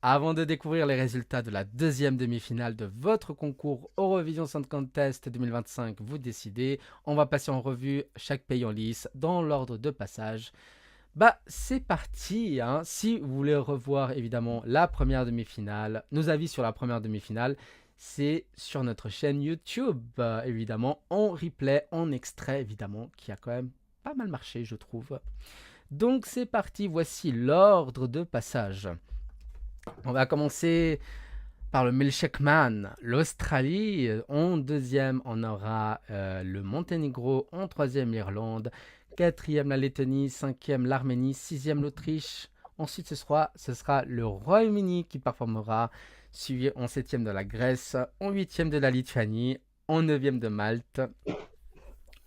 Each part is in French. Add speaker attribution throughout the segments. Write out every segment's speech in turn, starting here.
Speaker 1: Avant de découvrir les résultats de la deuxième demi-finale de votre concours Eurovision Song Contest 2025, vous décidez, on va passer en revue chaque pays en lice dans l'ordre de passage. C'est parti, hein. Si vous voulez revoir évidemment la première demi-finale, nos avis sur la première demi-finale, c'est sur notre chaîne YouTube, évidemment, en replay, en extrait, évidemment, qui a quand même pas mal marché, je trouve. Donc c'est parti, voici l'ordre de passage. On va commencer par le Milkshake Man, l'Australie. En deuxième, on aura le Monténégro. En troisième, l'Irlande. Quatrième, la Lettonie. Cinquième, l'Arménie. Sixième, l'Autriche. Ensuite, ce sera le Royaume-Uni qui performera, suivi en septième de la Grèce, en huitième de la Lituanie, en neuvième de Malte,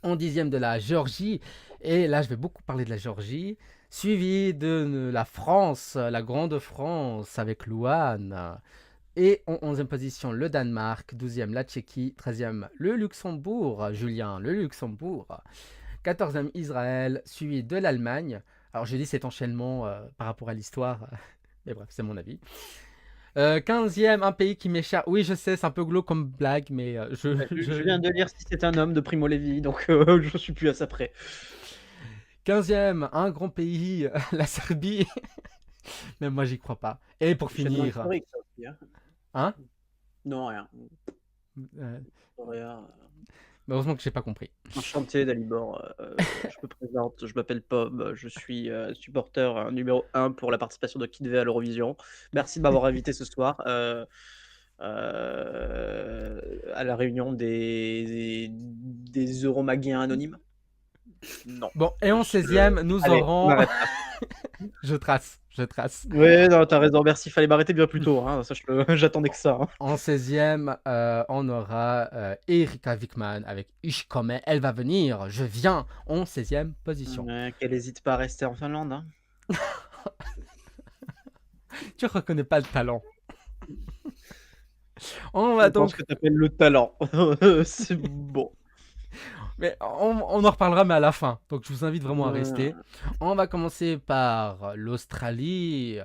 Speaker 1: en dixième de la Géorgie. Et là, je vais beaucoup parler de la Géorgie, suivi de la France, la Grande France avec Louane. Et en 11e position, le Danemark. 12e, la Tchéquie. 13e, le Luxembourg. Julien, le Luxembourg. 14e, Israël, suivi de l'Allemagne. Alors, je dis cet enchaînement par rapport à l'histoire, mais bref, c'est mon avis. 15e, un pays qui m'échappe. Oui, je sais, c'est un peu glauque comme blague, mais
Speaker 2: Je viens de lire si c'est un homme de Primo Levi, donc je suis plus à ça près.
Speaker 1: 15e, un grand pays, la Serbie. Même moi, j'y crois pas. Et pour
Speaker 2: Chaînement
Speaker 1: finir,
Speaker 2: historique, ça aussi. Hein.
Speaker 1: hein.
Speaker 2: Non, rien.
Speaker 1: Euh,
Speaker 2: Rien.
Speaker 1: mais heureusement que j'ai pas compris.
Speaker 2: Enchanté, Dalibor. Je me présente, je m'appelle Pob, je suis supporter numéro 1 pour la participation de Kid V à l'Eurovision. Merci de m'avoir invité ce soir à la réunion des Euromagiens anonymes. Non.
Speaker 1: Bon, et en 16e, nous
Speaker 2: Allez, on
Speaker 1: aurons.
Speaker 2: arrête là.
Speaker 1: Je trace, je trace.
Speaker 2: Oui, non, t'as raison, merci. Fallait m'arrêter bien plus tôt. Hein. Ça, j'attendais que ça. Hein.
Speaker 1: En 16e, on aura Erika Wickman avec Ich komme, elle va venir, je viens, en 16e position.
Speaker 2: Qu'elle hésite pas à rester en Finlande. Hein.
Speaker 1: Tu reconnais pas le talent. On
Speaker 2: Je
Speaker 1: va
Speaker 2: pense
Speaker 1: donc.
Speaker 2: que t'appelles le talent. C'est bon.
Speaker 1: Mais on en reparlera, mais à la fin. Donc je vous invite vraiment à rester.
Speaker 2: Euh,
Speaker 1: On va commencer par l'Australie.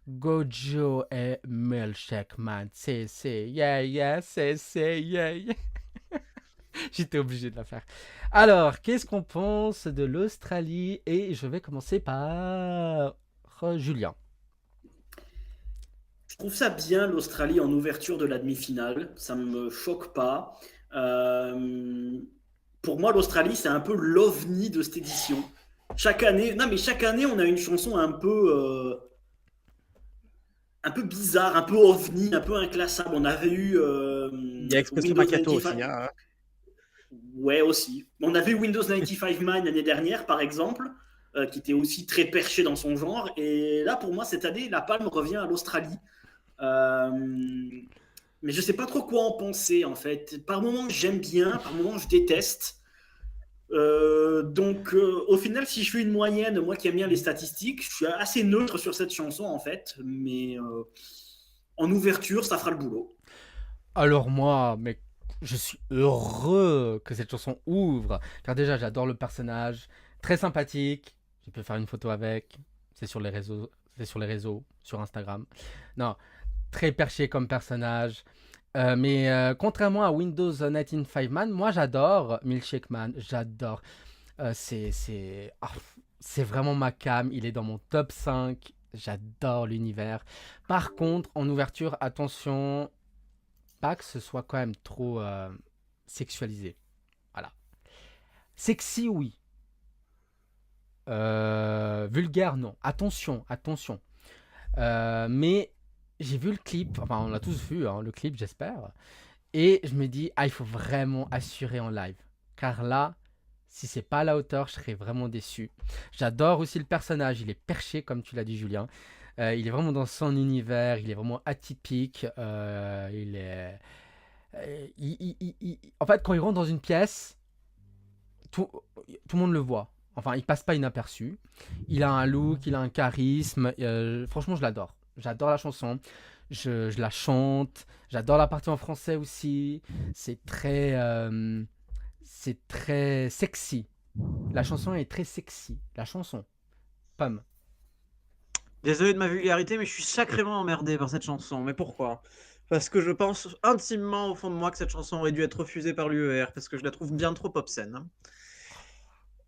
Speaker 1: Gojo et Milkshake Man. C'est, yeah, yeah, c'est, yeah, yeah. J'étais obligé de la faire. Alors, qu'est-ce qu'on pense de l'Australie? Et je vais commencer par Julien.
Speaker 3: Je trouve ça bien, l'Australie en ouverture de la demi-finale. Ça ne me choque pas. Euh, pour moi, l'Australie, c'est un peu l'ovni de cette édition. Chaque année, non mais chaque année, on a une chanson un peu bizarre, un peu ovni, un peu inclassable. On avait eu
Speaker 2: Il y a Expresso
Speaker 3: Windows
Speaker 2: Macchiato
Speaker 3: 95.
Speaker 2: aussi. Hein.
Speaker 3: Ouais, aussi. On avait eu Windows 95 Mine l'année dernière, par exemple, qui était aussi très perché dans son genre. Et là, pour moi, cette année, la palme revient à l'Australie. Euh, mais je sais pas trop quoi en penser en fait. Par moments j'aime bien, par moments je déteste. Au final, si je fais une moyenne, moi qui aime bien les statistiques, je suis assez neutre sur cette chanson en fait. Mais en ouverture, ça fera le boulot.
Speaker 1: Alors moi, mec, je suis heureux que cette chanson ouvre. Car déjà, j'adore le personnage. Très sympathique. Je peux faire une photo avec. C'est sur les réseaux. C'est sur les réseaux, sur Instagram. Non, très perché comme personnage. Mais contrairement à Windows 195 Man, moi j'adore Milkshake Man, j'adore. C'est vraiment ma cam, il est dans mon top 5, j'adore l'univers. Par contre, en ouverture, attention, pas que ce soit quand même trop sexualisé. Voilà. Sexy, oui. Vulgaire, non. Attention, attention. Mais j'ai vu le clip, enfin on l'a tous vu, hein, le clip j'espère. Et je me dis, ah, il faut vraiment assurer en live. Car là, si c'est pas à la hauteur, je serais vraiment déçu. J'adore aussi le personnage, il est perché, comme tu l'as dit, Julien. Il est vraiment dans son univers, il est vraiment atypique. Il est. En fait, quand il rentre dans une pièce, tout le monde le voit. Enfin, il passe pas inaperçu. Il a un look, il a un charisme. Franchement, je l'adore. J'adore la chanson. Je la chante. J'adore la partie en français aussi. C'est très sexy. La chanson est très sexy. La chanson. Pomme.
Speaker 2: Désolé de ma vulgarité, mais je suis sacrément emmerdé par cette chanson. Mais pourquoi? Parce que je pense intimement au fond de moi que cette chanson aurait dû être refusée par l'UER, parce que je la trouve bien trop obscène, hein.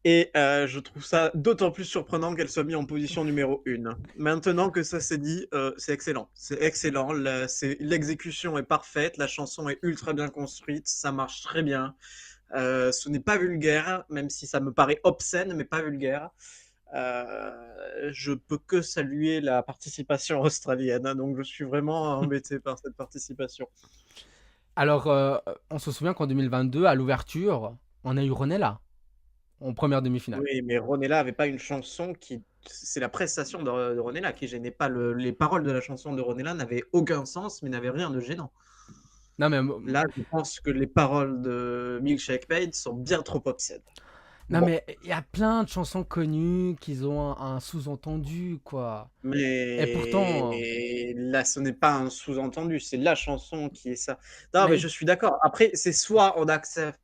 Speaker 2: Et je trouve ça d'autant plus surprenant qu'elle soit mise en position numéro 1. Maintenant que ça s'est dit, c'est excellent. C'est excellent. L'exécution est parfaite, la chanson est ultra bien construite, ça marche très bien. Ce n'est pas vulgaire, même si ça me paraît obscène, mais pas vulgaire. Je peux que saluer la participation australienne, hein, donc je suis vraiment embêté par cette participation.
Speaker 1: Alors, on se souvient qu'en 2022, à l'ouverture, on a eu Ronella en première demi-finale.
Speaker 2: Oui, mais Ronella avait pas une chanson qui. C'est la prestation de Ronella qui gênait pas. Les paroles de la chanson de Ronella n'avaient aucun sens, mais n'avaient rien de gênant.
Speaker 1: Non, mais,
Speaker 2: Là, je pense que les paroles de Milkshake Made sont bien trop obscènes.
Speaker 1: non,
Speaker 2: Bon,
Speaker 1: mais il y a plein de chansons connues qui ont un sous-entendu, quoi. Et pourtant,
Speaker 2: mais là, ce n'est pas un sous-entendu, c'est la chanson qui est ça. Non, mais
Speaker 1: mais
Speaker 2: je suis d'accord. Après, c'est soit on accepte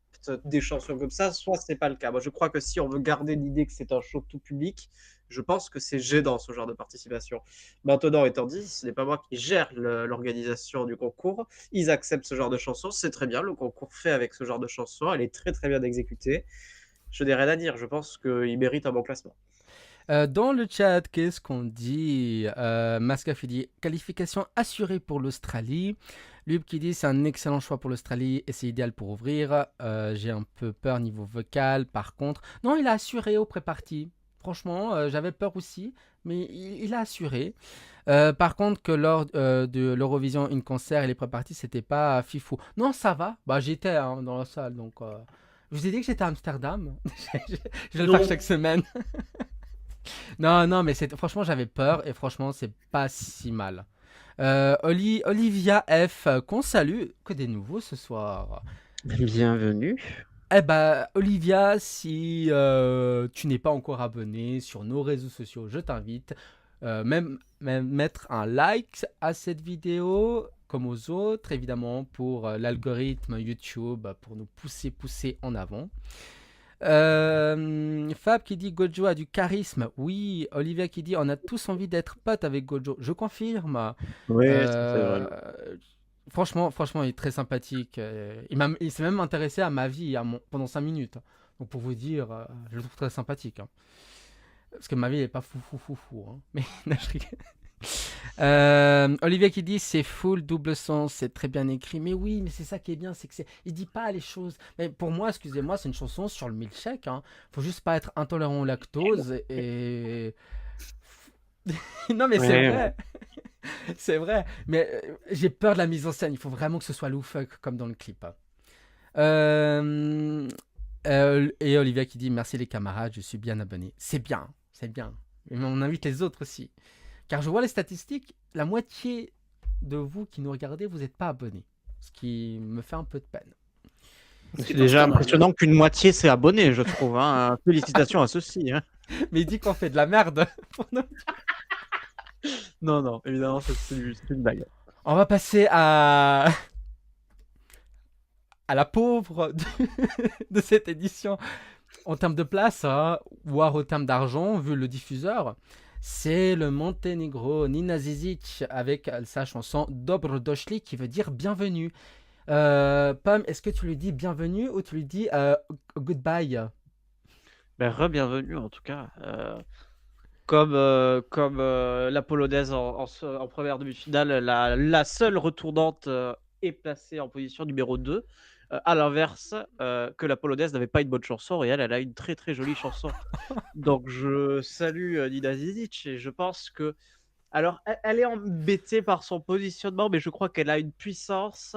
Speaker 2: des chansons comme ça, soit c'est pas le cas. Moi, je crois que si on veut garder l'idée que c'est un show tout public, je pense que c'est gênant ce genre de participation. Maintenant étant dit, ce n'est pas moi qui gère l'organisation du concours. Ils acceptent ce genre de chansons, c'est très bien. Le concours fait avec ce genre de chansons, elle est très très bien exécutée. Je n'ai rien à dire. Je pense qu'il mérite un bon classement.
Speaker 1: dans le chat, qu'est-ce qu'on dit? Mascaf, il dit qualification assurée pour l'Australie. Lub qui dit c'est un excellent choix pour l'Australie et c'est idéal pour ouvrir. J'ai un peu peur niveau vocal, par contre. Non, il a assuré au pré-party. Franchement, j'avais peur aussi, mais il a assuré. Par contre, que lors de l'Eurovision In Concert et les pré-parties, c'était pas fifou. Non, ça va. Bah, j'étais hein, dans la salle, donc. Je vous ai dit que j'étais à Amsterdam. Je vais le
Speaker 3: Non.
Speaker 1: faire chaque semaine. Non, non, mais franchement, j'avais peur et franchement, c'est pas si mal. Olivia F, qu'on salue, que des nouveaux ce soir.
Speaker 2: Bienvenue.
Speaker 1: Eh bah, Olivia, si tu n'es pas encore abonné sur nos réseaux sociaux, je t'invite même mettre un like à cette vidéo, comme aux autres, évidemment, pour l'algorithme YouTube, pour nous pousser en avant. Fab qui dit Gojo a du charisme. Oui, Olivia qui dit on a tous envie d'être potes avec Gojo. Je confirme.
Speaker 2: Oui, c'est
Speaker 1: Euh,
Speaker 2: vrai.
Speaker 1: franchement, il est très sympathique. Il s'est même intéressé à ma vie pendant 5 minutes. Donc pour vous dire, je le trouve très sympathique, hein. Parce que ma vie n'est pas fou, hein. Mais non, je rigole. Olivier qui dit c'est full double sens, c'est très bien écrit. Mais oui, mais c'est ça qui est bien, c'est que il dit pas les choses. Mais pour moi, excusez-moi, c'est une chanson sur le milkshake, hein. Faut juste pas être intolérant au lactose et non mais c'est
Speaker 2: Ouais.
Speaker 1: vrai, c'est vrai. Mais j'ai peur de la mise en scène. Il faut vraiment que ce soit loufoque comme dans le clip. Et Olivia qui dit merci les camarades, je suis bien abonné. C'est bien, c'est bien. Mais on invite les autres aussi. Car je vois les statistiques, la moitié de vous qui nous regardez, vous n'êtes pas abonnés. Ce qui me fait un peu de peine.
Speaker 2: C'est déjà impressionnant qu'une moitié s'est abonné, je trouve, hein. Félicitations à ceux-ci, hein.
Speaker 1: Mais il dit qu'on fait de la merde pour nous.
Speaker 2: Non, non, évidemment, c'est une blague.
Speaker 1: On va passer à la pauvre de cette édition. En termes de place, hein, voire en termes d'argent, vu le diffuseur, c'est le Monténégro, Nina Zizic, avec sa chanson Dobro Došli, qui veut dire bienvenue. Pam, est-ce que tu lui dis bienvenue ou tu lui dis goodbye?
Speaker 2: Ben, re-bienvenue en tout cas. Comme la polonaise en première demi-finale, la seule retournante est placée en position numéro 2. À l'inverse, que la polonaise n'avait pas une bonne chanson et elle a une très très jolie chanson. Donc je salue Nina Zizic et je pense que. Alors, elle est embêtée par son positionnement, mais je crois qu'elle a une puissance.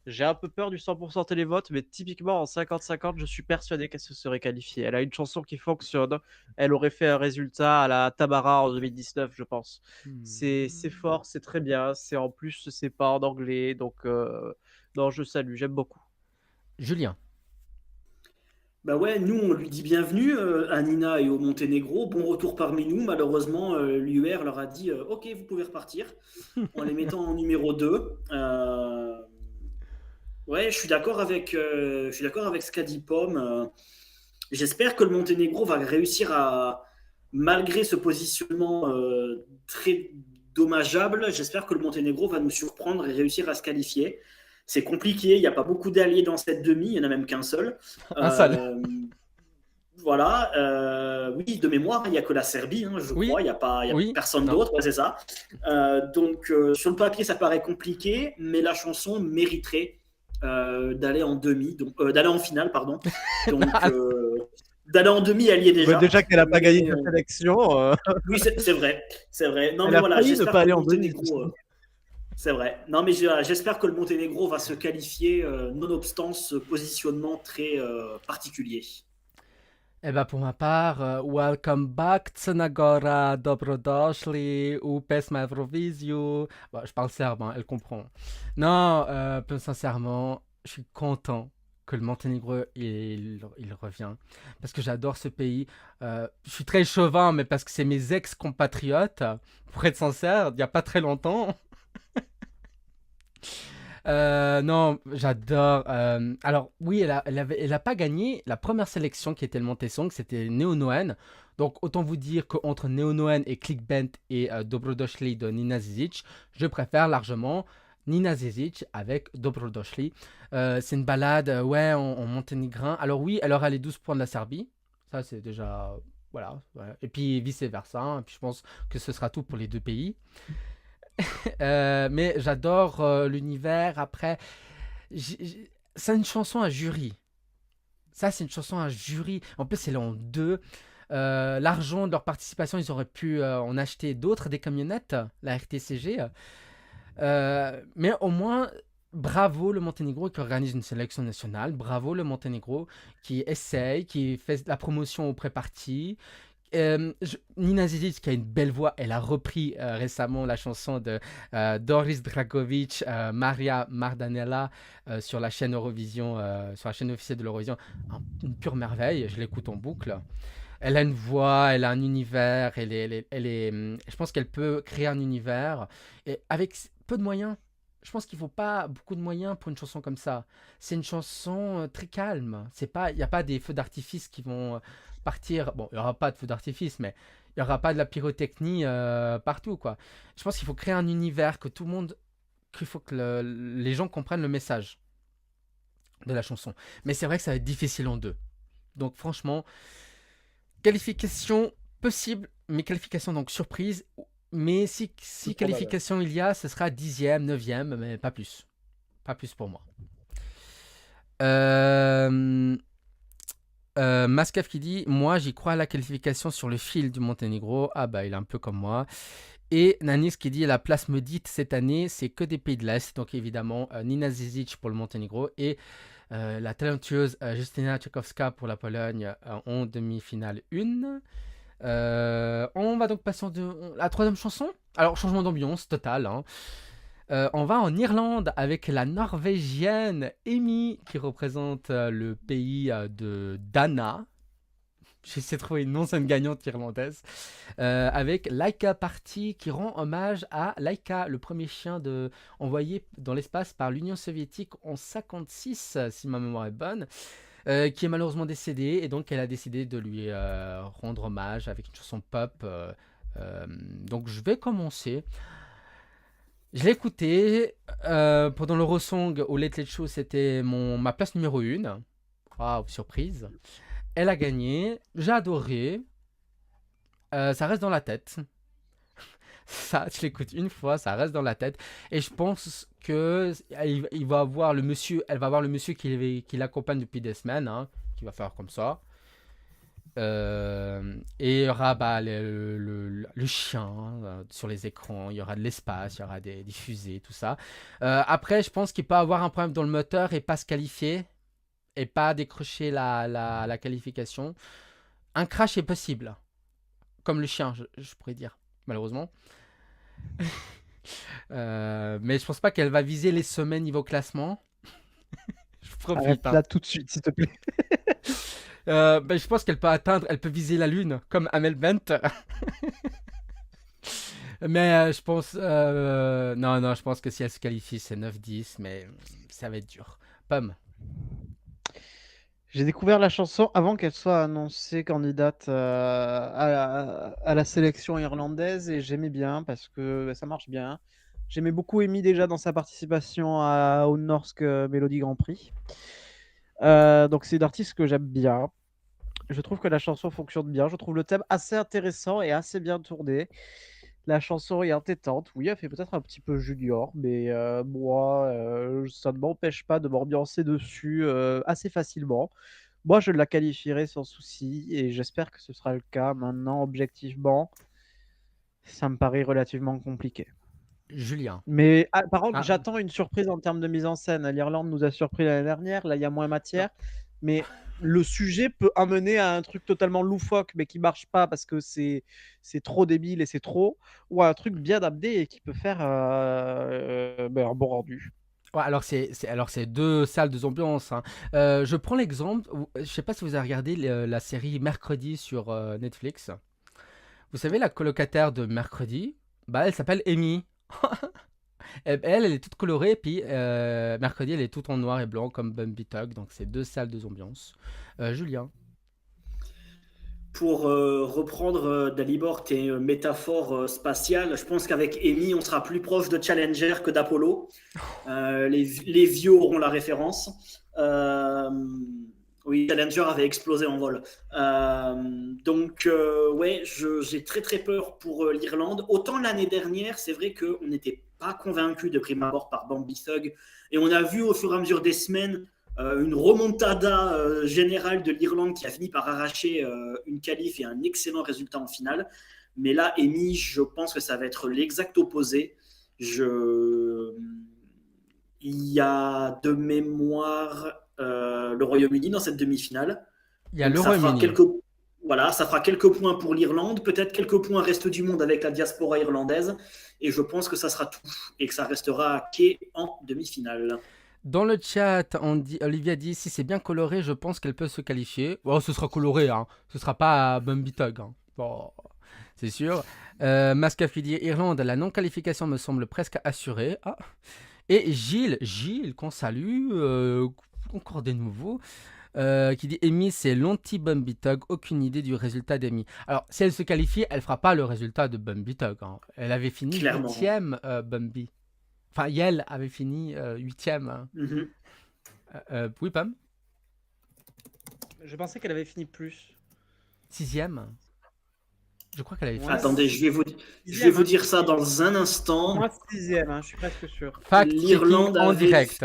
Speaker 2: J'ai un peu peur du 100% télévote, mais typiquement en 50-50, je suis persuadé qu'elle se serait qualifiée. Elle a une chanson qui fonctionne. Elle aurait fait un résultat à la Tamara en 2019, je pense. C'est fort, c'est très bien. En plus, c'est pas en anglais, donc non, je salue, j'aime beaucoup.
Speaker 1: Julien.
Speaker 3: Bah ouais, nous on lui dit bienvenue à Nina et au Monténégro. Bon retour parmi nous. Malheureusement, l'UR leur a dit ok, vous pouvez repartir en les mettant en numéro 2. Ouais, je suis d'accord avec ce qu'a dit Pomme. J'espère que le Monténégro va réussir à malgré ce positionnement très dommageable, j'espère que le Monténégro va nous surprendre et réussir à se qualifier. C'est compliqué, il n'y a pas beaucoup d'alliés dans cette demi, il n'y en a même qu'un seul.
Speaker 1: Un seul.
Speaker 3: Voilà, oui, de mémoire, il n'y a que la Serbie, je
Speaker 1: Oui.
Speaker 3: crois, il n'y a pas
Speaker 1: Oui.
Speaker 3: personne
Speaker 1: Non.
Speaker 3: d'autre, ouais, c'est ça. Donc, sur le papier, ça paraît compliqué, mais la chanson mériterait d'aller en demi, d'aller en finale, pardon. Donc, d'aller en demi, elle y est déjà.
Speaker 2: Déjà qu'elle n'a pas gagné sa sélection.
Speaker 3: Oui, c'est vrai, c'est vrai. Non,
Speaker 2: Elle
Speaker 3: mais
Speaker 2: a
Speaker 3: voilà,
Speaker 2: failli ne
Speaker 3: j'espère
Speaker 2: pas
Speaker 3: que
Speaker 2: aller
Speaker 3: le
Speaker 2: en demi.
Speaker 3: Monténégro. C'est vrai. Non, mais j'espère que le Monténégro va se qualifier, nonobstant ce positionnement très particulier.
Speaker 1: Eh ben pour ma part, welcome back Crna Gora, dobrodošli u Pesma Eurovisiu. Bon, je parle serbe, hein, elle comprend. Non, plus sincèrement, je suis content que le Monténégro il revient parce que j'adore ce pays. Je suis très chauvin, mais parce que c'est mes ex-compatriotes. Pour être sincère, il n'y a pas très longtemps. Non, j'adore. Alors, oui, elle a pas gagné la première sélection qui était le Montesong, c'était Neo Noen. Donc, autant vous dire qu'entre Neo Noen et Clickbent et Dobrodošli de Nina Zizic, je préfère largement Nina Zizic avec Dobrodošli. C'est une balade, ouais, en monténégrin. Alors, oui, elle aura les 12 points de la Serbie. Ça, c'est déjà. Voilà. Ouais. Et puis, vice-versa. Hein. Et puis, je pense que ce sera tout pour les deux pays. Mais j'adore l'univers. Après, c'est une chanson à jury. Ça, c'est une chanson à jury. En plus, elle est en deux. L'argent de leur participation, ils auraient pu en acheter d'autres, des camionnettes, la RTCG. Mais au moins, bravo le Monténégro qui organise une sélection nationale. Bravo le Monténégro qui essaye, qui fait la promotion au pré-parti. Nina Zizic qui a une belle voix, elle a repris récemment la chanson de Doris Dragovic, Maria Mardanella sur la chaîne Eurovision, sur la chaîne officielle de l'Eurovision. Une pure merveille, je l'écoute en boucle. Elle a une voix, elle a un univers, je pense qu'elle peut créer un univers et avec peu de moyens. Je pense qu'il ne faut pas beaucoup de moyens pour une chanson comme ça. C'est une chanson très calme. Il n'y a pas des feux d'artifice qui vont partir. Bon, il n'y aura pas de feux d'artifice, mais il n'y aura pas de la pyrotechnie partout, quoi. Je pense qu'il faut créer un univers que tout le monde, qu'il faut que les gens comprennent le message de la chanson. Mais c'est vrai que ça va être difficile en deux. Donc franchement, qualification possible, mais qualification donc surprise. Mais si qualification il y a, ce sera 10e, 9e, mais pas plus. Pas plus pour moi. Mascaf qui dit moi j'y crois à la qualification sur le fil du Monténégro. Ah bah il est un peu comme moi. Et Nanis qui dit la place maudite cette année c'est que des pays de l'Est. Donc évidemment Nina Zizic pour le Monténégro et la talentueuse Justyna Tchaikovska pour la Pologne en demi-finale 1. On va donc passer à la troisième chanson. Alors changement d'ambiance total, hein. On va en Irlande avec la Norvégienne Amy qui représente le pays de Dana. J'essaie de trouver une ancienne gagnante irlandaise. Avec Laika Party qui rend hommage à Laika, le premier chien envoyé dans l'espace par l'Union soviétique en 1956, si ma mémoire est bonne. Qui est malheureusement décédée et donc elle a décidé de lui rendre hommage avec une chanson pop. Donc je vais commencer. Je l'ai écouté pendant l'Eurosong au Late Late Show, c'était ma place numéro 1. Waouh, surprise. Elle a gagné, j'ai adoré. Ça reste dans la tête. Ça, je l'écoute une fois, ça reste dans la tête. Et je pense que elle va avoir le monsieur qui l'accompagne depuis des semaines, hein, qui va faire comme ça. Et il y aura le chien sur les écrans, il y aura de l'espace, il y aura des fusées, tout ça. Après, je pense qu'il peut avoir un problème dans le moteur et pas se qualifier et pas décrocher la qualification. Un crash est possible, comme le chien, je pourrais dire, malheureusement. Mais je pense pas qu'elle va viser les sommets niveau classement. Je profite.
Speaker 2: Arrête là tout de suite, s'il te plaît.
Speaker 1: Je pense qu'elle peut viser la lune comme Amel Bent. Mais je pense non, je pense que si elle se qualifie c'est 9-10, mais ça va être dur. Pomme.
Speaker 2: J'ai découvert la chanson avant qu'elle soit annoncée candidate à la sélection irlandaise et j'aimais bien parce que ça marche bien. J'aimais beaucoup Amy déjà dans sa participation au Norsk Melody Grand Prix. Donc c'est une artiste que j'aime bien. Je trouve que la chanson fonctionne bien. Je trouve le thème assez intéressant et assez bien tourné. La chanson est entêtante. Oui, elle fait peut-être un petit peu junior, mais moi, ça ne m'empêche pas de m'ambiancer dessus assez facilement. Moi, je la qualifierai sans souci et j'espère que ce sera le cas. Maintenant, objectivement, ça me paraît relativement compliqué.
Speaker 1: Julien.
Speaker 2: Mais par contre,
Speaker 1: Ah,
Speaker 2: j'attends une surprise en termes de mise en scène. L'Irlande nous a surpris l'année dernière. Là, il y a moins matière. Mais le sujet peut amener à un truc totalement loufoque, mais qui marche pas parce que c'est trop débile et c'est trop, ou à un truc bien amené et qui peut faire un bon rendu.
Speaker 1: ouais, alors c'est deux salles, deux ambiances, hein. Je prends l'exemple, je sais pas si vous avez regardé la série Mercredi sur Netflix. Vous savez, la colocataire de Mercredi, bah elle s'appelle Amy. Elle est toute colorée, puis Mercredi, elle est toute en noir et blanc comme Bumby Tug, donc c'est deux salles, deux ambiances. Julien.
Speaker 3: Pour reprendre Dalibor tes métaphores spatiales, je pense qu'avec Amy, on sera plus proche de Challenger que d'Apollo. Les vieux auront la référence. Oui, Challenger avait explosé en vol. Donc, ouais, j'ai très très peur pour l'Irlande. Autant l'année dernière, c'est vrai qu'on n'était pas convaincu de prime abord par Bambi Thug. Et on a vu au fur et à mesure des semaines une remontada générale de l'Irlande qui a fini par arracher une qualif et un excellent résultat en finale. Mais là, Amy, je pense que ça va être l'exact opposé. Il y a de mémoire le Royaume-Uni dans cette demi-finale.
Speaker 1: Il y a
Speaker 3: Donc
Speaker 1: le
Speaker 3: ça fera
Speaker 1: Royaume-Uni.
Speaker 3: ça fera quelques points pour l'Irlande, peut-être quelques points reste du monde avec la diaspora irlandaise. Et je pense que ça sera tout et que ça restera à quai en demi-finale.
Speaker 1: Dans le chat, Olivia dit si c'est bien coloré, je pense qu'elle peut se qualifier. Bon, ce sera coloré, hein. Ce sera pas Bumby Tug, hein. Bon, c'est sûr. Mascafi dit Irlande, la non-qualification me semble presque assurée. Ah. Et Gilles, qu'on salue, encore des nouveaux, qui dit Amy, c'est l'anti-Bumby Tug, aucune idée du résultat d'Amy. Alors, si elle se qualifie, elle fera pas le résultat de Bumby Tug, hein. Elle avait fini
Speaker 3: Clairement.
Speaker 1: 8ème, Bumby. Enfin, Yel avait fini 8ème. Hein. Oui, Pam.
Speaker 2: Je pensais qu'elle avait fini plus.
Speaker 1: 6ème. Je crois qu'elle avait fini.
Speaker 3: Attendez, je vais vous dire ça dans un instant.
Speaker 2: Moi, 6ème, hein, je suis presque sûr.
Speaker 1: Fact-checking en direct.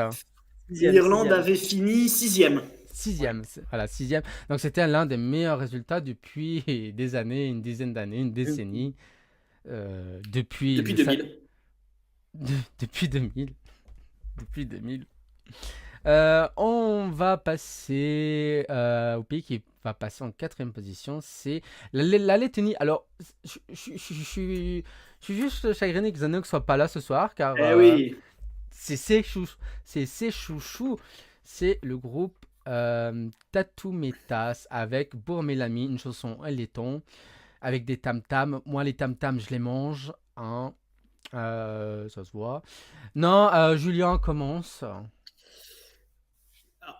Speaker 3: L'Irlande avait fini 6ème.
Speaker 1: 6ème, voilà, 6ème. Donc c'était l'un des meilleurs résultats depuis des années, une dizaine d'années, une décennie. Depuis
Speaker 3: 2000.
Speaker 1: Depuis 2000. Depuis 2000. On va passer au pays qui va passer en 4ème position, c'est la Lettonie. Alors, je suis juste chagriné que Zanuck soit pas là ce soir, car
Speaker 3: oui.
Speaker 1: c'est ses chouchous. C'est le groupe Tattoo Metas avec Bourmelami, une chanson en laiton, avec des tam-tams. Moi, les tam-tams, je les mange, hein. Ça se voit. Non, Julien commence.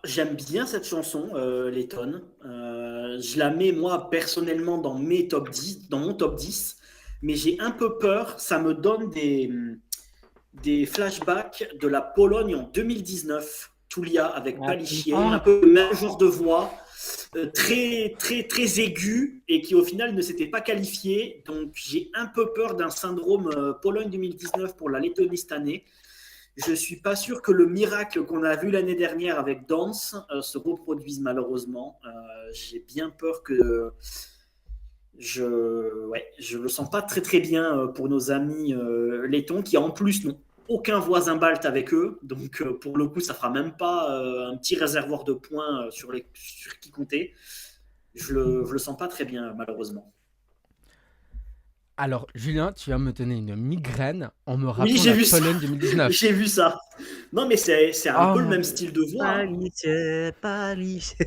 Speaker 3: J'aime bien cette chanson, Letton. Je la mets, moi, personnellement, dans mon top 10. Mais j'ai un peu peur. Ça me donne des flashbacks de la Pologne en 2019. Tulia avec Palichier. Un peu le même genre de voix. Très, très, très aigu et qui, au final, ne s'était pas qualifié. Donc, j'ai un peu peur d'un syndrome Pologne 2019 pour la Lettonie cette année. Je ne suis pas sûr que le miracle qu'on a vu l'année dernière avec Dance se reproduise malheureusement. J'ai bien peur que je ne le sens pas très très bien pour nos amis lettons qui en plus n'ont aucun voisin balte avec eux. Donc pour le coup, ça ne fera même pas un petit réservoir de points sur qui compter. Je le sens pas très bien malheureusement.
Speaker 1: Alors, Julien, tu vas me donner une migraine en me rappelant la Pologne 2019.
Speaker 3: J'ai vu ça. Non, mais c'est un peu le même style de voix.
Speaker 2: Palichier.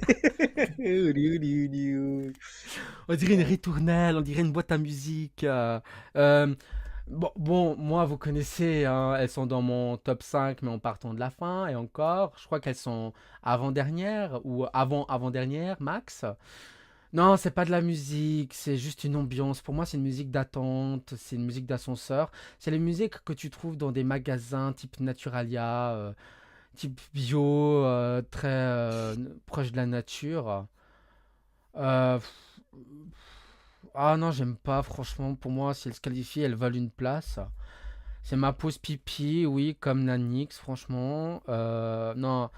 Speaker 1: On dirait une ritournelle, on dirait une boîte à musique. Bon, moi, vous connaissez, hein, elles sont dans mon top 5, mais en partant de la fin, et encore, je crois qu'elles sont avant-dernières, ou avant-avant-dernière, max. Non, c'est pas de la musique, c'est juste une ambiance. Pour moi, c'est une musique d'attente, c'est une musique d'ascenseur. C'est les musiques que tu trouves dans des magasins type Naturalia, type bio, très proche de la nature. Pff, ah non, j'aime pas, franchement. Pour moi, si elles se qualifient, elles valent une place. C'est ma pause pipi, oui, comme Nanix, franchement. Non,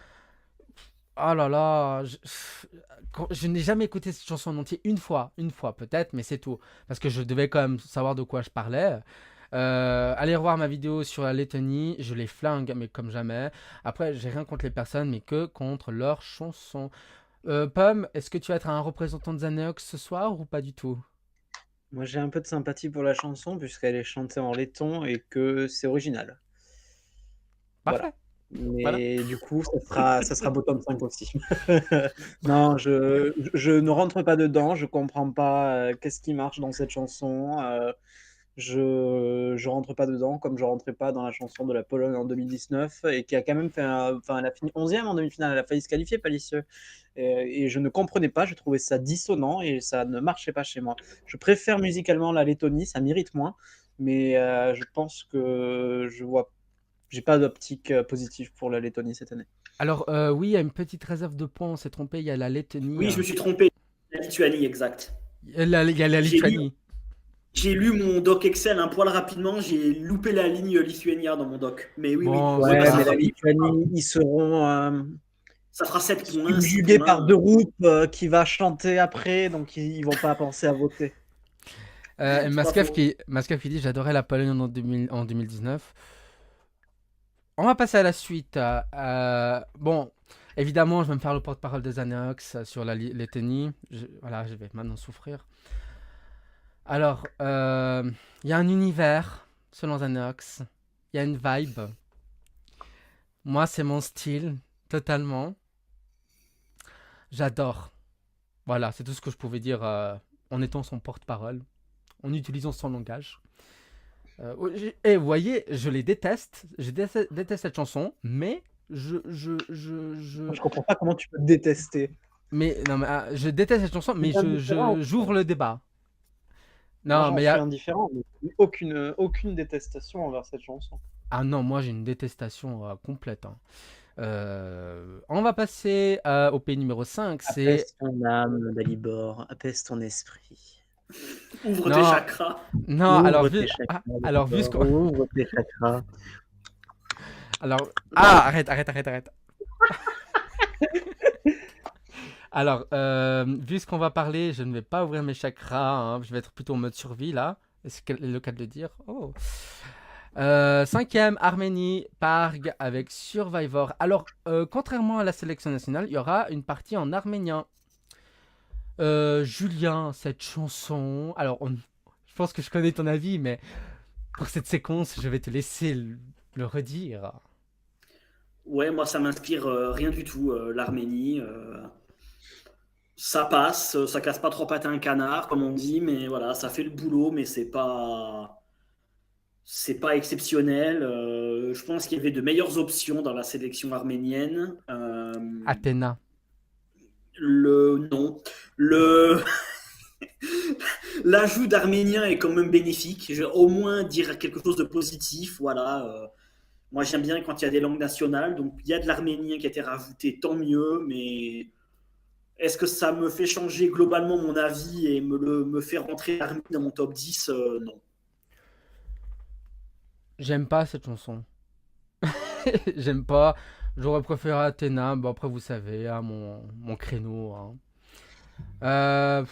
Speaker 1: ah là là, je n'ai jamais écouté cette chanson en entier, une fois peut-être, mais c'est tout. Parce que je devais quand même savoir de quoi je parlais. Allez revoir ma vidéo sur la Lettonie, je les flingue, mais comme jamais. Après, j'ai rien contre les personnes, mais que contre leurs chansons. Pomme, est-ce que tu vas être un représentant de Xanax ce soir ou pas du tout?
Speaker 4: Moi, j'ai un peu de sympathie pour la chanson puisqu'elle est chantée en laiton et que c'est original. Voilà.
Speaker 1: Parfait, voilà.
Speaker 4: Mais du coup, ça sera bottom 5 aussi. Non, je ne rentre pas dedans, je comprends pas qu'est-ce qui marche dans cette chanson. Je rentre pas dedans, comme je rentrais pas dans la chanson de la Pologne en 2019 et qui a quand même fait enfin, elle a fini 11e en demi-finale, elle a failli se qualifier, Palicieux. Et je ne comprenais pas, je trouvais ça dissonant et ça ne marchait pas chez moi. Je préfère musicalement la Lettonie, ça m'irrite moins, mais je pense que j'ai pas d'optique positive pour la Lettonie cette année.
Speaker 1: Alors, oui, il y a une petite réserve de points, on s'est trompé, il y a la Lettonie.
Speaker 3: Oui, je me suis trompé. La Lituanie, exact.
Speaker 1: Il y a la
Speaker 3: J'ai lu,
Speaker 1: Lituanie.
Speaker 3: j'ai lu mon doc Excel un poil rapidement, j'ai loupé la ligne Lithuania dans mon doc. Mais oui, oui.
Speaker 1: Bon,
Speaker 3: Ouais,
Speaker 1: c'est
Speaker 3: bah,
Speaker 1: pas
Speaker 4: Ouais, mais
Speaker 1: grave.
Speaker 4: la Lituanie, ils seront
Speaker 3: ça fera 7 points. 6
Speaker 4: subjugués
Speaker 3: points.
Speaker 4: par The Roop qui va chanter après, donc ils vont pas penser à voter.
Speaker 1: Et
Speaker 3: C'est pas faux.
Speaker 1: Maskev qui dit j'adorais la Pologne en 2019. On va passer à la suite. Bon, évidemment, je vais me faire le porte-parole de Xanax sur la Lettonie. Voilà, je vais maintenant souffrir. Alors, il y a un univers selon Xanax. Il y a une vibe. Moi, c'est mon style, totalement. J'adore. Voilà, c'est tout ce que je pouvais dire en étant son porte-parole, en utilisant son langage. Et vous voyez, je les déteste. Je déteste cette chanson, mais
Speaker 4: Je comprends pas comment tu peux détester.
Speaker 1: mais non, mais je déteste cette chanson, mais
Speaker 4: C'est indifférent.
Speaker 1: j'ouvre le débat.
Speaker 4: Moi,
Speaker 1: Non,
Speaker 4: j'en
Speaker 1: mais
Speaker 4: suis indifférent, mais aucune détestation envers cette chanson.
Speaker 1: ah non, moi j'ai une détestation complète, hein. On va passer au pays numéro 5. C'est
Speaker 4: Apaise ton âme, Dalibor, apaise ton esprit.
Speaker 3: Ouvre tes
Speaker 1: non,
Speaker 3: chakras.
Speaker 1: non.
Speaker 4: Ouvre tes chakras,
Speaker 1: Alors vu ce
Speaker 4: Dalibor,
Speaker 1: qu'on,
Speaker 4: ouvre tes chakras.
Speaker 1: alors arrête. Alors, vu ce qu'on va parler, je ne vais pas ouvrir mes chakras, hein. Je vais être plutôt en mode survie là. Est-ce que c'est le cas de le dire? Oh. Cinquième, Arménie, Parg avec Survivor. Alors, contrairement à la sélection nationale, il y aura une partie en arménien. Julien, cette chanson. Alors, je pense que je connais ton avis, mais pour cette séquence, je vais te laisser le redire.
Speaker 3: Ouais, moi, ça m'inspire rien du tout, l'Arménie. Ça passe, ça casse pas trop pattes à un canard, comme on dit, mais voilà, ça fait le boulot, mais c'est pas exceptionnel. Je pense qu'il y avait de meilleures options dans la sélection arménienne.
Speaker 1: Athéna.
Speaker 3: Non, le l'ajout d'arménien est quand même bénéfique. Je vais au moins dire quelque chose de positif. Voilà. Moi, j'aime bien quand il y a des langues nationales, donc il y a de l'arménien qui a été rajouté, tant mieux, mais est-ce que ça me fait changer globalement mon avis et me fait rentrer l'Arménie dans mon top 10? Non.
Speaker 1: J'aime pas cette chanson. J'aime pas. J'aurais préféré Athéna. Bon, après, vous savez, hein, mon créneau, hein. Euh,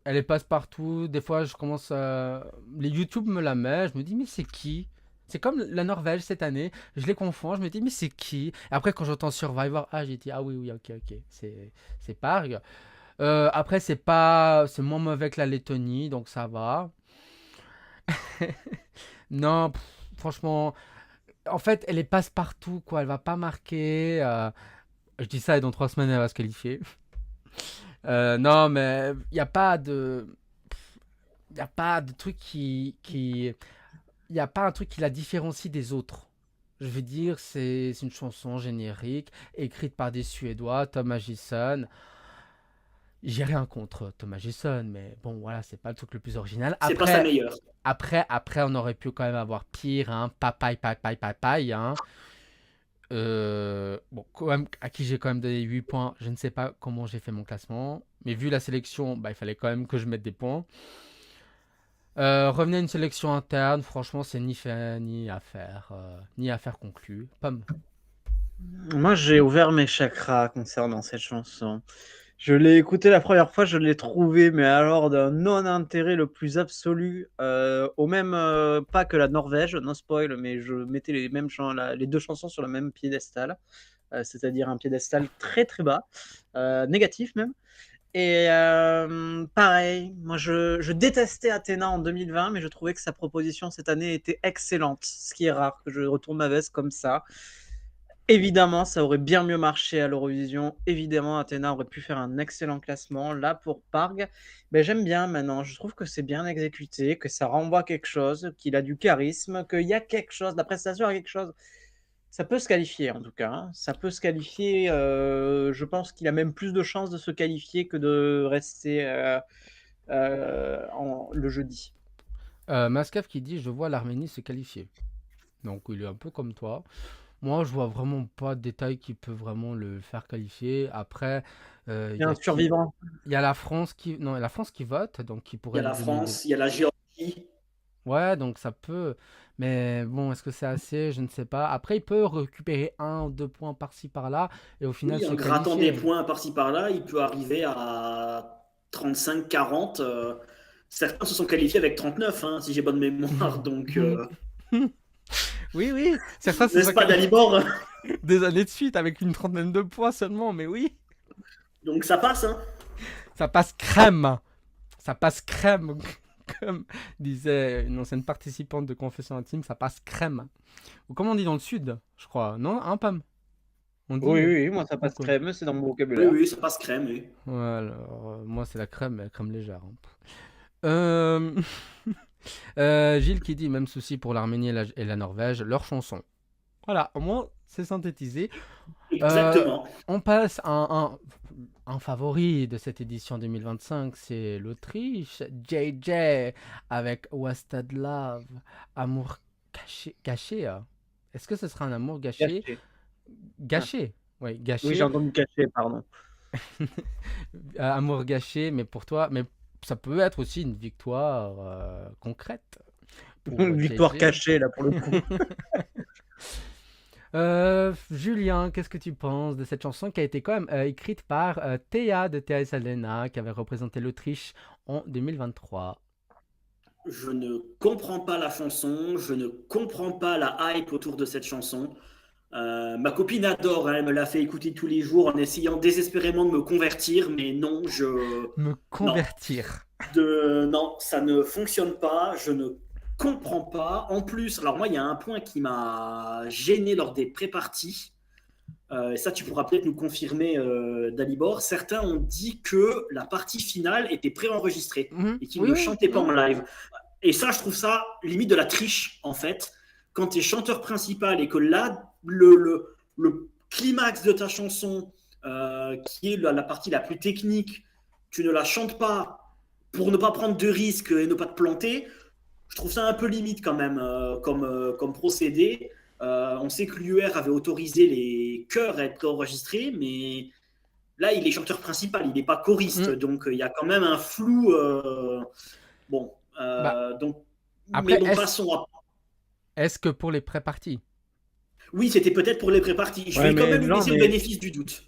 Speaker 1: Elle est passe-partout. Des fois, je commence à. Les YouTube me la met. Je me dis, mais c'est qui? C'est comme la Norvège cette année. Je les confonds. Je me dis, mais c'est qui? Et après, quand j'entends Survivor, j'ai dit, ah oui, oui, ok. C'est Parg. Après, c'est moins mauvais que la Lettonie, donc ça va. Non, franchement, en fait, elle est passe-partout, quoi. Elle va pas marquer. Je dis ça et dans 3 semaines, elle va se qualifier. Non, mais il n'y a pas de. Il n'y a pas de truc qui. Il il n'y a pas un truc qui la différencie des autres. Je veux dire, c'est une chanson générique, écrite par des Suédois, Thomas Gison. J'ai rien contre Thomas Gison, mais bon, voilà, c'est pas le truc le plus original.
Speaker 3: C'est pas sa
Speaker 1: Après,
Speaker 3: meilleure.
Speaker 1: après, on aurait pu quand même avoir pire, hein, papaye, papaye, papaye, hein. Bon, quand même, à qui j'ai quand même donné 8 points. Je ne sais pas comment j'ai fait mon classement, mais vu la sélection, bah, il fallait quand même que je mette des points. Revenez à une sélection interne, franchement, c'est ni fait ni affaire conclue. Pomme.
Speaker 4: Moi, j'ai ouvert mes chakras concernant cette chanson. Je l'ai écoutée la première fois, je l'ai trouvée, mais alors d'un non-intérêt le plus absolu, au même pas que la Norvège, no spoil, mais je mettais les deux chansons sur le même piédestal, c'est-à-dire un piédestal très très bas, négatif même. Et pareil, moi je détestais Athéna en 2020, mais je trouvais que sa proposition cette année était excellente, ce qui est rare que je retourne ma veste comme ça. Évidemment, ça aurait bien mieux marché à l'Eurovision. Évidemment, Athéna aurait pu faire un excellent classement. Là, pour Parg, ben, j'aime bien maintenant. Je trouve que c'est bien exécuté, que ça renvoie quelque chose, qu'il a du charisme, qu'il y a quelque chose, la prestation a quelque chose. Ça peut se qualifier en tout cas, hein. Ça peut se qualifier. Je pense qu'il a même plus de chances de se qualifier que de rester le jeudi.
Speaker 1: Mascaf qui dit: je vois l'Arménie se qualifier. Donc il est un peu comme toi. Moi, je vois vraiment pas de détail qui peut vraiment le faire qualifier. Après,
Speaker 4: Il
Speaker 1: il
Speaker 4: y
Speaker 1: y
Speaker 4: a
Speaker 1: a
Speaker 4: un
Speaker 1: qui?
Speaker 4: survivant.
Speaker 1: Il y a la France qui, non, la France qui vote, donc qui
Speaker 3: Il y
Speaker 1: pourrait
Speaker 3: a
Speaker 1: lui
Speaker 3: la
Speaker 1: donner
Speaker 3: France, il y a la Géorgie.
Speaker 1: Ouais, donc ça peut. Mais bon, est-ce que c'est assez? Je ne sais pas. Après, il peut récupérer 1 ou 2 points par-ci par-là et au final
Speaker 3: Oui,
Speaker 1: se
Speaker 3: en grattant des
Speaker 1: qualifier.
Speaker 3: points par-ci par-là, il peut arriver à 35-40. Certains se sont qualifiés avec 39, hein, si j'ai bonne mémoire. Donc,
Speaker 1: Oui, oui, certains se
Speaker 3: n'est-ce
Speaker 1: sont
Speaker 3: pas,
Speaker 1: qualifiés
Speaker 3: Dalibor?
Speaker 1: des années de suite avec une trentaine de points seulement, mais oui,
Speaker 3: Donc ça passe, hein.
Speaker 1: ça passe crème. Ça passe crème, comme disait une ancienne participante de Confession Intime, ça passe crème. Ou comme on dit dans le sud, je crois. Non, un Pam. On dit.
Speaker 4: Oui, oui, moi ça passe
Speaker 1: Ok.
Speaker 4: crème, c'est dans mon
Speaker 3: Oui,
Speaker 4: vocabulaire.
Speaker 3: oui, ça passe crème, oui.
Speaker 1: Ouais, alors, moi, c'est la crème, mais la crème légère, hein. Euh, Gilles qui dit: même souci pour l'Arménie et la Norvège, leur chanson. Voilà, au moins, c'est synthétisé.
Speaker 3: Exactement.
Speaker 1: On passe à un favori de cette édition 2025, c'est l'Autriche, JJ, avec Wasted Love, amour gâché. Est-ce que ce sera un amour gâché?
Speaker 4: Caché.
Speaker 1: Gâché, oui,
Speaker 4: Oui, j'ai
Speaker 1: gâché.
Speaker 4: entendu caché, pardon.
Speaker 1: Amour gâché, mais pour toi, mais ça peut être aussi une victoire concrète pour
Speaker 4: Une victoire
Speaker 1: JJ.
Speaker 4: cachée, là, pour le coup.
Speaker 1: Julien, qu'est-ce que tu penses de cette chanson qui a été quand même écrite par Thea de Thea et Salena, qui avait représenté l'Autriche en 2023?
Speaker 3: Je ne comprends pas la chanson, je ne comprends pas la hype autour de cette chanson. Ma copine adore, hein, elle me l'a fait écouter tous les jours en essayant désespérément de me convertir, mais non,
Speaker 1: Me
Speaker 3: non,
Speaker 1: convertir.
Speaker 3: non, ça ne fonctionne pas, je ne comprends pas. En plus, alors moi, il y a un point qui m'a gêné lors des pré-parties. Et ça, tu pourras peut-être nous confirmer, Dalibor. Certains ont dit que la partie finale était préenregistrée et qu'ils
Speaker 1: Oui,
Speaker 3: ne
Speaker 1: oui,
Speaker 3: chantaient pas
Speaker 1: oui.
Speaker 3: en live. Et ça, je trouve ça limite de la triche, en fait. Quand tu es chanteur principal et que là, le climax de ta chanson, qui est la partie la plus technique, tu ne la chantes pas pour ne pas prendre de risques et ne pas te planter, je trouve ça un peu limite quand même comme procédé. On sait que l'UR avait autorisé les chœurs à être préenregistrés, mais là, il est chanteur principal, il n'est pas choriste. Donc, il y a quand même un flou. Bon,
Speaker 1: Bah,
Speaker 3: donc,
Speaker 1: après,
Speaker 3: mais bon, passons à.
Speaker 1: est-ce que pour les pré-parties?
Speaker 3: Oui, c'était peut-être pour les pré-parties. Je
Speaker 4: Ouais,
Speaker 3: vais quand
Speaker 4: mais
Speaker 3: même lui
Speaker 4: non,
Speaker 3: laisser le
Speaker 4: mais
Speaker 3: bénéfice du doute.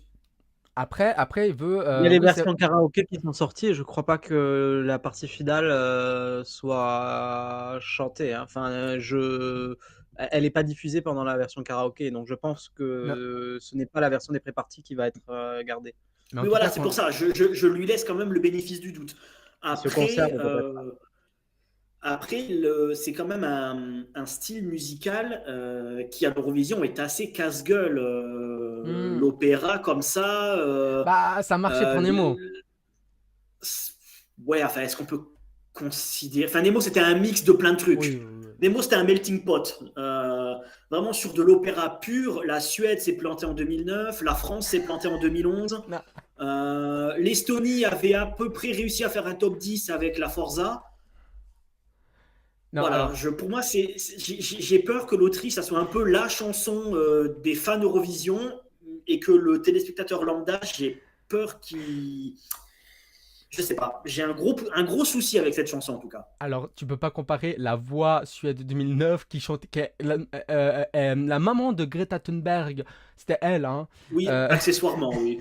Speaker 1: Après, il veut.
Speaker 4: il y a les
Speaker 1: Oui,
Speaker 4: versions karaoké qui sont sorties et je crois pas que la partie finale soit chantée, hein. Enfin, elle est pas diffusée pendant la version karaoké, donc je pense que ce n'est pas la version des pré-parties qui va être gardée.
Speaker 1: mais en
Speaker 3: Mais
Speaker 1: tout
Speaker 3: voilà,
Speaker 1: cas,
Speaker 3: c'est pour ça. Je lui laisse quand même le bénéfice du doute.
Speaker 4: Il se conserve
Speaker 3: Après,
Speaker 4: peut-être.
Speaker 3: après c'est quand même un style musical qui, à l'Eurovision, est assez casse-gueule. L'opéra, comme ça.
Speaker 1: Bah, ça marchait pour Nemo.
Speaker 3: Ouais, enfin, est-ce qu'on peut considérer. Enfin, Nemo, c'était un mix de plein de trucs.
Speaker 1: Oui.
Speaker 3: Nemo, c'était un melting pot. Vraiment sur de l'opéra pur. La Suède s'est plantée en 2009, la France s'est plantée en 2011.
Speaker 1: Non.
Speaker 3: L'Estonie avait à peu près réussi à faire un top 10 avec la Forza.
Speaker 1: Non,
Speaker 3: Voilà,
Speaker 1: alors,
Speaker 3: pour moi, j'ai peur que l'Autriche, ça soit un peu la chanson des fans Eurovision et que le téléspectateur lambda, j'ai peur qu'il. Je sais pas, j'ai un gros souci avec cette chanson en tout cas.
Speaker 1: alors, tu peux pas comparer la voix Suède 2009 qui chantait, la maman de Greta Thunberg, c'était elle, hein.
Speaker 3: Oui,
Speaker 1: Euh,
Speaker 3: accessoirement, oui.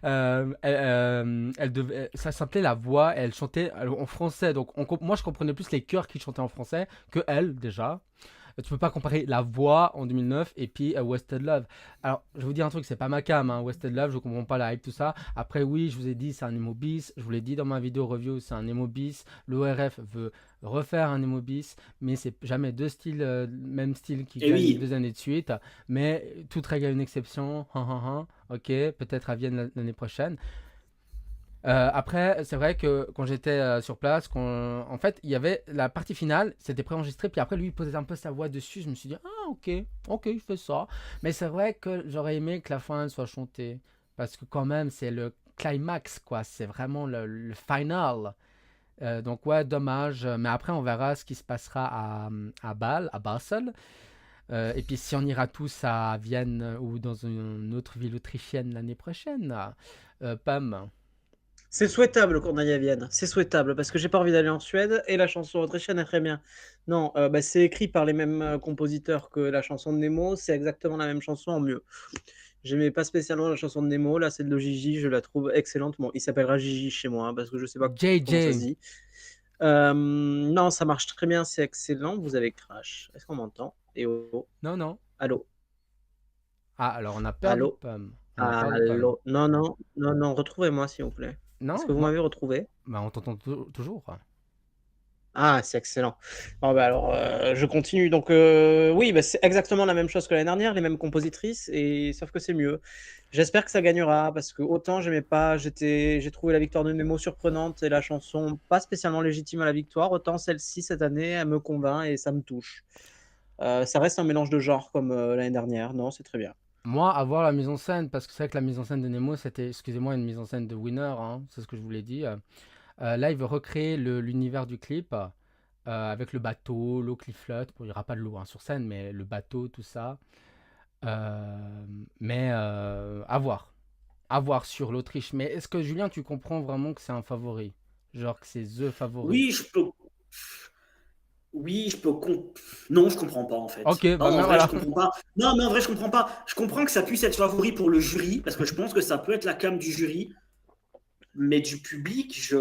Speaker 1: ça s'appelait La Voix, elle chantait en français, donc moi je comprenais plus les chœurs qui chantaient en français que elle déjà. Tu peux pas comparer La Voix en 2009 et puis Wasted Love. Alors, je vais vous dire un truc, c'est pas ma cam, hein, Wasted Love, je comprends pas la hype, tout ça. Après, oui, je vous ai dit, c'est un emo bis. Je vous l'ai dit dans ma vidéo review, c'est un emo bis. L'ORF veut refaire un emo bis, mais c'est jamais deux styles, même style qui
Speaker 3: Et
Speaker 1: gagnent
Speaker 3: oui,
Speaker 1: 2 années de suite. Mais toute règle a une exception. Ok, peut-être à Vienne l'année prochaine. Après, c'est vrai que quand j'étais sur place, en fait, il y avait la partie finale, c'était préenregistré, puis après, lui, il posait un peu sa voix dessus. Je me suis dit, ah, ok, il fait ça. Mais c'est vrai que j'aurais aimé que la fin elle soit chantée, parce que quand même, c'est le climax, quoi. C'est vraiment le final. Donc, ouais, dommage. Mais après, on verra ce qui se passera à Bâle, à Basel. Et puis, si on ira tous à Vienne ou dans une autre ville autrichienne l'année prochaine, Pam.
Speaker 4: C'est souhaitable qu'on aille à Vienne. C'est souhaitable parce que j'ai pas envie d'aller en Suède et la chanson autrichienne est très bien. Non, bah, c'est écrit par les mêmes compositeurs que la chanson de Nemo. C'est exactement la même chanson en mieux. J'aimais pas spécialement la chanson de Nemo. Là, celle de Gigi, je la trouve excellente. Bon, il s'appellera Gigi chez moi hein, parce que je sais pas comment ça se
Speaker 1: JJ.
Speaker 4: dit. Non, ça marche très bien. C'est excellent. Vous avez Crash. Est-ce qu'on m'entend? Et oh,
Speaker 1: Non, non.
Speaker 4: allô,
Speaker 1: Ah, alors on a perdu
Speaker 4: allô,
Speaker 1: Pomme. On a perdu Pomme.
Speaker 4: allô. Non, non, non, non. Retrouvez-moi s'il vous plaît. Est-ce
Speaker 1: Non,
Speaker 4: que vous
Speaker 1: moi,
Speaker 4: m'avez retrouvé?
Speaker 1: bah, on t'entend toujours.
Speaker 4: Ah, c'est excellent. Bon, bah alors, je continue. Donc, oui, bah, c'est exactement la même chose que l'année dernière, les mêmes compositrices, et sauf que c'est mieux. J'espère que ça gagnera parce que autant j'aimais pas, j'ai trouvé la victoire de Nemo surprenante et la chanson pas spécialement légitime à la victoire, autant celle-ci cette année, elle me convainc et ça me touche. Ça reste un mélange de genres comme l'année dernière. Non, c'est très bien.
Speaker 1: Moi, avoir la mise en scène, parce que c'est vrai que la mise en scène de Nemo, c'était, excusez-moi, une mise en scène de winner, hein, c'est ce que je vous l'ai dit. Là, il veut recréer l'univers du clip avec le bateau, l'eau qui flotte. Bon, il n'y aura pas de l'eau hein, sur scène, mais le bateau, tout ça. Mais à voir. À voir sur l'Autriche. Mais est-ce que Julien, tu comprends vraiment que c'est un favori? Genre que c'est the favori?
Speaker 3: oui, je peux. Oui, je peux. Non, je comprends pas en
Speaker 1: Ok,
Speaker 3: fait. Non,
Speaker 1: bah
Speaker 3: en
Speaker 1: mais
Speaker 3: vrai, je
Speaker 1: voilà.
Speaker 3: comprends pas. Non, mais en vrai, je comprends pas. Je comprends que ça puisse être favori pour le jury, parce que je pense que ça peut être la came du jury, mais du public,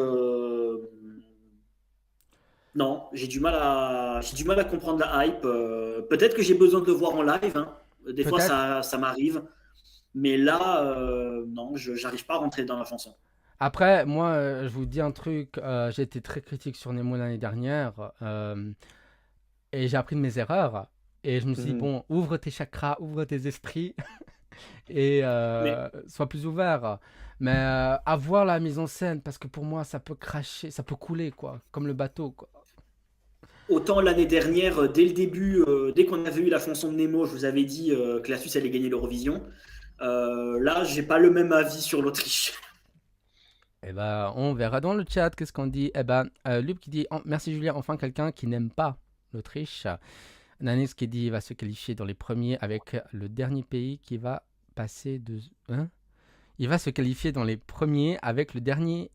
Speaker 3: non, j'ai du mal à comprendre la hype. Peut-être que j'ai besoin de le voir en live, hein. Des fois,
Speaker 1: Peut-être.
Speaker 3: ça m'arrive, mais là, non, j'arrive pas à rentrer dans la chanson.
Speaker 1: Après, moi, je vous dis un truc, j'ai été très critique sur Nemo l'année dernière, et j'ai appris de mes erreurs. Et je me suis dit,
Speaker 4: Mhm.
Speaker 1: bon, ouvre tes chakras, ouvre tes esprits, et
Speaker 3: Mais
Speaker 1: sois plus ouvert. Mais avoir la mise en scène, parce que pour moi, ça peut cracher, ça peut couler, quoi, comme le bateau, quoi.
Speaker 3: autant l'année dernière, dès le début, dès qu'on avait eu la chanson de Nemo, je vous avais dit que la Suisse allait gagner l'Eurovision. Là, j'ai pas le même avis sur l'Autriche.
Speaker 1: Eh ben, on verra dans le chat qu'est-ce qu'on dit. Eh ben, Lup qui dit merci Julien, enfin quelqu'un qui n'aime pas l'Autriche. Nanis qui dit il va se qualifier dans les premiers avec le dernier pays qui va passer de. Hein il va se qualifier dans les premiers avec le dernier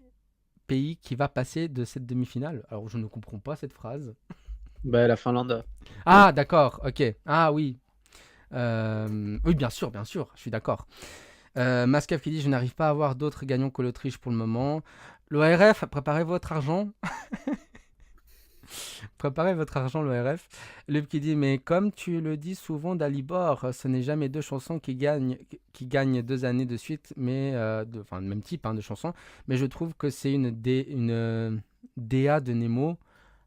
Speaker 1: pays qui va passer de cette demi-finale. Alors je ne comprends pas cette phrase.
Speaker 4: Bah, la Finlande.
Speaker 1: Ah d'accord, ok. Ah oui. Oui bien sûr, je suis d'accord. Mascaf qui dit je n'arrive pas à avoir d'autres gagnants que l'Autriche pour le moment. L'ORF, préparez votre argent. Préparez votre argent, l'ORF. Lup qui dit mais comme tu le dis souvent Dalibor, ce n'est jamais deux chansons qui gagnent 2 années de suite, mais enfin le même type hein, de chansons. Mais je trouve que c'est une DA de Nemo,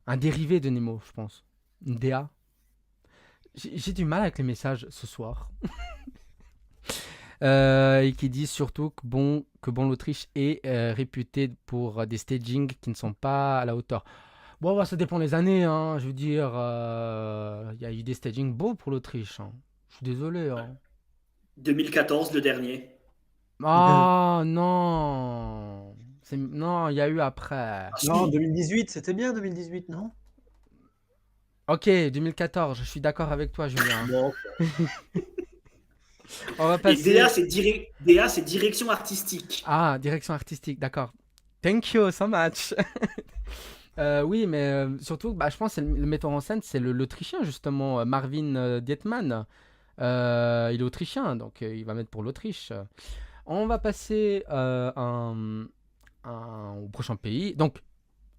Speaker 1: un dérivé de Nemo, je pense. Une DA. J'ai du mal avec les messages ce soir. Et qui dit surtout que bon l'Autriche est réputée pour des stagings qui ne sont pas à la hauteur. Bon, bah, ça dépend des années, hein. Je veux dire, il y a eu des staging beaux pour l'Autriche, hein. Je suis désolé, hein.
Speaker 3: 2014, le dernier.
Speaker 1: Ah non. Non, il y a eu après.
Speaker 3: Ah,
Speaker 4: Non,
Speaker 3: si.
Speaker 4: 2018, c'était bien 2018, non?
Speaker 1: Ok, 2014, je suis d'accord avec toi, Julien.
Speaker 4: Bon,
Speaker 1: On va
Speaker 3: Et
Speaker 1: passer.
Speaker 3: DA, c'est direction artistique.
Speaker 1: Ah, direction artistique, d'accord. Thank you so much. Oui, mais surtout, bah, je pense que le metteur en scène, c'est l'Autrichien, justement, Marvin Dietmann. Il est autrichien, donc il va mettre pour l'Autriche. On va passer au prochain pays. Donc,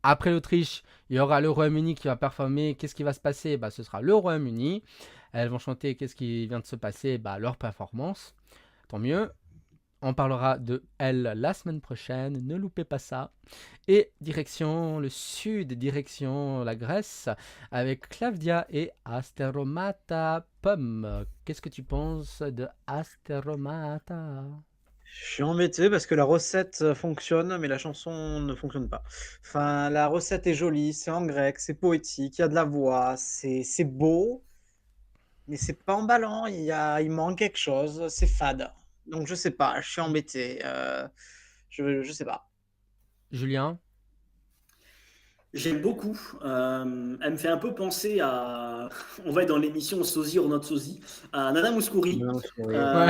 Speaker 1: après l'Autriche, il y aura le Royaume-Uni qui va performer. Qu'est-ce qui va se passer? Bah, ce sera le Royaume-Uni. Elles vont chanter qu'est-ce qui vient de se passer, bah, leur performance. Tant mieux. On parlera de elle la semaine prochaine, ne loupez pas ça. Et direction le sud, direction la Grèce, avec Klavdia et Asteromata Pomme. Qu'est-ce que tu penses de Asteromata?
Speaker 4: je suis embêté parce que la recette fonctionne, mais la chanson ne fonctionne pas. Enfin, la recette est jolie, c'est en grec, c'est poétique, il y a de la voix, c'est beau, mais c'est pas emballant, il manque quelque chose, c'est fade. Donc je sais pas, je suis embêté. Je sais pas.
Speaker 1: Julien?
Speaker 3: J'aime beaucoup. Elle me fait un peu penser à. On va être dans l'émission Sosie or not Sosie, à Nana Mouskouri.
Speaker 1: Ouais.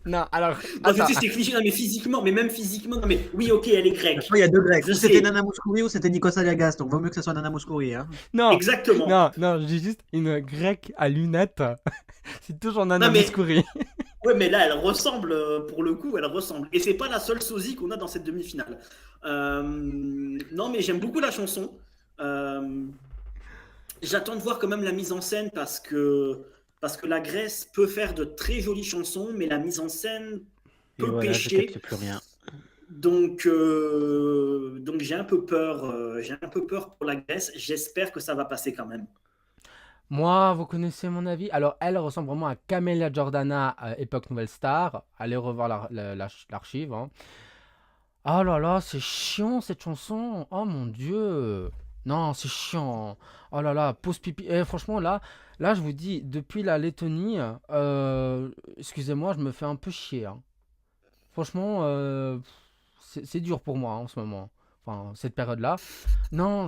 Speaker 1: Non, alors,
Speaker 3: Non, je
Speaker 1: attends.
Speaker 3: sais, c'est cliché, non, mais physiquement, mais même physiquement, non, mais oui, ok, elle est grecque.
Speaker 4: Il y a deux grecs.
Speaker 3: Je
Speaker 4: Ou c'était
Speaker 3: sais.
Speaker 4: Nana Mouskouri ou c'était Nikos Aliagas, donc vaut mieux que ce soit Nana Mouskouri. Hein.
Speaker 1: Non,
Speaker 3: Exactement.
Speaker 1: non, je dis juste une grecque à lunettes. C'est toujours Nana
Speaker 3: Non, mais-
Speaker 1: Mouskouri.
Speaker 3: Ouais, mais là, elle ressemble, pour le coup, elle ressemble. Et c'est pas la seule sosie qu'on a dans cette demi-finale. Non, mais j'aime beaucoup la chanson. Euh, J'attends de voir quand même la mise en scène parce que la Grèce peut faire de très jolies chansons, mais la mise en scène
Speaker 2: Et
Speaker 3: peut
Speaker 2: voilà, je
Speaker 3: pêcher.
Speaker 2: capte plus rien.
Speaker 3: Donc j'ai un peu peur. J'ai un peu peur pour la Grèce. J'espère que ça va passer quand même.
Speaker 1: Moi, vous connaissez mon avis. Alors, elle ressemble vraiment à Camélia Jordana, époque Nouvelle Star. Allez revoir l'archive. Hein. Oh là là, c'est chiant cette chanson. Oh mon dieu. Non, c'est chiant. Oh là là, pause pipi. Eh, franchement, là, je vous dis, depuis la Lettonie, excusez-moi, je me fais un peu chier. Hein. Franchement, c'est dur pour moi en ce moment. Enfin, cette période-là. Non,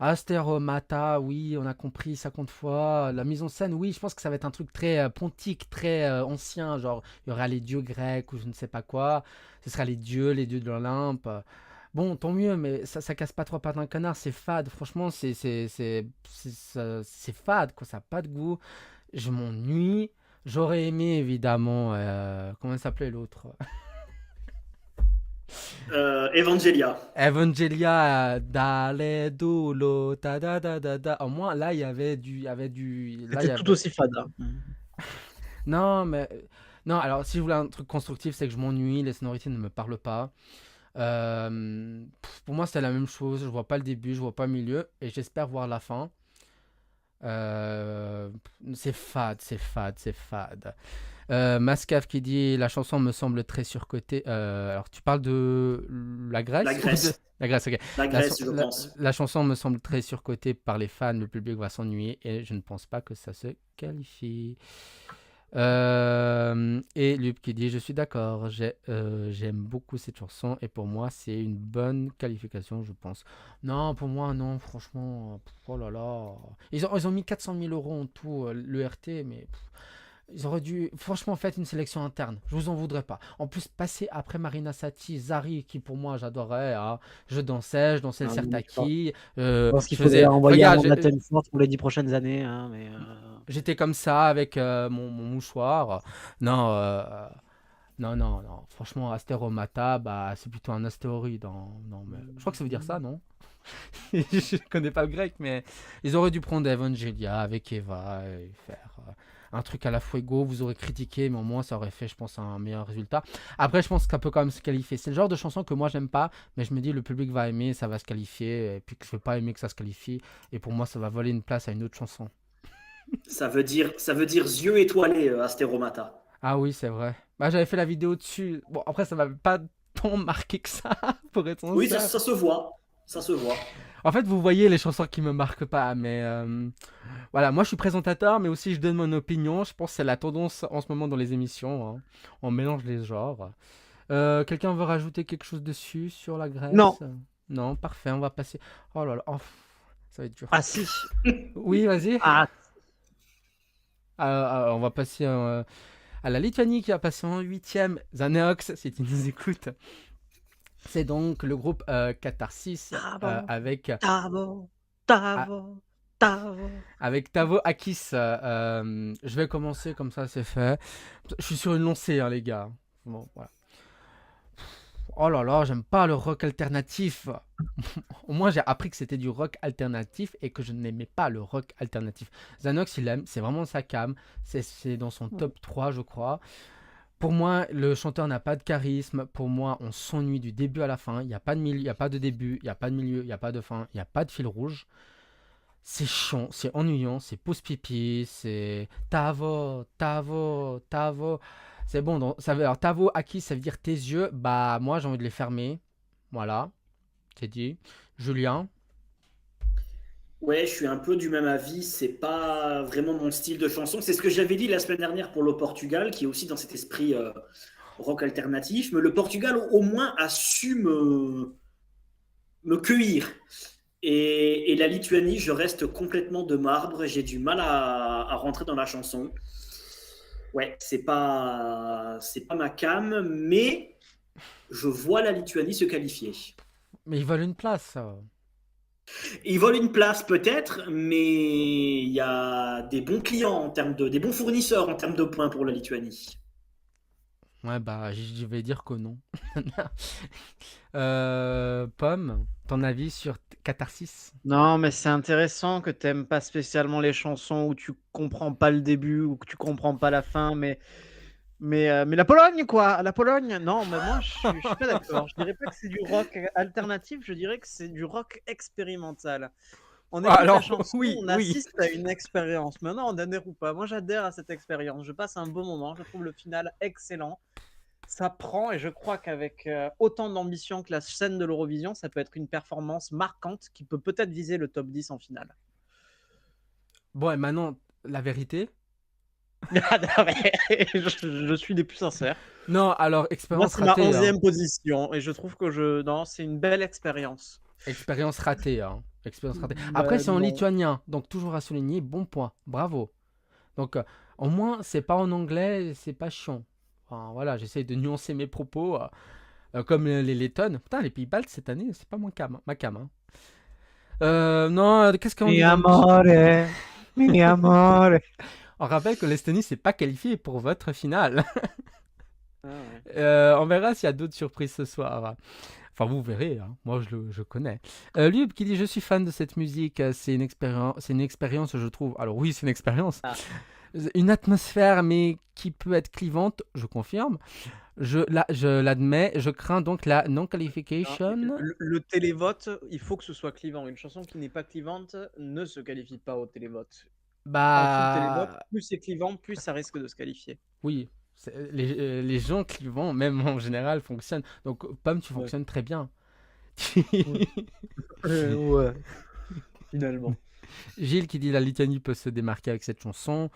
Speaker 1: Asteromata, oui, on a compris 50 fois. La mise en scène, oui, je pense que ça va être un truc très pontique, très ancien. Genre, il y aura les dieux grecs ou je ne sais pas quoi. Ce sera les dieux de l'Olympe. Bon, tant mieux, mais ça casse pas trois pattes d'un canard. C'est fade. Franchement, c'est fade, quoi. Ça n'a pas de goût. Je m'ennuie. J'aurais aimé, évidemment. Comment s'appelait l'autre?
Speaker 3: Evangelia.
Speaker 1: Evangelia, dale, dulo, ta da da da da. Au moins, là, il y avait du. Là, il y
Speaker 4: C'était
Speaker 1: avait...
Speaker 4: tout aussi fade. Hein.
Speaker 1: Non, mais. Non, alors, si je voulais un truc constructif, c'est que je m'ennuie, les sonorités ne me parlent pas. Pour moi, c'est la même chose. Je vois pas le début, je vois pas le milieu, et j'espère voir la fin. Euh, c'est fade, c'est fade, c'est fade. Mascaf qui dit la chanson me semble très surcotée. Alors tu parles de la Grèce
Speaker 3: La
Speaker 1: ou
Speaker 3: Grèce.
Speaker 1: de... La Grèce, ok.
Speaker 3: La Grèce, je pense.
Speaker 1: La chanson me semble très surcotée par les fans, le public va s'ennuyer et je ne pense pas que ça se qualifie. Et Lup qui dit je suis d'accord, j'aime beaucoup cette chanson et pour moi c'est une bonne qualification je pense. Non pour moi non franchement oh là là ils ont mis 400 000 euros en tout l'ERT mais ils auraient dû franchement faire une sélection interne, je vous en voudrais pas. En plus passer après Marina Sati, Zari qui pour moi j'adorais, hein. Je dansais le Sertaki,
Speaker 4: Je pense qu'il
Speaker 1: je
Speaker 4: faudrait
Speaker 1: faisais
Speaker 4: envoyer un
Speaker 1: regarde
Speaker 4: mandat de force pour les 10 prochaines années. Hein, mais,
Speaker 1: j'étais comme ça avec mon mouchoir. Non, non. Franchement, Asteromata, bah, c'est plutôt un astéroïde. Non, mais... Je crois que ça veut dire ça, non? Je connais pas le grec, mais ils auraient dû prendre Evangelia avec Eva et faire un truc à la Fuego. Vous aurez critiqué, mais au moins ça aurait fait, je pense, un meilleur résultat. Après, je pense qu'elle peut quand même se qualifier. C'est le genre de chanson que moi j'aime pas, mais je me dis le public va aimer, ça va se qualifier, et puis que je veux pas aimer que ça se qualifie. Et pour moi, ça va voler une place à une autre chanson.
Speaker 3: Ça veut dire yeux étoilés, Asteromata.
Speaker 1: Ah oui, c'est vrai. Bah, j'avais fait la vidéo dessus. Bon, après, ça m'a pas tant marqué que ça, pour être
Speaker 3: Oui,
Speaker 1: sincère.
Speaker 3: ça se voit. Ça se voit.
Speaker 1: En fait, vous voyez les chansons qui me marquent pas, mais voilà, moi je suis présentateur, mais aussi je donne mon opinion. Je pense que c'est la tendance en ce moment dans les émissions, hein. On mélange les genres. Quelqu'un veut rajouter quelque chose dessus sur la
Speaker 2: Non.
Speaker 1: Grèce? Non, parfait, on va passer. Oh là là, oh, ça va être dur.
Speaker 2: Ah si.
Speaker 1: Oui, vas-y.
Speaker 2: Ah,
Speaker 1: On va passer à la Lituanie qui va passer en huitième. Zaneox, si tu nous écoutes. C'est donc le groupe Catharsis avec,
Speaker 2: Tavo,
Speaker 1: ah,
Speaker 2: Tavo.
Speaker 1: avec Tavo Akis. Je vais commencer comme ça, c'est fait. Je suis sur une lancée, hein, les gars. Bon, voilà. Oh là là, j'aime pas le rock alternatif. Au moins, j'ai appris que c'était du rock alternatif et que je n'aimais pas le rock alternatif. Zanox, il aime, c'est vraiment sa came. C'est dans son top 3, je crois. Pour moi, le chanteur n'a pas de charisme. Pour moi, on s'ennuie du début à la fin. Il n'y a pas de milieu, il n'y a pas de début, il n'y a pas de milieu, il n'y a pas de fin, il n'y a pas de fil rouge. C'est chiant, c'est ennuyant, c'est pouce-pipi, c'est Tavo, Tavo, Tavo. C'est bon, donc, ça veut, alors Tavo, à qui ça veut dire tes yeux? Bah, moi, j'ai envie de les fermer. Voilà, c'est dit. Julien,
Speaker 3: Ouais, je suis un peu du même avis. C'est pas vraiment mon style de chanson. C'est ce que j'avais dit la semaine dernière pour le Portugal, qui est aussi dans cet esprit rock alternatif. Mais le Portugal, au moins, a su me cueillir. Et la Lituanie, je reste complètement de marbre. J'ai du mal à rentrer dans la chanson. Ouais, c'est pas ma came, mais je vois la Lituanie se qualifier.
Speaker 1: mais ils veulent une place.
Speaker 3: Ils volent une place peut-être, mais il y a des bons clients en termes des bons fournisseurs en termes de points pour la Lituanie.
Speaker 1: Ouais, bah, je vais dire que non. Pomme, ton avis sur Catharsis?
Speaker 2: Non, mais c'est intéressant que t'aimes pas spécialement les chansons où tu comprends pas le début ou que tu comprends pas la fin, mais la Pologne, quoi, la Pologne. Non, mais moi, je suis pas d'accord. Je dirais pas que c'est du rock alternatif, je dirais que c'est du rock expérimental. On écoute la
Speaker 1: Alors,
Speaker 2: chanson,
Speaker 1: oui,
Speaker 2: on
Speaker 1: oui.
Speaker 2: assiste à une expérience. Maintenant, on adhère ou pas. Moi, j'adhère à cette expérience. Je passe un bon moment. Je trouve le final excellent. Ça prend, et je crois qu'avec autant d'ambition que la scène de l'Eurovision, ça peut être une performance marquante qui peut peut-être viser le top 10 en finale.
Speaker 1: Bon, et maintenant, la vérité?
Speaker 2: Ah non, mais je suis des plus sincères.
Speaker 1: Non, alors,
Speaker 2: Moi,
Speaker 1: expérience
Speaker 2: c'est ma
Speaker 1: ratée, hein.
Speaker 2: 11e position, et je trouve que non, c'est une belle expérience.
Speaker 1: Expérience ratée, hein. Expérience ratée. Après, c'est en
Speaker 2: Non.
Speaker 1: lituanien, donc toujours à souligner, bon point, bravo. Donc, au moins, c'est pas en anglais, c'est pas chiant. Enfin, voilà, j'essaye de nuancer mes propos, comme les lettonnes. Putain, les pays baltes cette année, c'est pas ma cam, hein. Non, qu'est-ce qu'on dit
Speaker 2: Mi amore.
Speaker 1: On rappelle que l'Estonie s'est pas qualifiée pour votre finale.
Speaker 2: Ah ouais.
Speaker 1: On verra s'il y a d'autres surprises ce soir. Enfin, vous verrez, hein. Moi je connais. Lube qui dit je suis fan de cette musique, c'est une expérience, je trouve. Alors oui, c'est une expérience.
Speaker 2: Ah.
Speaker 1: Une atmosphère, mais qui peut être clivante, je confirme. Je l'admets, je crains donc la non-qualification.
Speaker 2: Le télévote, il faut que ce soit clivant. Une chanson qui n'est pas clivante ne se qualifie pas au télévote. En dessous de télévote,
Speaker 1: Bah
Speaker 2: plus c'est clivant, plus ça risque de se qualifier.
Speaker 1: oui, les gens clivants, même en général, fonctionnent. Donc, Pomme, tu
Speaker 2: Ouais.
Speaker 1: fonctionnes très bien.
Speaker 2: Ouais. Finalement.
Speaker 1: Gilles qui dit la Lituanie peut se démarquer avec cette chanson.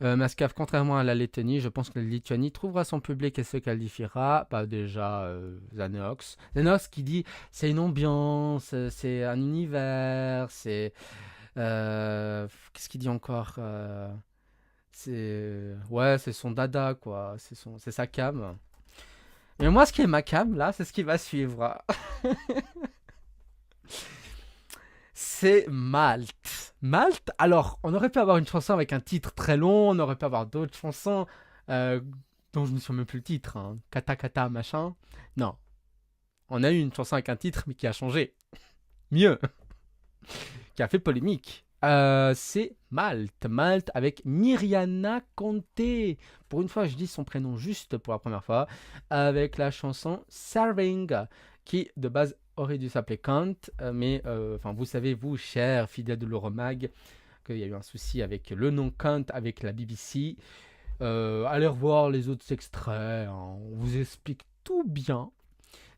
Speaker 1: Mascaf, contrairement à la Lettonie, je pense que la Lituanie trouvera son public et se qualifiera. Bah déjà, Zanox. Zanox qui dit c'est une ambiance, c'est un univers, c'est... qu'est-ce qu'il dit encore? Ouais, c'est son dada, quoi. C'est sa cam. Mais moi, ce qui est ma cam, là, c'est ce qui va suivre. C'est Malte. Malte, alors, on aurait pu avoir une chanson avec un titre très long, on aurait pu avoir d'autres chansons euh, dont je me souviens même plus le titre, hein. Kata Kata, machin. Non. On a eu une chanson avec un titre, mais qui a changé. Mieux. Qui a fait polémique. C'est Malte. Malte avec Miriana Conte. Pour une fois, je dis son prénom juste pour la première fois. Avec la chanson Serving, qui de base aurait dû s'appeler Kant, mais vous savez, vous, chers fidèles de l'Euromag, qu'il y a eu un souci avec le nom Kant avec la BBC. Allez revoir les autres extraits, hein, on vous explique tout bien.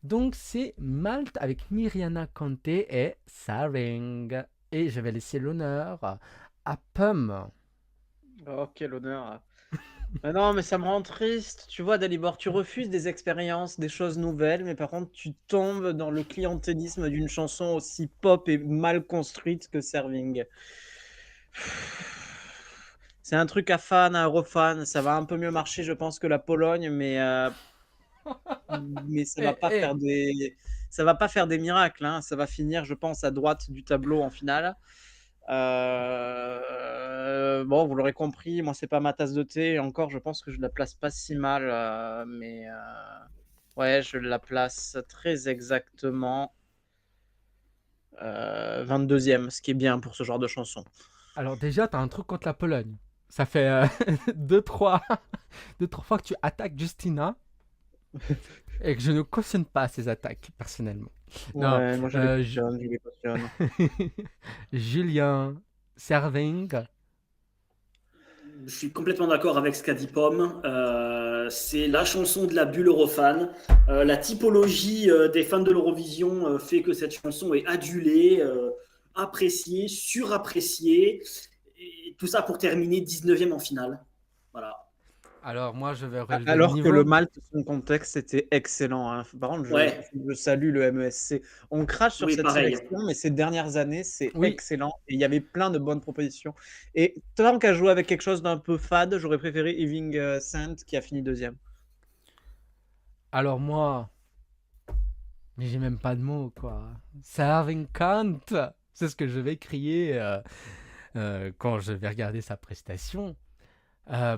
Speaker 1: Donc c'est Malte avec Miriana Kanté et Saring. Et je vais laisser l'honneur à Pomme.
Speaker 4: Oh, quel honneur. Mais non, mais ça me rend triste. Tu vois, Dalibor, tu refuses des expériences, des choses nouvelles, mais par contre, tu tombes dans le clientélisme d'une chanson aussi pop et mal construite que Serving. C'est un truc à fan, à Eurofan. Ça va un peu mieux marcher, je pense, que la Pologne, mais
Speaker 1: Eh, eh,
Speaker 4: ça va pas faire des miracles, hein. Ça va finir, je pense, à droite du tableau en finale. Bon, vous l'aurez compris, moi c'est pas ma tasse de thé. Et encore, je pense que je la place pas si mal, ouais, je la place très exactement 22e, ce qui est bien pour ce genre de chanson.
Speaker 1: Alors déjà, t'as un truc contre la Pologne. Ça fait deux, trois fois que tu attaques Justina et que je ne cautionne pas ces attaques, personnellement. Non,
Speaker 4: Ouais, moi
Speaker 1: euh,
Speaker 4: je les cautionne.
Speaker 1: Julien Serving.
Speaker 3: Je suis complètement d'accord avec ce qu'a dit Pomme. C'est la chanson de la bulle Eurofan. La typologie des fans de l'Eurovision fait que cette chanson est adulée, appréciée, surappréciée. Et tout ça pour terminer 19e en finale. Voilà.
Speaker 1: Alors moi, je vais relever le
Speaker 4: Alors que le
Speaker 1: niveau.
Speaker 4: Malte, son contexte était excellent, hein. Par contre,
Speaker 3: Ouais,
Speaker 4: je salue le MESC. On crache sur
Speaker 3: oui,
Speaker 4: cette
Speaker 3: pareil.
Speaker 4: sélection, mais ces dernières années, c'est
Speaker 1: Oui,
Speaker 4: excellent. Et il y avait plein de bonnes propositions. Et tant qu'à jouer avec quelque chose d'un peu fade, j'aurais préféré Eving Saint qui a fini deuxième.
Speaker 1: alors moi, mais j'ai même pas de mots, quoi. Serving Kant, c'est ce que je vais crier quand je vais regarder sa prestation.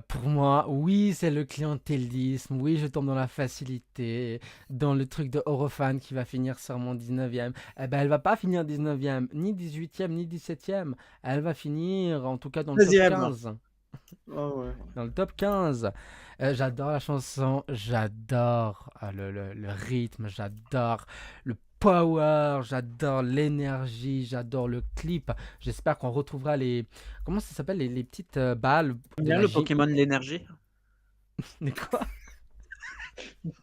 Speaker 1: Pour moi, oui, c'est le clientélisme. Oui, je tombe dans la facilité, dans le truc de Eurofan qui va finir sur mon 19e. Eh ben, elle va pas finir 19e, ni 18e, ni 17e. Elle va finir, en tout cas, dans le top
Speaker 4: Deuxième.
Speaker 1: 15.
Speaker 4: Oh ouais.
Speaker 1: Dans le top 15. J'adore la chanson, j'adore le rythme, j'adore le power, j'adore l'énergie, j'adore le clip. J'espère qu'on retrouvera les... Comment ça s'appelle les petites balles de
Speaker 4: Bien
Speaker 1: la
Speaker 4: le
Speaker 1: gym.
Speaker 4: Pokémon de l'énergie.
Speaker 1: Mais quoi?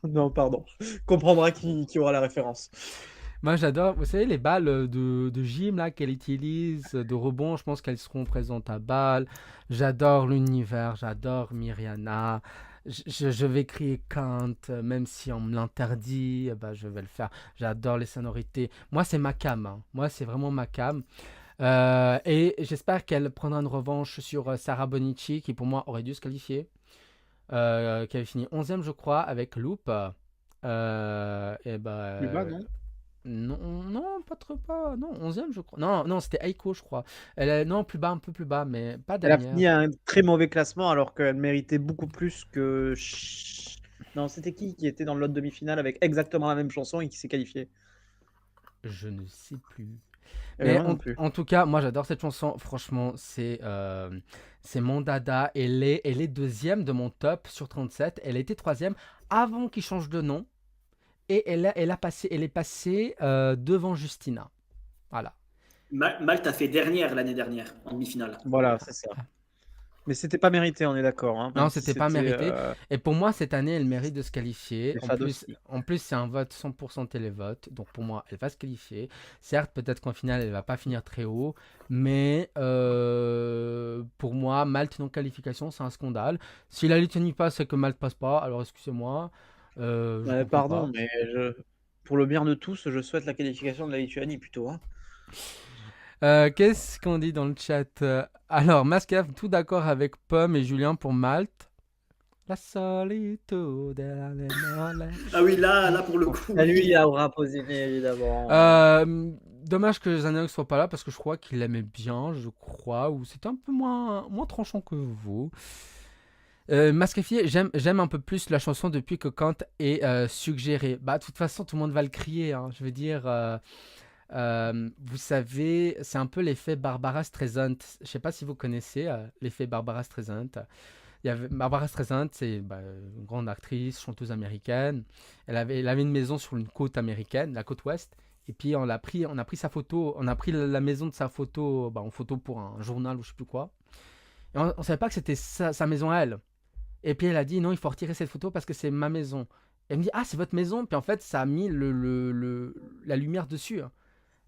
Speaker 4: Non, pardon. Comprendra qui aura la référence.
Speaker 1: Moi j'adore, vous savez, les balles de gym là qu'elle utilise, de rebond, je pense qu'elles seront présentes à Bâle. J'adore l'univers, j'adore Myriana. Je vais crier Kant, même si on me l'interdit, eh ben, je vais le faire. J'adore les sonorités. Moi c'est ma cam, hein. Moi c'est vraiment ma cam. Et j'espère qu'elle prendra une revanche sur Sarah Bonici, qui pour moi aurait dû se qualifier. Qui avait fini 11e je crois avec Loop. Et
Speaker 4: Plus bas,
Speaker 1: ben
Speaker 4: non?
Speaker 1: non, non, pas trop pas. Non, 11e, je crois. Non, non, c'était Aiko, je crois. Non, plus bas, un peu plus bas, mais pas
Speaker 4: Elle a
Speaker 1: dernière.
Speaker 4: fini un très mauvais classement alors qu'elle méritait beaucoup plus que. Non, c'était qui était dans l'autre demi-finale avec exactement la même chanson et qui s'est qualifié?
Speaker 1: Je ne sais plus.
Speaker 4: Eh ben,
Speaker 1: Mais
Speaker 4: moi non plus.
Speaker 1: en tout cas, moi j'adore cette chanson. Franchement, c'est mon dada. Elle est deuxième de mon top sur 37. Elle était troisième avant qu'il change de nom. Et elle est passée devant Justina. Voilà.
Speaker 3: Malte a fait dernière l'année dernière en demi-finale.
Speaker 4: Voilà, c'est ça. Mais c'était pas mérité, on est d'accord, hein,
Speaker 1: Non,
Speaker 4: même si
Speaker 1: c'était pas
Speaker 4: c'était
Speaker 1: mérité. Et pour moi, cette année, elle mérite de se qualifier.
Speaker 4: des fades aussi.
Speaker 1: En plus, c'est un vote 100% télévote. Donc pour moi, elle va se qualifier. Certes, peut-être qu'en finale, elle va pas finir très haut. Mais pour moi, Malte non qualification, c'est un scandale. Si la Lituanie passe et que Malte passe pas, alors excusez-moi. Je comprends
Speaker 4: Pardon,
Speaker 1: pas.
Speaker 4: mais pour le bien de tous, je souhaite la qualification de la Lituanie plutôt, hein.
Speaker 1: Qu'est-ce qu'on dit dans le chat? Alors, Mascaf, tout d'accord avec Pomme et Julien pour Malte. La solitude.
Speaker 3: Ah oui, là pour le coup.
Speaker 4: Salut, il y a Aura Posini, évidemment.
Speaker 1: Dommage que Zanax soit pas là parce que je crois qu'il l'aimait bien, je crois, ou c'était un peu moins tranchant que vous. Mascafier, j'aime un peu plus la chanson depuis que Kant est suggéré. Bah, de toute façon, tout le monde va le crier, hein. Je veux dire, vous savez, c'est un peu l'effet Barbara Streisand. Je sais pas si vous connaissez l'effet Barbara Streisand. Il y avait Barbara Streisand, c'est une grande actrice, chanteuse américaine. Elle avait une maison sur une côte américaine, la côte ouest. Et puis on a pris sa photo, on a pris la maison de sa photo, en photo pour un journal ou je sais plus quoi. Et on savait pas que c'était sa maison à elle. Et puis elle a dit non, il faut retirer cette photo parce que c'est ma maison. Elle me dit, ah, c'est votre maison. Puis en fait, ça a mis la lumière dessus.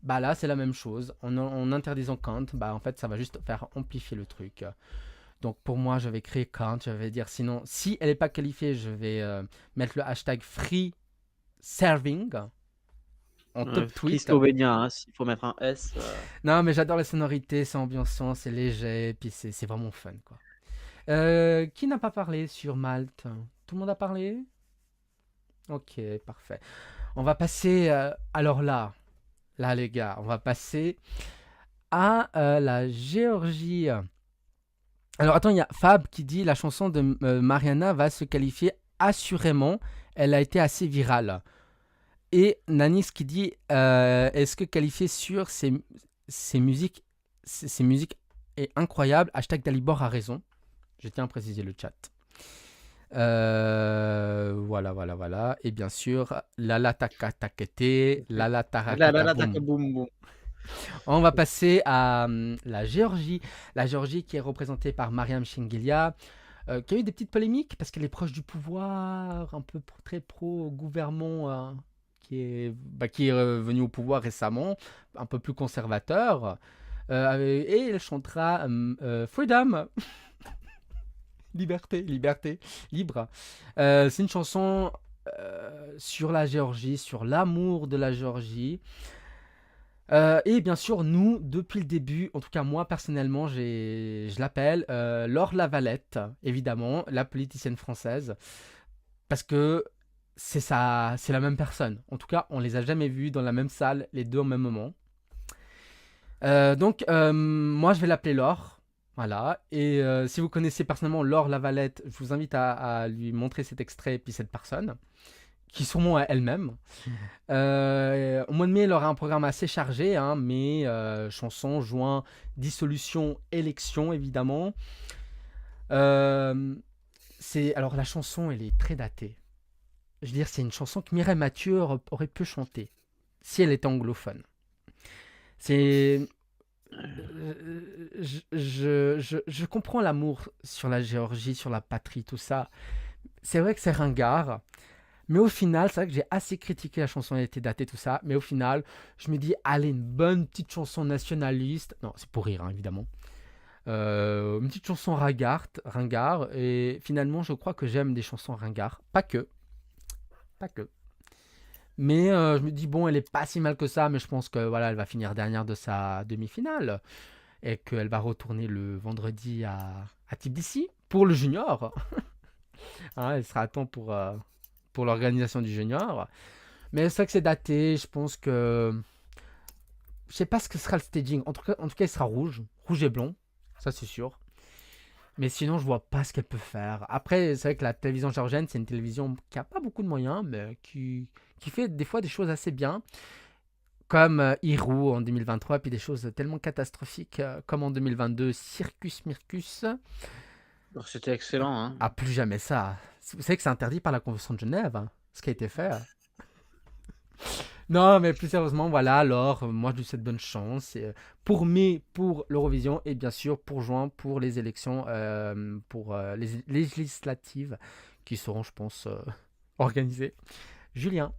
Speaker 1: Bah là, c'est la même chose. En interdisant Kant, bah en fait, ça va juste faire amplifier le truc. Donc pour moi, je vais créer Kant. Je vais dire, sinon, si elle n'est pas qualifiée, je vais mettre le hashtag free serving en top tweet.
Speaker 2: Christovénien, hein, s'il faut mettre un S.
Speaker 1: Non, mais j'adore les sonorités, c'est ambiançant, c'est léger, puis c'est vraiment fun, quoi. Qui n'a pas parlé sur Malte? Tout le monde a parlé? Ok, parfait. On va passer, alors là, les gars, on va passer à la Géorgie. Alors attends, il y a Fab qui dit la chanson de Mariana va se qualifier assurément. Elle a été assez virale. Et Nanis qui dit est-ce que qualifier sur ces musiques est incroyable. Hashtag Dalibor a raison. Je tiens à préciser le chat. Voilà. Et bien sûr, Lala Takatakete, Lala Tarakaboum.
Speaker 2: Boum boum.
Speaker 1: On va passer à la Géorgie. La Géorgie qui est représentée par Mariam Shingilia, qui a eu des petites polémiques parce qu'elle est proche du pouvoir, un peu très pro-gouvernement, qui est venu au pouvoir récemment, un peu plus conservateur. Et elle chantera Freedom. Liberté, libre. C'est une chanson sur la Géorgie, sur l'amour de la Géorgie. Et bien sûr, nous, depuis le début, en tout cas moi personnellement, je l'appelle Laure Lavalette, évidemment, la politicienne française, parce que c'est la même personne. En tout cas, on les a jamais vus dans la même salle, les deux au même moment. Donc, moi, je vais l'appeler Laure. Voilà. Et si vous connaissez personnellement Laure Lavalette, je vous invite à lui montrer cet extrait et puis cette personne, qui sont moi elle-même. Au mois de mai, elle aura un programme assez chargé, hein, mais chansons, juin, dissolution, élection, évidemment. Alors, la chanson, elle est très datée. Je veux dire, c'est une chanson que Mireille Mathieu aurait pu chanter, si elle était anglophone. C'est... Je comprends l'amour sur la Géorgie, sur la patrie, tout ça. C'est vrai que c'est ringard. Mais au final, c'est vrai que j'ai assez critiqué la chanson, elle était datée, tout ça. Mais au final, je me dis, allez, une bonne petite chanson nationaliste. Non, c'est pour rire, hein, évidemment. Une petite chanson ringard. Et finalement, je crois que j'aime des chansons ringards. Pas que. Mais je me dis, bon, elle est pas si mal que ça. Mais je pense que voilà, elle va finir dernière de sa demi-finale. Et qu'elle va retourner le vendredi à Tbilissi pour le junior. Hein, elle sera à temps pour l'organisation du junior. Mais c'est vrai que c'est daté, je pense que... Je sais pas ce que sera le staging. En tout cas, il sera rouge et blanc, ça c'est sûr. Mais sinon, je vois pas ce qu'elle peut faire. Après, c'est vrai que la télévision géorgienne, c'est une télévision qui a pas beaucoup de moyens, mais qui fait des fois des choses assez bien. Comme Hirou en 2023, puis des choses tellement catastrophiques comme en 2022, Circus Mircus.
Speaker 2: C'était excellent. Hein.
Speaker 1: Ah, plus jamais ça. Vous savez que c'est interdit par la Convention de Genève, hein, ce qui a été fait. Non, mais plus sérieusement, voilà, alors, moi je lui souhaite bonne chance. Pour mai, pour l'Eurovision, et bien sûr pour juin, pour les élections, pour les législatives qui seront, je pense, organisées. Julien.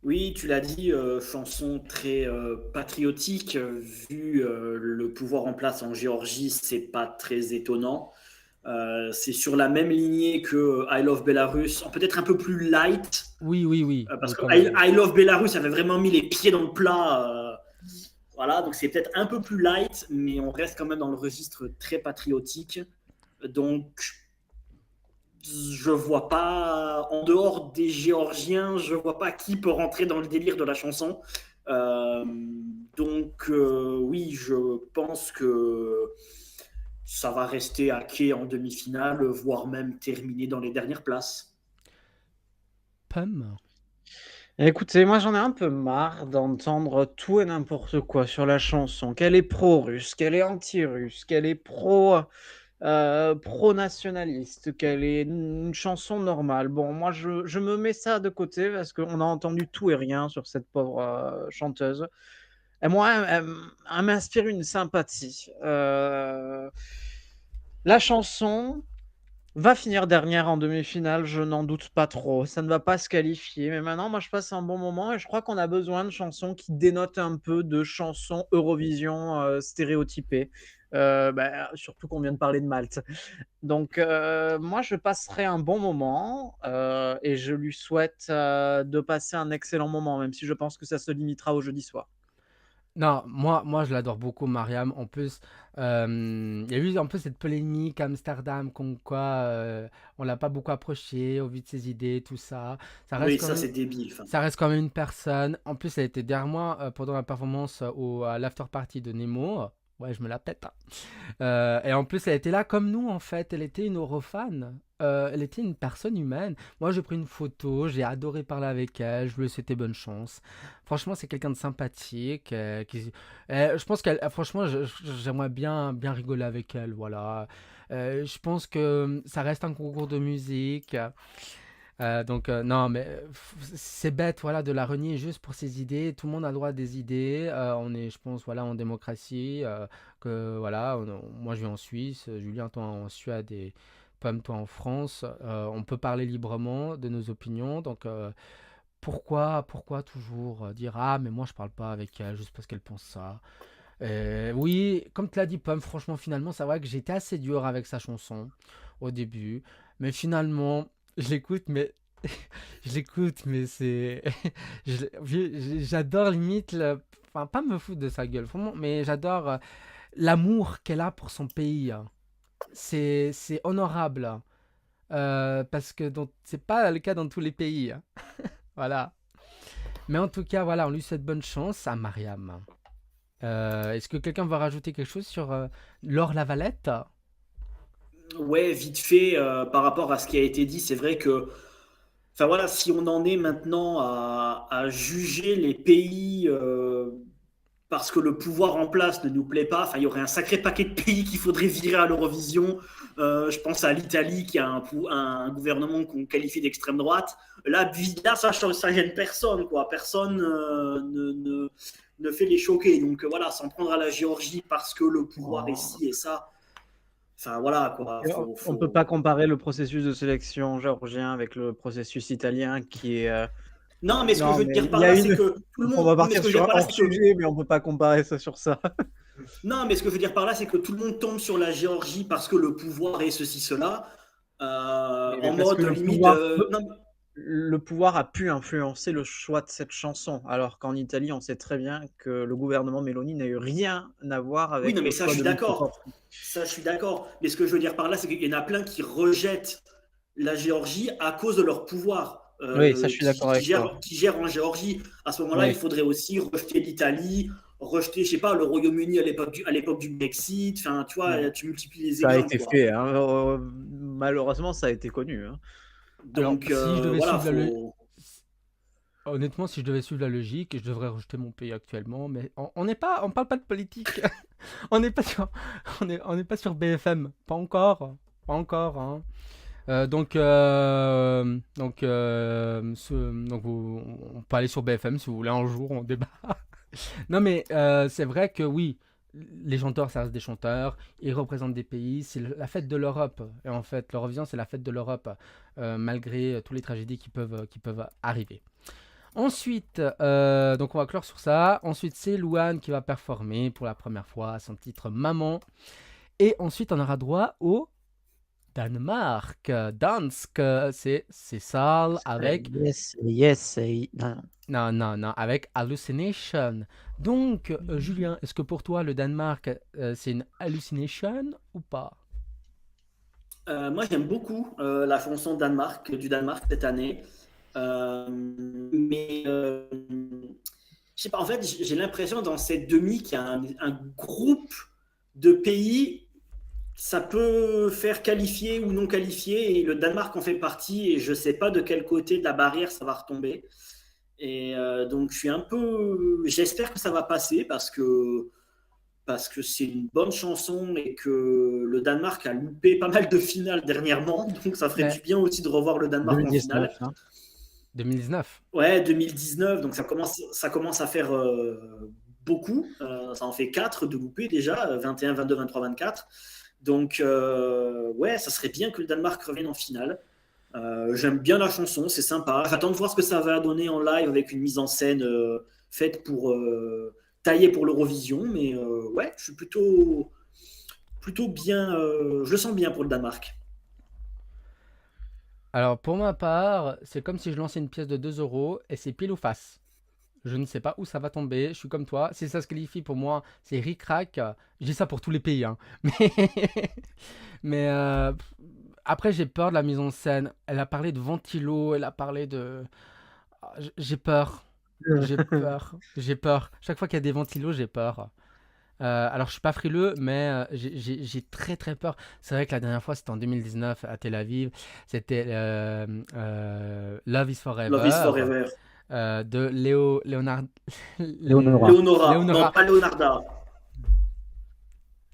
Speaker 3: Oui, tu l'as dit, chanson très patriotique. Vu le pouvoir en place en Géorgie, c'est pas très étonnant. C'est sur la même lignée que I Love Belarus, peut-être un peu plus light.
Speaker 1: Oui.
Speaker 3: Parce que
Speaker 1: Oui,
Speaker 3: I Love Belarus avait vraiment mis les pieds dans le plat. Voilà, donc c'est peut-être un peu plus light, mais on reste quand même dans le registre très patriotique. Donc, je vois pas, en dehors des Géorgiens, je vois pas qui peut rentrer dans le délire de la chanson. Oui, je pense que ça va rester à quai en demi-finale, voire même terminer dans les dernières places.
Speaker 1: Pum.
Speaker 2: Écoutez, moi j'en ai un peu marre d'entendre tout et n'importe quoi sur la chanson. Qu'elle est pro-russe, qu'elle est anti-russe, qu'elle est pro-nationaliste, qu'elle est une chanson normale. Bon, moi je me mets ça de côté parce qu'on a entendu tout et rien sur cette pauvre chanteuse. Et moi, elle m'inspire une sympathie. La chanson, va finir dernière en demi-finale, je n'en doute pas trop. Ça ne va pas se qualifier, mais maintenant, moi, je passe un bon moment et je crois qu'on a besoin de chansons qui dénotent un peu de chansons Eurovision stéréotypées.
Speaker 4: Surtout qu'on vient de parler de Malte.
Speaker 2: Donc, moi, je passerai un bon moment et je lui souhaite de passer un excellent moment, même si je pense que ça se limitera au jeudi soir.
Speaker 1: Non, moi je l'adore beaucoup, Mariam. En plus, il y a eu un peu cette polémique à Amsterdam, comme quoi on l'a pas beaucoup approché au vu de ses idées, tout ça. Ça reste
Speaker 3: Oui,
Speaker 1: quand
Speaker 3: ça
Speaker 1: même,
Speaker 3: c'est débile. Enfin,
Speaker 1: ça reste quand même une personne. En plus, elle était derrière moi pendant la performance à l'after party de Nemo. Ouais, je me la pète, hein. Et en plus, elle était là comme nous, en fait. Elle était une Eurofan. Elle était une personne humaine. Moi, j'ai pris une photo, j'ai adoré parler avec elle, je lui ai souhaité bonne chance. Franchement, c'est quelqu'un de sympathique. Je pense qu'elle, franchement, j'aimerais bien rigoler avec elle. Voilà. Je pense que ça reste un concours de musique. Non, mais c'est bête, voilà, de la renier juste pour ses idées. Tout le monde a le droit à des idées. On est, je pense, voilà, en démocratie. Voilà, moi, je vis en Suisse. Julien, toi, en Suède et Pomme, toi, en France. On peut parler librement de nos opinions. Donc, pourquoi toujours dire ah, mais moi, je parle pas avec elle juste parce qu'elle pense ça. Oui, comme tu l'as dit, Pomme, franchement, finalement, c'est vrai que j'étais assez dur avec sa chanson au début. Mais finalement, je l'écoute, mais je l'écoute, mais c'est. J'adore limite. Enfin, pas me foutre de sa gueule, vraiment, mais j'adore l'amour qu'elle a pour son pays. C'est honorable. Parce que c'est pas le cas dans tous les pays. Voilà. Mais en tout cas, voilà, on lui souhaite bonne chance à Mariam. Est-ce que quelqu'un va rajouter quelque chose sur Laure Lavalette?
Speaker 3: ouais, vite fait, par rapport à ce qui a été dit, c'est vrai que, enfin voilà, si on en est maintenant à juger les pays parce que le pouvoir en place ne nous plaît pas, enfin il y aurait un sacré paquet de pays qu'il faudrait virer à l'Eurovision. Je pense à l'Italie qui a un gouvernement qu'on qualifie d'extrême droite. Là ça gêne personne, quoi. Personne ne fait les choquer. Donc voilà, s'en prendre à la Géorgie parce que le pouvoir est
Speaker 2: Oh.
Speaker 3: ci et ça. Enfin voilà, quoi.
Speaker 2: On ne peut pas comparer le processus de sélection géorgien avec le processus italien qui est.
Speaker 3: Non, mais ce que je
Speaker 4: Non,
Speaker 3: veux
Speaker 4: mais
Speaker 3: dire
Speaker 4: il
Speaker 3: par
Speaker 4: y a
Speaker 3: là, c'est
Speaker 4: une.
Speaker 3: que tout le
Speaker 4: On
Speaker 3: monde.
Speaker 4: va
Speaker 3: Non, mais ce
Speaker 4: partir
Speaker 3: que je veux
Speaker 4: sur
Speaker 3: dire
Speaker 4: un
Speaker 3: par là, c'est que
Speaker 4: hors-sujet, mais on peut pas comparer ça sur ça.
Speaker 3: non, mais ce que je veux dire par là, c'est que tout le monde tombe sur la Géorgie parce que le pouvoir est ceci, cela,
Speaker 4: Mais
Speaker 3: en
Speaker 4: parce que
Speaker 3: mode limite. Non,
Speaker 4: le pouvoir a pu influencer le choix de cette chanson, alors qu'en Italie, on sait très bien que le gouvernement Meloni n'a eu rien à voir
Speaker 3: oui,
Speaker 4: avec
Speaker 3: non, mais
Speaker 4: le
Speaker 3: ça, je
Speaker 4: choix
Speaker 3: suis
Speaker 4: de Vittor
Speaker 3: d'accord.
Speaker 4: Orsi.
Speaker 3: Ça, je suis d'accord. Mais ce que je veux dire par là, c'est qu'il y en a plein qui rejettent la Géorgie à cause de leur pouvoir
Speaker 4: Oui, ça, je suis d'accord avec toi.
Speaker 3: qui gère en Géorgie. À ce moment-là, il
Speaker 4: Oui,
Speaker 3: faudrait aussi rejeter l'Italie, rejeter, je sais pas, le Royaume-Uni à l'époque du Brexit. Enfin, tu vois, tu multiplies les
Speaker 4: ça a
Speaker 3: exemples,
Speaker 4: été
Speaker 3: quoi.
Speaker 4: fait, hein. Malheureusement, ça a été connu, hein.
Speaker 1: Alors,
Speaker 3: Donc,
Speaker 1: si je devais
Speaker 3: voilà,
Speaker 1: suivre
Speaker 3: faut.
Speaker 1: honnêtement, si je devais suivre la logique, je devrais rejeter mon pays actuellement, mais on parle pas de politique. on n'est pas sur, on n'est pas sur BFM, pas encore, pas encore, hein. On peut aller sur BFM si vous voulez un jour, on débat. Non, mais c'est vrai que oui, les chanteurs, ça reste des chanteurs, ils représentent des pays, c'est la fête de l'Europe. Et en fait, l'Eurovision, c'est la fête de l'Europe, malgré toutes les tragédies qui peuvent arriver. Ensuite, donc on va clore sur ça. Ensuite, c'est Louane qui va performer pour la première fois son titre Maman. Et ensuite, on aura droit au Danemark. Dansk, c'est sale avec.
Speaker 2: Yes.
Speaker 1: Non, avec Hallucination. Donc, Julien, est-ce que pour toi, le Danemark, c'est une hallucination ou pas?
Speaker 3: Moi, j'aime beaucoup la chanson du Danemark cette année. Mais je sais pas, en fait, j'ai l'impression dans cette demi qu'il y a un groupe de pays, ça peut faire qualifier ou non qualifier, et le Danemark en fait partie, et je sais pas de quel côté de la barrière ça va retomber. Et donc, je suis un peu. J'espère que ça va passer parce que c'est une bonne chanson et que le Danemark a loupé pas mal de finales dernièrement, donc ça ferait
Speaker 1: Ben,
Speaker 3: du bien aussi de revoir le Danemark en
Speaker 4: 2019,
Speaker 3: finale.
Speaker 4: hein.
Speaker 1: 2019.
Speaker 3: Ouais, 2019, donc ça commence à faire beaucoup. Ça en fait 4 de loupés déjà, 21, 22, 23, 24. Donc, ouais, ça serait bien que le Danemark revienne en finale. J'aime bien la chanson, c'est sympa. J'attends de voir ce que ça va donner en live avec une mise en scène faite pour tailler pour l'Eurovision. Mais ouais, je suis plutôt bien. Je le sens bien pour le Danemark.
Speaker 1: Alors, pour ma part, c'est comme si je lançais une pièce de 2 euros et c'est pile ou face. Je ne sais pas où ça va tomber. Je suis comme toi. Si ça se qualifie pour moi, c'est ric-rac. Je dis ça pour tous les pays, hein. Mais après, j'ai peur de la mise en scène. Elle a parlé de ventilo. Elle a parlé de. J'ai peur. J'ai peur. J'ai peur. Chaque fois qu'il y a des ventilos, j'ai peur. Alors, je suis pas frileux, mais j'ai très très peur. C'est vrai que la dernière fois, c'était en 2019 à Tel Aviv. C'était Love is
Speaker 3: Love is
Speaker 1: Forever
Speaker 3: Forever.
Speaker 1: de Léonard.
Speaker 4: Léonora.
Speaker 3: Léonora.
Speaker 1: Léonora.
Speaker 3: Non, pas Leonarda.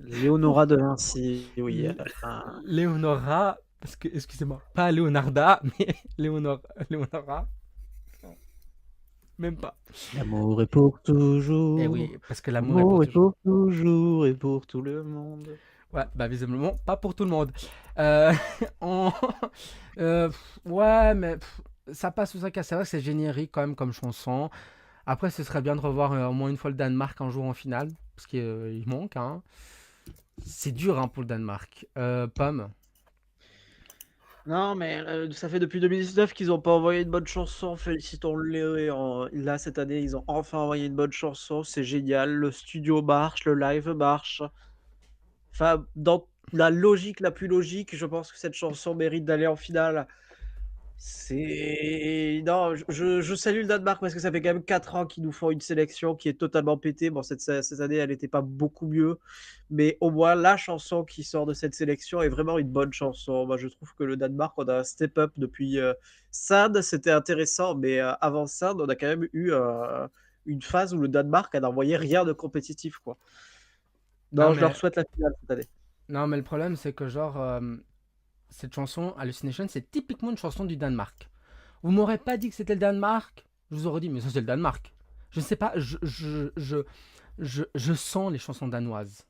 Speaker 4: Léonora de Vinci, oui.
Speaker 1: Léonora, parce que, excusez-moi, pas Leonarda, mais Léonora. Même pas.
Speaker 4: L'amour est pour toujours.
Speaker 1: Eh oui, parce que l'amour est pour toujours.
Speaker 4: pour toujours et pour tout le monde.
Speaker 1: Ouais, bah visiblement, pas pour tout le monde. On- ouais, mais ça passe ou ça casse. C'est vrai que c'est générique quand même comme chanson. Après, ce serait bien de revoir au moins une fois le Danemark un jour en finale, parce qu'il manque, hein. C'est dur, hein, pour le Danemark. Pomme.
Speaker 2: Non, mais ça fait depuis 2019 qu'ils n'ont pas envoyé une bonne chanson. Félicitons-les. Là, cette année, ils ont enfin envoyé une bonne chanson. C'est génial. Le studio marche, le live marche. Enfin, dans la logique la plus logique, je pense que cette chanson mérite d'aller en finale. Non, je salue le Danemark parce que ça fait quand même 4 ans qu'ils nous font une sélection qui est totalement pétée. Bon, cette année, elle n'était pas beaucoup mieux, mais au moins la chanson qui sort de cette sélection est vraiment une bonne chanson. Moi, je trouve que le Danemark, on a un step-up depuis Sand, c'était intéressant, mais avant Sand, on a quand même eu une phase où le Danemark a n'envoyé rien de compétitif, quoi. Non,
Speaker 1: Non,
Speaker 2: je leur
Speaker 1: mais,
Speaker 2: souhaite la finale cette année.
Speaker 1: non, mais le problème, c'est que genre, cette chanson, Hallucination, c'est typiquement une chanson du Danemark. Vous m'aurez pas dit que c'était le Danemark, je vous aurais dit, mais ça, c'est le Danemark. Je ne sais pas, je sens les chansons danoises.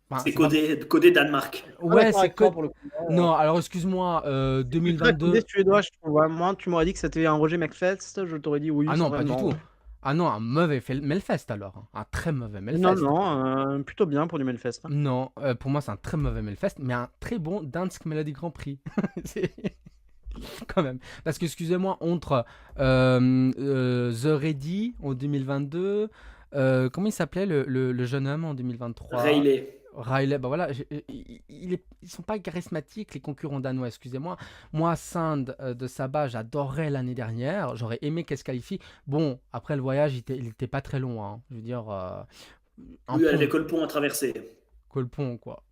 Speaker 1: Enfin,
Speaker 3: C'est
Speaker 1: c'est pas...
Speaker 3: codé Danemark.
Speaker 1: Ouais,
Speaker 2: D'accord
Speaker 1: c'est
Speaker 2: avec toi
Speaker 1: que...
Speaker 2: pour le coup.
Speaker 1: Non, alors excuse-moi,
Speaker 2: Très
Speaker 1: 2022...
Speaker 2: suédois, je trouve. Ouais, moi, tu m'aurais dit que c'était un Roger McFest, je t'aurais dit oui,
Speaker 1: Ah non, pas du
Speaker 2: sereinement.
Speaker 1: tout. Ah non, un mauvais Melfest alors, hein. Un très mauvais
Speaker 2: Non,
Speaker 1: Melfest.
Speaker 2: non, plutôt bien pour du Melfest.
Speaker 1: Non, pour moi c'est un très mauvais Melfest, mais un très bon Dansk Melody Grand Prix. C'est- Quand même. Parce que, excusez-moi, entre The Ready en 2022, comment il s'appelait le jeune homme en 2023?
Speaker 3: Rayleigh.
Speaker 1: Riley, bah voilà, ils sont pas charismatiques les concurrents danois, excusez-moi. Moi, Sand de Saba, j'adorais l'année dernière, j'aurais aimé qu'elle se qualifie. Bon, après le voyage, il était pas très long, hein. Je veux dire, un
Speaker 3: Oui, elle
Speaker 1: pont,
Speaker 3: avait que le pont à traverser.
Speaker 1: que le pont, quoi.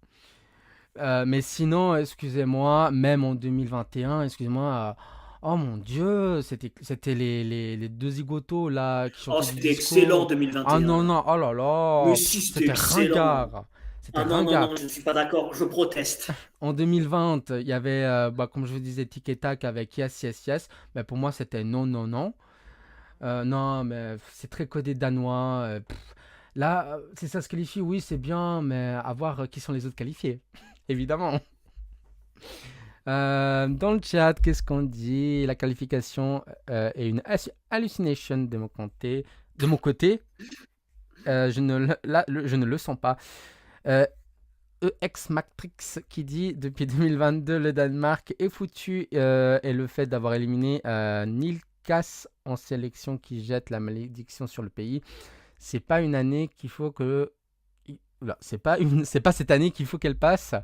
Speaker 1: Mais sinon, excusez-moi, même en 2021, excusez-moi, oh mon Dieu, c'était les deux zigotos là qui
Speaker 3: Oh,
Speaker 1: chantaient du
Speaker 3: c'était
Speaker 1: disco.
Speaker 3: excellent
Speaker 1: Ah
Speaker 3: 2021.
Speaker 1: non, non, oh là là,
Speaker 3: Mais si, c'était
Speaker 1: c'était
Speaker 3: excellent.
Speaker 1: ringard. C'était
Speaker 3: Ah non, non,
Speaker 1: ringard.
Speaker 3: non, je ne suis pas d'accord. Je proteste.
Speaker 1: En 2020, il y avait, bah, comme je vous disais, Tic et Tac avec Yes, Yes, Yes. Mais pour moi, c'était non, non, non. Non, mais c'est très codé danois. Là, si ça se qualifie, oui, c'est bien, mais à voir qui sont les autres qualifiés. Évidemment. Dans le chat, qu'est-ce qu'on dit? La qualification est une hallucination de mon côté. De mon côté, je ne le sens pas. EX Matrix qui dit depuis 2022 le Danemark est foutu et le fait d'avoir éliminé Neil Cass en sélection qui jette la malédiction sur le pays. C'est pas une année qu'il faut que Oula, c'est pas cette année qu'il faut qu'elle passe.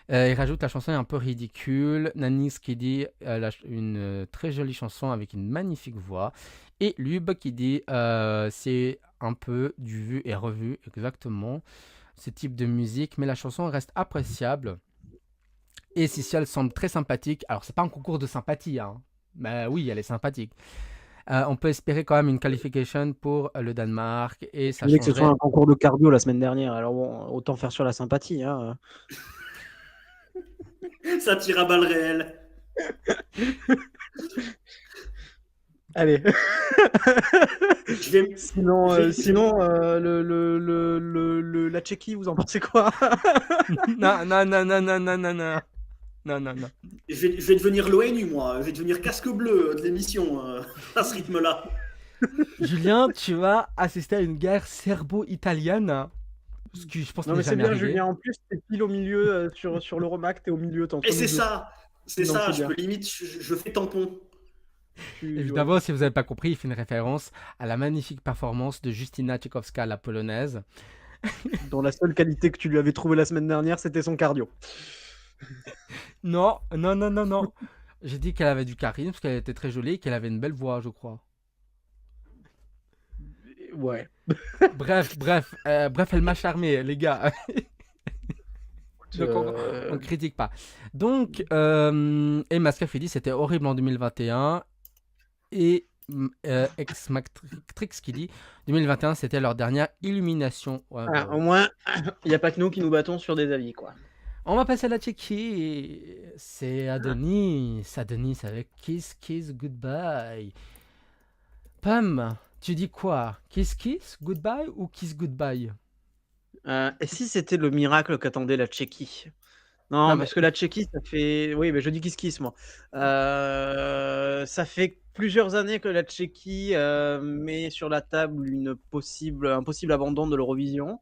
Speaker 1: Il rajoute la chanson est un peu ridicule. Nanis qui dit une très jolie chanson avec une magnifique voix. Et Lub qui dit c'est un peu du vu et revu, exactement, ce type de musique, mais la chanson reste appréciable. Et Siciel semble très sympathique. Alors, c'est pas un concours de sympathie, hein. Mais oui, elle est sympathique. On peut espérer quand même une qualification pour le Danemark. Et ça
Speaker 2: Je voulais que ce soit
Speaker 1: changerait.
Speaker 2: un concours de cardio la semaine dernière, alors bon, autant faire sur la sympathie. Hein.
Speaker 3: Ça tire à balles réelles.
Speaker 4: Allez.
Speaker 3: Je vais...
Speaker 4: Sinon,
Speaker 3: J'ai-
Speaker 4: la Tchéquie, vous en pensez quoi?
Speaker 1: Non, non, non, non, non, non, non, non. Non, non, non.
Speaker 3: je vais devenir l'ONU, moi. Je vais devenir casque bleu de l'émission à ce rythme-là.
Speaker 1: Julien, tu vas assister à une guerre serbo-italienne. Ce qui, je pense,
Speaker 4: Non,
Speaker 1: n'est
Speaker 4: mais c'est
Speaker 1: jamais
Speaker 4: bien,
Speaker 1: arrivé.
Speaker 4: Julien. En plus, t'es pile au milieu sur l'Euromac, t'es au milieu, t'es entre
Speaker 3: Et
Speaker 4: nous
Speaker 3: c'est
Speaker 4: deux.
Speaker 3: ça. C'est
Speaker 4: Non,
Speaker 3: ça.
Speaker 4: c'est
Speaker 3: Je
Speaker 4: bien.
Speaker 3: peux limite, je fais tampon.
Speaker 1: Évidemment, si vous n'avez pas compris, il fait une référence à la magnifique performance de Justyna Tchaikovská, la polonaise.
Speaker 4: Dont la seule qualité que tu lui avais trouvée la semaine dernière, c'était son cardio.
Speaker 1: Non, non, non, non, non. J'ai dit qu'elle avait du charisme, parce qu'elle était très jolie et qu'elle avait une belle voix, je crois.
Speaker 4: Ouais.
Speaker 1: Bref, elle m'a charmé, les gars. Donc on critique pas. Donc, Emma Scafidi, c'était horrible en 2021. Et Ex-Matrix qui dit 2021, c'était leur dernière illumination. Ouais,
Speaker 4: Ah,
Speaker 1: bon.
Speaker 4: au moins, il n'y a pas que nous qui nous battons sur des avis, quoi.
Speaker 1: On va passer à la Tchéquie. C'est Adonis. Adonis avec Kiss Kiss Goodbye. Pam, tu dis quoi? Kiss Kiss Goodbye ou Kiss Goodbye?
Speaker 4: Et si c'était le miracle qu'attendait la Tchéquie? Non,
Speaker 1: Non,
Speaker 4: parce que la Tchéquie, ça fait... Oui, mais je dis kiss moi. Ça fait plusieurs années que la Tchéquie met sur la table un possible abandon de l'Eurovision.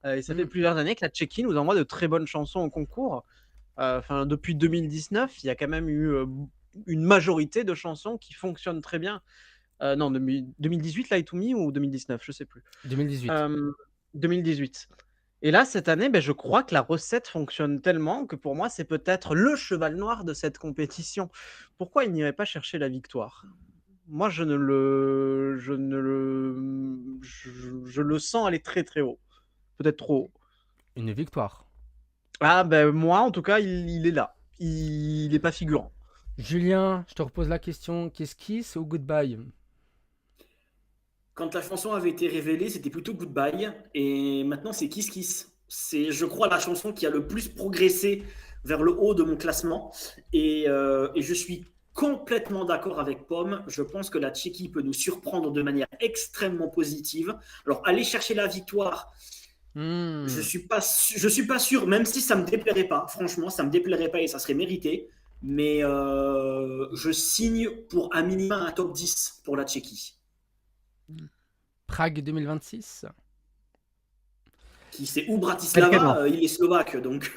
Speaker 4: Et ça fait plusieurs années que la Tchéquie nous envoie de très bonnes chansons au concours. Enfin, depuis 2019, il y a quand même eu une majorité de chansons qui fonctionnent très bien. Non, 2018, Lie to Me ou 2019, je sais plus.
Speaker 1: 2018.
Speaker 4: 2018. Et là, cette année, je crois que la recette fonctionne tellement que pour moi, c'est peut-être le cheval noir de cette compétition. Pourquoi il n'irait pas chercher la victoire? Moi, je le sens aller très très haut. Peut-être trop haut.
Speaker 1: Une victoire.
Speaker 4: Ah, moi, en tout cas, il est là. Il n'est pas figurant.
Speaker 1: Julien, je te repose la question. Kiss Kiss ou Goodbye?
Speaker 3: Quand la chanson avait été révélée, c'était plutôt Goodbye. Et maintenant, c'est Kiss Kiss. C'est, je crois, la chanson qui a le plus progressé vers le haut de mon classement. Et je suis complètement d'accord avec Pomme. Je pense que la Tchéquie peut nous surprendre de manière extrêmement positive. Alors, aller chercher la victoire, je suis pas sûr, même si ça me déplairait pas. Franchement, ça me déplairait pas et ça serait mérité. Mais je signe pour un minimum un top 10 pour la Tchéquie.
Speaker 1: Prague 2026.
Speaker 3: Qui sait où Bratislava,
Speaker 4: Quelqu'un,
Speaker 3: il est slovaque, donc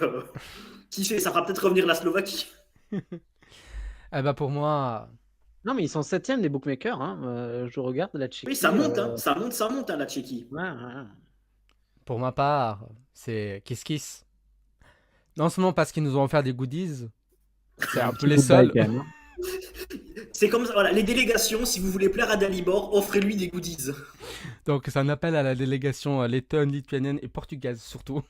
Speaker 3: qui sait, ça fera peut-être revenir la Slovaquie.
Speaker 1: Eh ben pour moi,
Speaker 4: Non, mais ils sont 7e des bookmakers. Hein. Je regarde la Tchéquie.
Speaker 3: Oui, ça monte, hein, ça monte, hein, la Tchéquie.
Speaker 4: Ouais.
Speaker 1: pour ma part, c'est Kiss Kiss. Non seulement parce qu'ils nous ont offert des goodies, c'est un peu les seuls.
Speaker 3: C'est comme ça, voilà, les délégations, si vous voulez plaire à Dalibor, offrez-lui des goodies.
Speaker 1: Donc c'est un appel à la délégation lettonne, lituanienne et portugaise surtout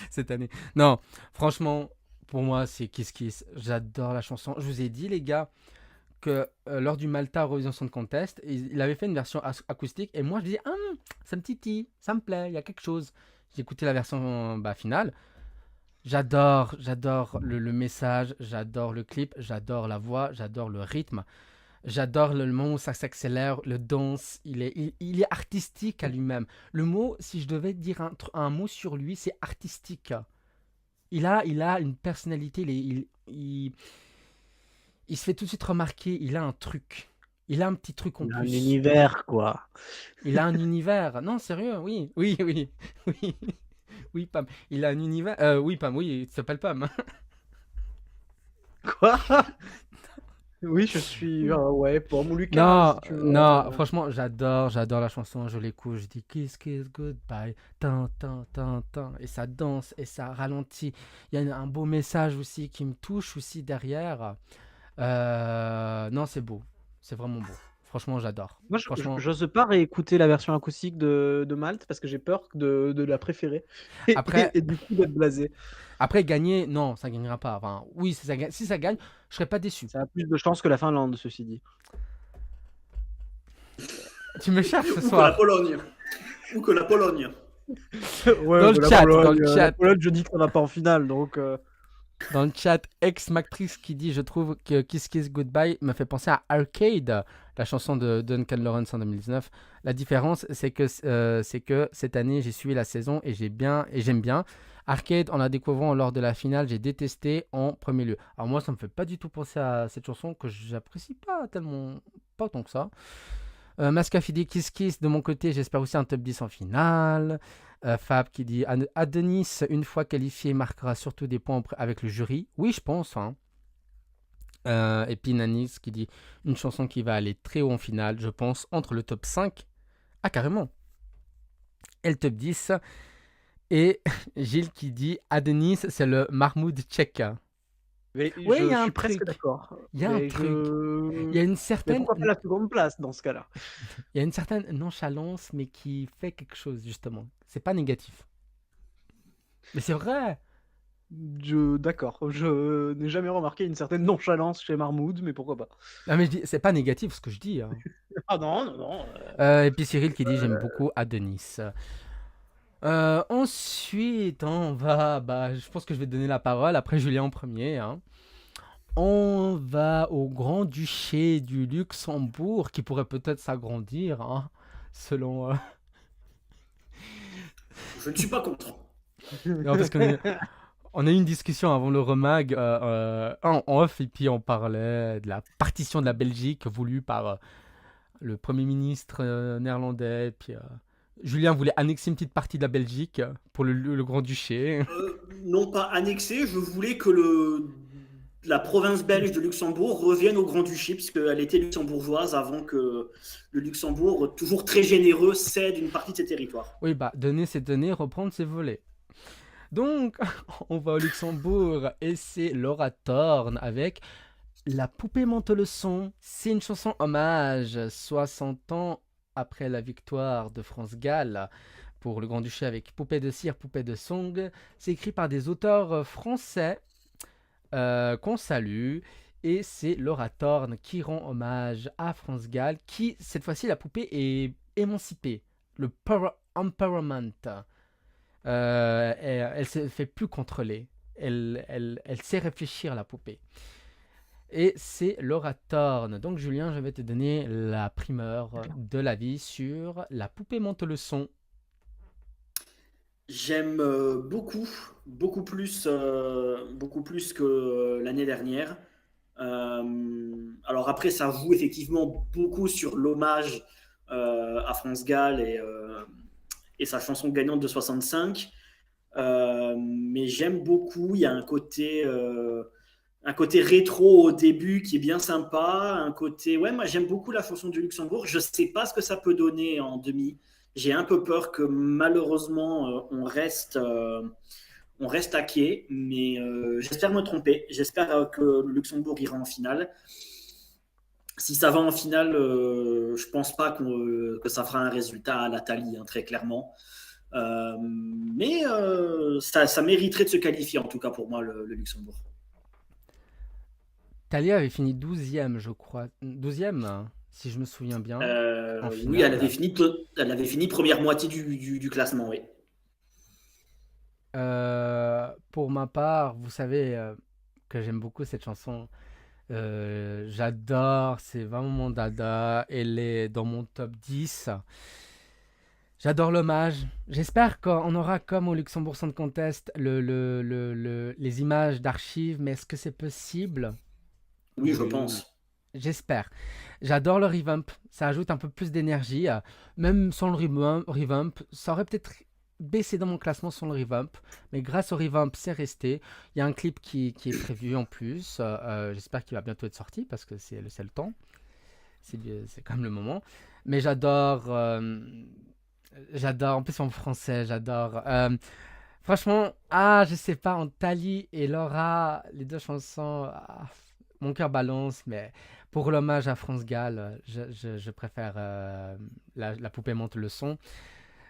Speaker 1: cette année. Non, franchement, pour moi c'est Kiss Kiss. J'adore la chanson. Je vous ai dit les gars que lors du Malta Eurovision Song Contest, il avait fait une version acoustique et moi je dis ça me titille, ça me plaît, il y a quelque chose. J'ai écouté la version finale. J'adore le message, j'adore le clip, j'adore la voix, j'adore le rythme. J'adore le moment où ça s'accélère, le danse, il est artistique à lui-même. Le mot, si je devais dire un mot sur lui, c'est artistique. Il a une personnalité, il se fait tout de suite remarquer, il a un truc. Il a un petit truc en
Speaker 4: Il a un
Speaker 1: plus.
Speaker 4: univers, quoi.
Speaker 1: Il a un univers. Non, sérieux, oui. Oui, Pam. Il a un univers. Oui, Pam, oui, il s'appelle Pam.
Speaker 4: Quoi? Oui, je suis. Ouais, pour mon Lucas.
Speaker 1: Non,
Speaker 4: si tu veux.
Speaker 1: non, franchement, j'adore la chanson. Je l'écoute, je dis Kiss Kiss Goodbye, tan tan tan tan, et ça danse et ça ralentit. Il y a un beau message aussi qui me touche aussi derrière. Non, c'est beau, c'est vraiment beau. Franchement, j'adore.
Speaker 4: Moi,
Speaker 1: Franchement,
Speaker 4: j'ose pas réécouter la version acoustique de Malte parce que j'ai peur de la préférer.
Speaker 1: Après-
Speaker 4: Et du coup d'être blasé.
Speaker 1: après gagner, non, ça gagnera pas. Enfin, oui, si ça gagne, je serais pas déçu.
Speaker 4: Ça a plus de chances que la Finlande, ceci dit.
Speaker 1: Tu me cherches ce
Speaker 3: Ou que la
Speaker 1: soir.
Speaker 3: Pologne. Ou que la Pologne.
Speaker 4: Ouais,
Speaker 1: Dans le
Speaker 4: la
Speaker 1: chat,
Speaker 4: Pologne,
Speaker 1: dans le chat.
Speaker 4: la Pologne, je dis que ça va pas en finale, donc.
Speaker 1: Dans le chat, ex-Matrix qui dit « Je trouve que Kiss Kiss Goodbye me fait penser à Arcade, la chanson de Duncan Lawrence en 2019. La différence, c'est que cette année, j'ai suivi la saison et j'aime bien. Arcade, en la découvrant lors de la finale, j'ai détesté en premier lieu. Alors moi, ça me fait pas du tout penser à cette chanson que j'apprécie pas tellement, pas autant que ça. Mascafidi Kiss Kiss, de mon côté, j'espère aussi un top 10 en finale. Fab qui dit Adonis, une fois qualifié, marquera surtout des points avec le jury. Oui, je pense. Hein. Et puis Nanis qui dit une chanson qui va aller très haut en finale, je pense, entre le top 5. Ah, carrément. Et le top 10. Et Gilles qui dit Adonis, c'est le Mahmoud tchèque.
Speaker 4: Mais
Speaker 1: Ouais, il y a
Speaker 4: je
Speaker 1: un
Speaker 4: suis presque
Speaker 1: truc.
Speaker 4: d'accord.
Speaker 1: Il y a un
Speaker 4: Mais
Speaker 1: truc. Il y a une
Speaker 4: Mais
Speaker 1: certaine,
Speaker 4: pourquoi pas la seconde place dans ce cas-là?
Speaker 1: il y a une certaine nonchalance, mais qui fait quelque chose, justement. C'est pas négatif. Mais c'est vrai.
Speaker 4: D'accord. Je n'ai jamais remarqué une certaine nonchalance chez Marmoud, mais pourquoi pas?
Speaker 1: Non, mais je dis, c'est pas négatif ce que je dis. Hein.
Speaker 4: Ah non, non, non.
Speaker 1: Et puis Cyril qui dit j'aime beaucoup Adonis. Ensuite, on va. Je pense que je vais te donner la parole. Après Julien en premier. Hein. On va au Grand-Duché du Luxembourg qui pourrait peut-être s'agrandir, hein, selon.
Speaker 3: Je ne suis pas contre.
Speaker 1: Non, parce on a eu une discussion avant le remag en off et puis on parlait de la partition de la Belgique voulue par le Premier ministre néerlandais. Puis Julien voulait annexer une petite partie de la Belgique pour le Grand-Duché.
Speaker 3: Non pas annexé, je voulais que la province belge de Luxembourg revienne au Grand-Duché, puisqu'elle était luxembourgeoise avant que le Luxembourg, toujours très généreux, cède une partie de ses territoires.
Speaker 1: Oui, donner c'est donner, reprendre c'est voler. Donc, on va au Luxembourg et c'est Laura Thorne avec La poupée Monteleçon. C'est une chanson hommage 60 ans après la victoire de France-Galles pour le Grand-Duché avec Poupée de cire, Poupée de song. C'est écrit par des auteurs français qu'on salue. Et c'est Laura Thorne qui rend hommage à France-Galles, qui, cette fois-ci, la poupée est émancipée. Le empowerment. Elle se fait plus contrôler. Elle sait réfléchir, la poupée. Et c'est Laura Thorne. Donc Julien, je vais te donner la primeur de l'avis sur La poupée Monteleçon.
Speaker 3: J'aime beaucoup plus que l'année dernière. Alors après, ça joue effectivement beaucoup sur l'hommage à France Gall et sa chanson gagnante de 65. Mais j'aime beaucoup. Il y a un côté rétro au début qui est bien sympa. Un côté, ouais, moi j'aime beaucoup la chanson du Luxembourg. Je sais pas ce que ça peut donner en demi. J'ai un peu peur que malheureusement on reste à quai, mais j'espère me tromper. J'espère que le Luxembourg ira en finale. Si ça va en finale, je pense pas que ça fera un résultat à la Thalie, hein, très clairement. Mais ça mériterait de se qualifier, en tout cas pour moi, le Luxembourg.
Speaker 1: Thalia avait fini 12e, je crois. 12e, hein, si je me souviens bien.
Speaker 3: Oui, elle avait fini première moitié du classement, oui.
Speaker 1: Pour ma part, vous savez que j'aime beaucoup cette chanson. J'adore, c'est vraiment mon dada. Elle est dans mon top 10. J'adore l'hommage. J'espère qu'on aura, comme au Luxembourg Song Contest, les images d'archives, mais est-ce que c'est possible?
Speaker 3: Oui, je pense.
Speaker 1: J'espère. J'adore le revamp. Ça ajoute un peu plus d'énergie. Même sans le revamp, ça aurait peut-être baissé dans mon classement sans le revamp. Mais grâce au revamp, c'est resté. Il y a un clip qui est prévu en plus. J'espère qu'il va bientôt être sorti parce que c'est le temps. C'est quand même le moment. Mais j'adore. En plus en français, j'adore. Franchement, je sais pas, en Thalie et Laura, les deux chansons. Mon cœur balance, mais pour l'hommage à France Gall, je préfère la poupée Monteleçon.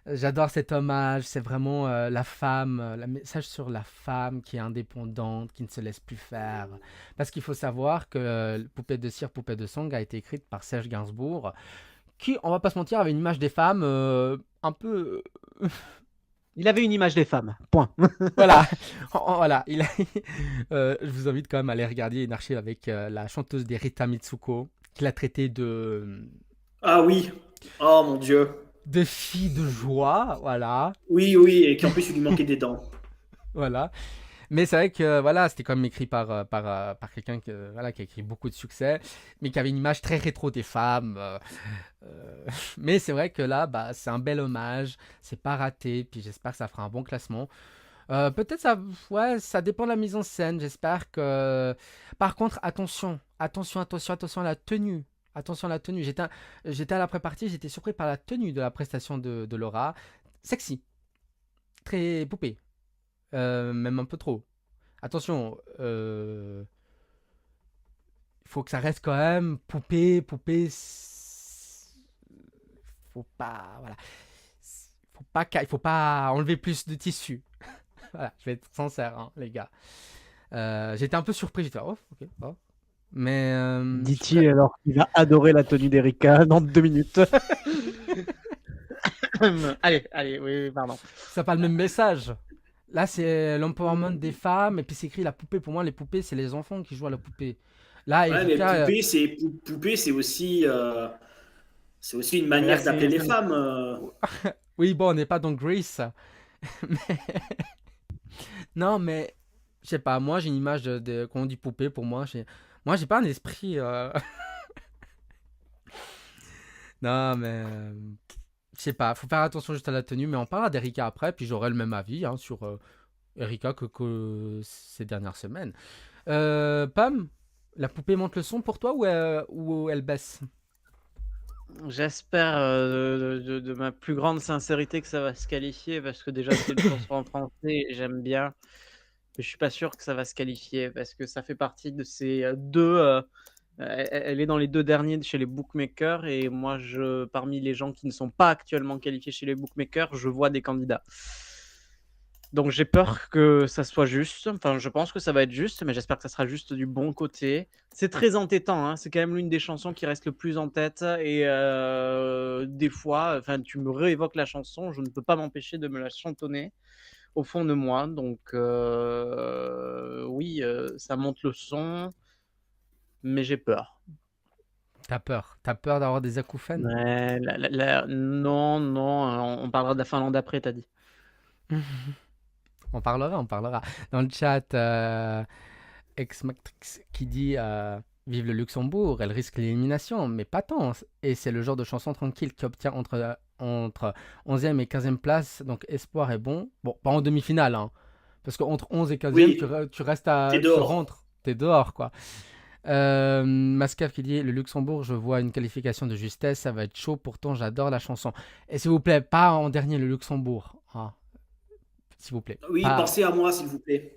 Speaker 1: J'adore cet hommage, c'est vraiment la femme, le message sur la femme qui est indépendante, qui ne se laisse plus faire. Parce qu'il faut savoir que Poupée de cire, Poupée de song a été écrite par Serge Gainsbourg, qui, on va pas se mentir, avait une image des femmes un peu...
Speaker 4: Il avait une image des femmes, point.
Speaker 1: Voilà, voilà. Je vous invite quand même à aller regarder une archive avec la chanteuse des Rita Mitsuko, qu'il a traité de
Speaker 3: Ah oui. Oh mon Dieu.
Speaker 1: fille de joie, voilà,
Speaker 3: Oui, oui, et qu'en plus, il lui manquait des dents.
Speaker 1: voilà. Mais c'est vrai que voilà, c'était quand même écrit par quelqu'un voilà, qui a écrit beaucoup de succès, mais qui avait une image très rétro des femmes. Mais c'est vrai que là, bah, c'est un bel hommage, c'est pas raté, puis j'espère que ça fera un bon classement. Peut-être ça, ouais, ça dépend de la mise en scène. J'espère que. Par contre, attention à la tenue. Attention à la tenue. J'étais à l'après-partie, j'étais surpris par la tenue de la prestation de Laura. Sexy, très poupée. Même un peu trop. Attention, il faut que ça reste quand même poupée, poupée. Faut pas, voilà. Il faut pas enlever plus de tissu. Voilà, je vais être sincère, hein, les gars. J'étais un peu surpris, j'étais oh, ok, oh. Mais
Speaker 5: Dit-il alors qu'il va adorer la tenue d'Erika dans 2 minutes.
Speaker 2: Allez, oui, pardon.
Speaker 1: ça n'a pas le même message. Là, c'est l'empowerment des femmes, et puis c'est écrit la poupée. Pour moi, les poupées, c'est les enfants qui jouent à la poupée. Là,
Speaker 3: Ouais, mais
Speaker 1: Erika,
Speaker 3: poupée, c'est aussi une manière
Speaker 1: c'est-
Speaker 3: d'appeler les
Speaker 1: c'est-
Speaker 3: femmes.
Speaker 1: oui, bon, on n'est pas dans Grease. Mais- non, mais je sais pas, moi, j'ai une image quand on dit poupée, pour moi, j'ai pas un esprit. Non, mais je sais pas, faut faire attention juste à la tenue, mais on parlera d'Erika après, puis j'aurai le même avis hein, sur Erika que ces dernières semaines. Pam, la poupée monte le son pour toi ou elle baisse?
Speaker 2: J'espère de ma plus grande sincérité que ça va se qualifier parce que déjà c'est une chanson en français et j'aime bien. Mais je suis pas sûr que ça va se qualifier parce que ça fait partie de ces deux. Elle est dans les 2 derniers chez les bookmakers et moi, parmi les gens qui ne sont pas actuellement qualifiés chez les bookmakers, je vois des candidats. Donc j'ai peur que ça soit juste. Enfin, je pense que ça va être juste, mais j'espère que ça sera juste du bon côté. C'est très entêtant, hein. C'est quand même l'une des chansons qui reste le plus en tête. Et des fois, enfin, tu me réévoques la chanson, je ne peux pas m'empêcher de me la chantonner au fond de moi. Donc oui, ça monte le son, mais j'ai peur.
Speaker 1: T'as peur d'avoir des acouphènes?
Speaker 2: Ouais, non, on parlera de la Finlande après, t'as dit.
Speaker 1: On parlera. Dans le chat, Ex-Matrix qui dit vive le Luxembourg, elle risque l'élimination, mais pas tant. Et c'est le genre de chanson tranquille qui obtient entre 11e et 15e place, donc espoir est bon. Bon, pas en demi-finale, hein, parce qu'entre 11 et 15e,
Speaker 3: Oui,
Speaker 1: tu restes
Speaker 3: t'es
Speaker 1: tu
Speaker 3: dehors.
Speaker 1: rentres, t'es dehors, quoi. Mascaf qui dit le Luxembourg, je vois une qualification de justesse, ça va être chaud, pourtant j'adore la chanson. Et s'il vous plaît, pas en dernier le Luxembourg. Ah, s'il vous plaît.
Speaker 3: Oui,
Speaker 1: Pas-
Speaker 3: pensez à moi, s'il vous plaît.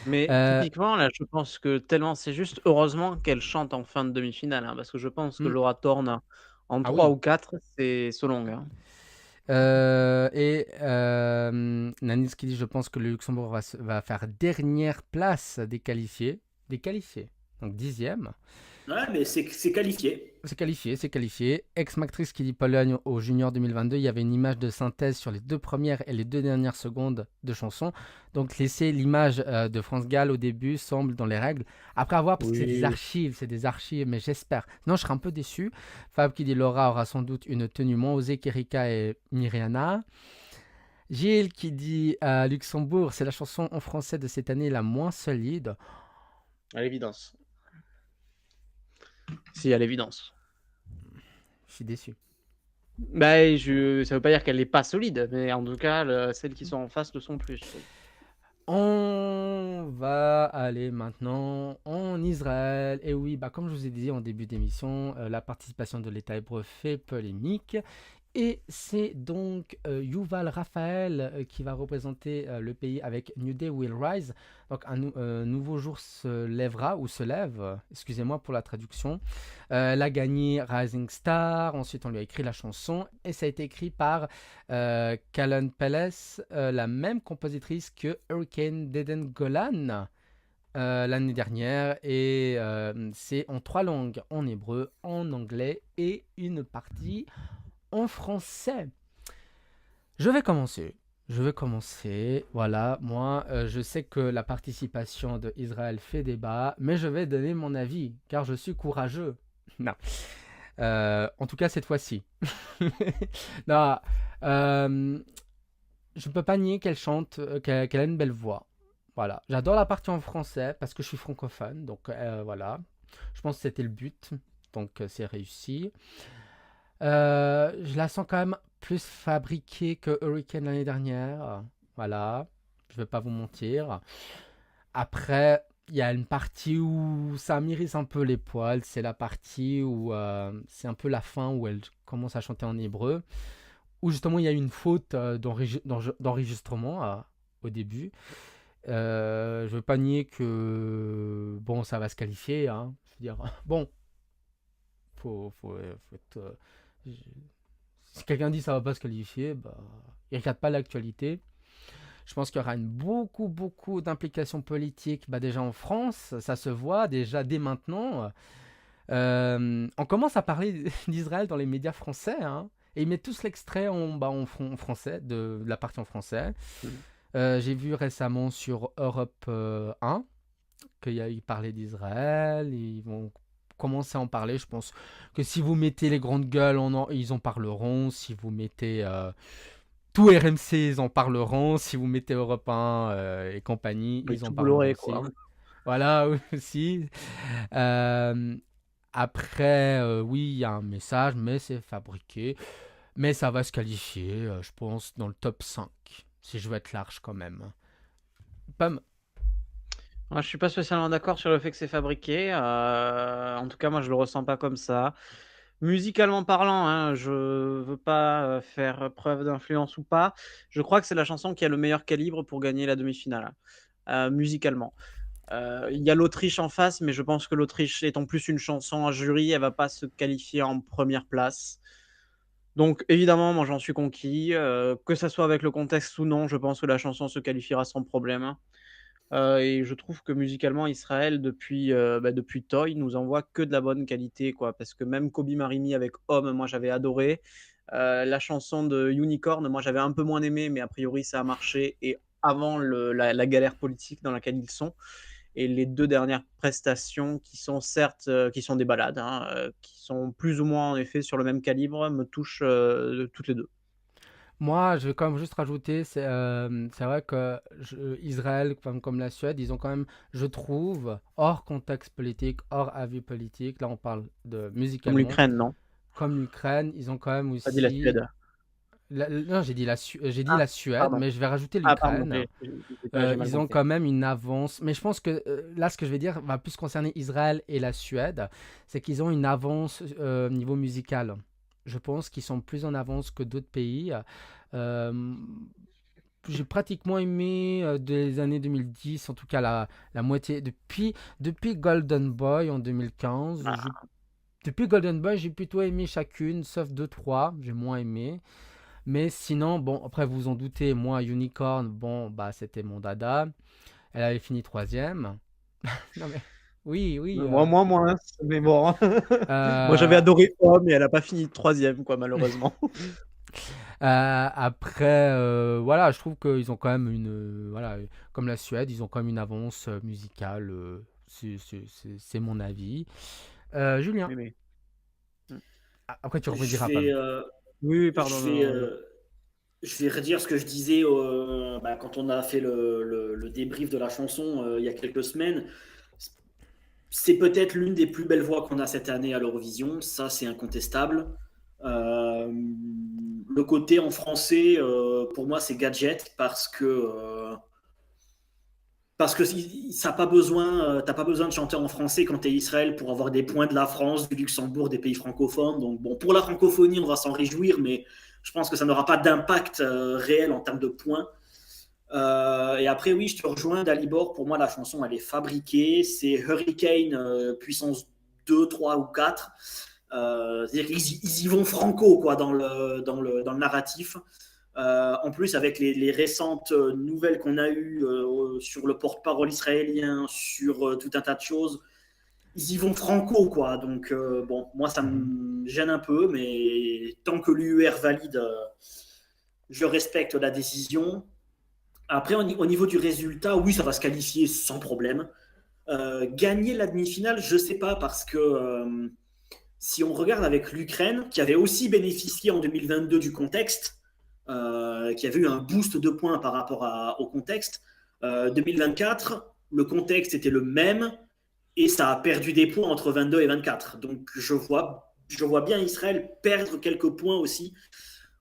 Speaker 2: Mais
Speaker 1: Euh,
Speaker 2: typiquement, là, je pense que tellement c'est juste, heureusement qu'elle chante en fin de demi-finale, hein, parce que je pense que
Speaker 1: Hmm.
Speaker 2: Laura Thorne, en
Speaker 1: Ah
Speaker 2: 3
Speaker 1: oui.
Speaker 2: ou 4, c'est Solong. Hein.
Speaker 1: Nanis qui dit je pense que le Luxembourg va faire dernière place des qualifiés. Donc 10e.
Speaker 3: Ouais, mais c'est qualifié.
Speaker 1: C'est qualifié. Ex-Mactrice qui dit Pologne au Junior 2022. Il y avait une image de synthèse sur les 2 premières et les 2 dernières secondes de chanson. Donc laisser l'image de France Gall au début semble dans les règles. Après avoir, parce que c'est des archives, mais j'espère. Sinon, je serais un peu déçu. Fab qui dit Laura aura sans doute une tenue moins osée qu'Erika et Myriana. Gilles qui dit Luxembourg, c'est la chanson en français de cette année la moins solide.
Speaker 2: À l'évidence. Si, à l'évidence.
Speaker 1: Je suis déçu.
Speaker 2: Bah, ça veut pas dire qu'elle n'est pas solide, mais en tout cas, celles qui sont en face le sont plus.
Speaker 1: On va aller maintenant en Israël. Et oui, bah comme je vous ai dit en début d'émission, la participation de l'État hébreu fait polémique. Et c'est donc Yuval Raphaël qui va représenter le pays avec New Day Will Rise. Donc un nouveau jour se lèvera ou se lève, excusez-moi pour la traduction. Elle a gagné Rising Star, ensuite on lui a écrit la chanson et ça a été écrit par Callan Pelles, la même compositrice que Hurricane d'Eden Golan l'année dernière. Et c'est en 3 langues, en hébreu, en anglais et une partie en français. Je vais commencer. Voilà, moi, je sais que la participation d'Israël fait débat, mais je vais donner mon avis, car je suis courageux. Non. En tout cas, cette fois-ci. Non, euh, je ne peux pas nier qu'elle chante, qu'elle a une belle voix. Voilà. J'adore la partie en français parce que je suis francophone. Donc voilà. Je pense que c'était le but. Donc c'est réussi. Je la sens quand même plus fabriquée que Hurricane l'année dernière. Voilà. Je vais pas vous mentir. Après, il y a une partie où ça m'irrisse un peu les poils. C'est la partie où c'est un peu la fin où elle commence à chanter en hébreu. Où justement il y a une faute d'enregistrement au début. Je veux pas nier que bon, ça va se qualifier, hein. Je veux dire, bon, faut être, je- si quelqu'un dit ça va pas se qualifier, bah, il regarde pas l'actualité. Je pense qu'il y aura beaucoup d'implications politiques. Bah, déjà en France, ça se voit déjà dès maintenant. On commence à parler d'Israël dans les médias français, hein, et ils mettent tous l'extrait en français, de la partie en français. J'ai vu récemment sur Europe 1 qu'ils parlaient d'Israël. Ils vont commencer à en parler. Je pense que si vous mettez les grandes gueules, ils en parleront. Si vous mettez tout RMC, ils en parleront. Si vous mettez Europe 1 et compagnie,
Speaker 4: Oui,
Speaker 1: ils en
Speaker 4: tout
Speaker 1: parleront
Speaker 4: Bolloré,
Speaker 1: aussi.
Speaker 4: quoi.
Speaker 1: Voilà, aussi. Euh, Après, oui, il y a un message, mais c'est fabriqué. Mais ça va se qualifier, je pense, dans le top 5, si je veux être large quand même. Pam.
Speaker 2: Moi, je suis pas spécialement d'accord sur le fait que c'est fabriqué. En tout cas, moi, je le ressens pas comme ça. Musicalement parlant, hein, je veux pas faire preuve d'influence ou pas. Je crois que c'est la chanson qui a le meilleur calibre pour gagner la demi-finale, musicalement. Il y a l'Autriche en face, mais je pense que l'Autriche étant plus une chanson à jury, elle va pas se qualifier en première place. Donc évidemment, moi j'en suis conquis. Que ça soit avec le contexte ou non, je pense que la chanson se qualifiera sans problème. Et je trouve que musicalement, Israël, depuis Toy, nous envoie que de la bonne qualité, quoi. Parce que même Kobi Marimi avec Homme, moi j'avais adoré. La chanson de Unicorn, moi j'avais un peu moins aimé, mais a priori ça a marché. Et avant la galère politique dans laquelle ils sont. Et les deux dernières prestations, qui sont certes qui sont des ballades, hein, qui sont plus ou moins en effet sur le même calibre, me touchent toutes les deux.
Speaker 1: Moi, je vais quand même juste rajouter, c'est vrai que Israël, comme la Suède, ils ont quand même, je trouve, hors contexte politique, hors avis politique, là on parle de
Speaker 2: Comme
Speaker 1: musicalement,
Speaker 2: l'Ukraine, non?
Speaker 1: comme l'Ukraine, ils ont quand même
Speaker 2: Pas dit la
Speaker 1: aussi...
Speaker 2: Suède.
Speaker 1: Non, j'ai dit
Speaker 2: Ah,
Speaker 1: la Suède,
Speaker 2: pardon.
Speaker 1: mais je vais rajouter
Speaker 2: Ah, pardon,
Speaker 1: l'Ukraine.
Speaker 2: j'ai mal
Speaker 1: Ils ont
Speaker 2: compris.
Speaker 1: quand même une avance. Mais je pense que là, ce que je vais dire va plus concerner Israël et la Suède. C'est qu'ils ont une avance niveau musical. Je pense qu'ils sont plus en avance que d'autres pays. Euh, j'ai pratiquement aimé des années 2010, en tout cas la moitié. Depuis Golden Boy en 2015. Depuis Golden Boy, j'ai plutôt aimé chacune, sauf 2-3. J'ai moins aimé. Mais sinon, bon, après vous vous en doutez, moi, Unicorn, bon, bah c'était mon dada. Elle avait fini troisième. Non mais, oui, oui.
Speaker 2: Moi, moins, mais bon. Moi, j'avais
Speaker 1: Euh,
Speaker 2: adoré Homme, mais elle a pas fini troisième, quoi, malheureusement.
Speaker 1: Après, voilà, je trouve qu'ils ont quand même voilà, comme la Suède, ils ont quand même une avance musicale. C'est mon avis. Julien,
Speaker 2: Oui, mais...
Speaker 1: après tu
Speaker 3: Je
Speaker 1: rebondiras pas.
Speaker 3: vais,
Speaker 2: Oui, pardon.
Speaker 3: je vais, je vais redire ce que je disais quand on a fait le débrief de la chanson il y a quelques semaines. C'est peut-être l'une des plus belles voix qu'on a cette année à l'Eurovision, ça c'est incontestable. Euh, le côté en français, pour moi, c'est gadget parce que ça pas besoin, t'as pas besoin de chanter en français quand tu es Israël pour avoir des points de la France, du Luxembourg, des pays francophones. Donc bon, pour la francophonie, on va s'en réjouir, mais je pense que ça n'aura pas d'impact réel en termes de points. Et après, oui, je te rejoins, Dalibor. Pour moi, la chanson, elle est fabriquée. C'est Hurricane puissance 2, 3 ou 4. C'est-à-dire qu'ils y vont franco quoi, dans le narratif. En plus, avec les récentes nouvelles qu'on a eues sur le porte-parole israélien, sur tout un tas de choses, ils y vont franco, quoi. Donc, bon, moi, ça me gêne un peu, mais tant que l'UR valide, je respecte la décision. Après, au niveau du résultat, oui, ça va se qualifier sans problème. Gagner la demi-finale, je ne sais pas, parce que si on regarde avec l'Ukraine, qui avait aussi bénéficié en 2022 du contexte, qui avait eu un boost de points par rapport au contexte, 2024, le contexte était le même et ça a perdu des points entre 22 et 24. Donc je vois bien Israël perdre quelques points aussi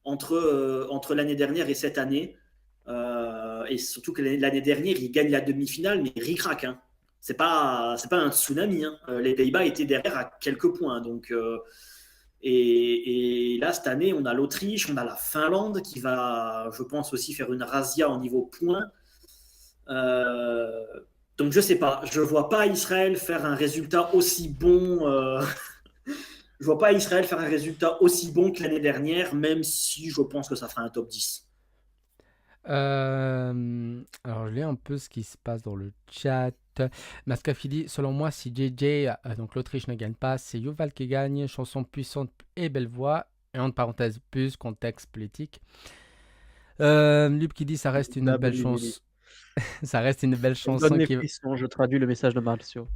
Speaker 3: entre l'année dernière et cette année. Et surtout que l'année dernière, ils gagnent la demi-finale, mais ric-rac. Hein. C'est pas un tsunami. Hein. Les Pays-Bas étaient derrière à quelques points. Donc, et là, cette année, on a l'Autriche, on a la Finlande qui va, je pense, aussi faire une razzia au niveau points. Donc, je sais pas. Je vois pas Israël faire un résultat aussi bon. Je vois pas Israël faire un résultat aussi bon que l'année dernière, même si je pense que ça fera un top 10.
Speaker 1: Alors, je lis un peu ce qui se passe dans le chat. Mascafi dit, selon moi, si JJ, donc l'Autriche ne gagne pas, c'est Yuval qui gagne. Chanson puissante et belle voix. Et entre parenthèses, plus contexte politique. Lub qui dit, ça reste une belle chance. Ça reste une belle
Speaker 4: Ça me
Speaker 1: chanson
Speaker 4: donne les
Speaker 1: qui...
Speaker 4: frissons, je traduis le message de Marcio.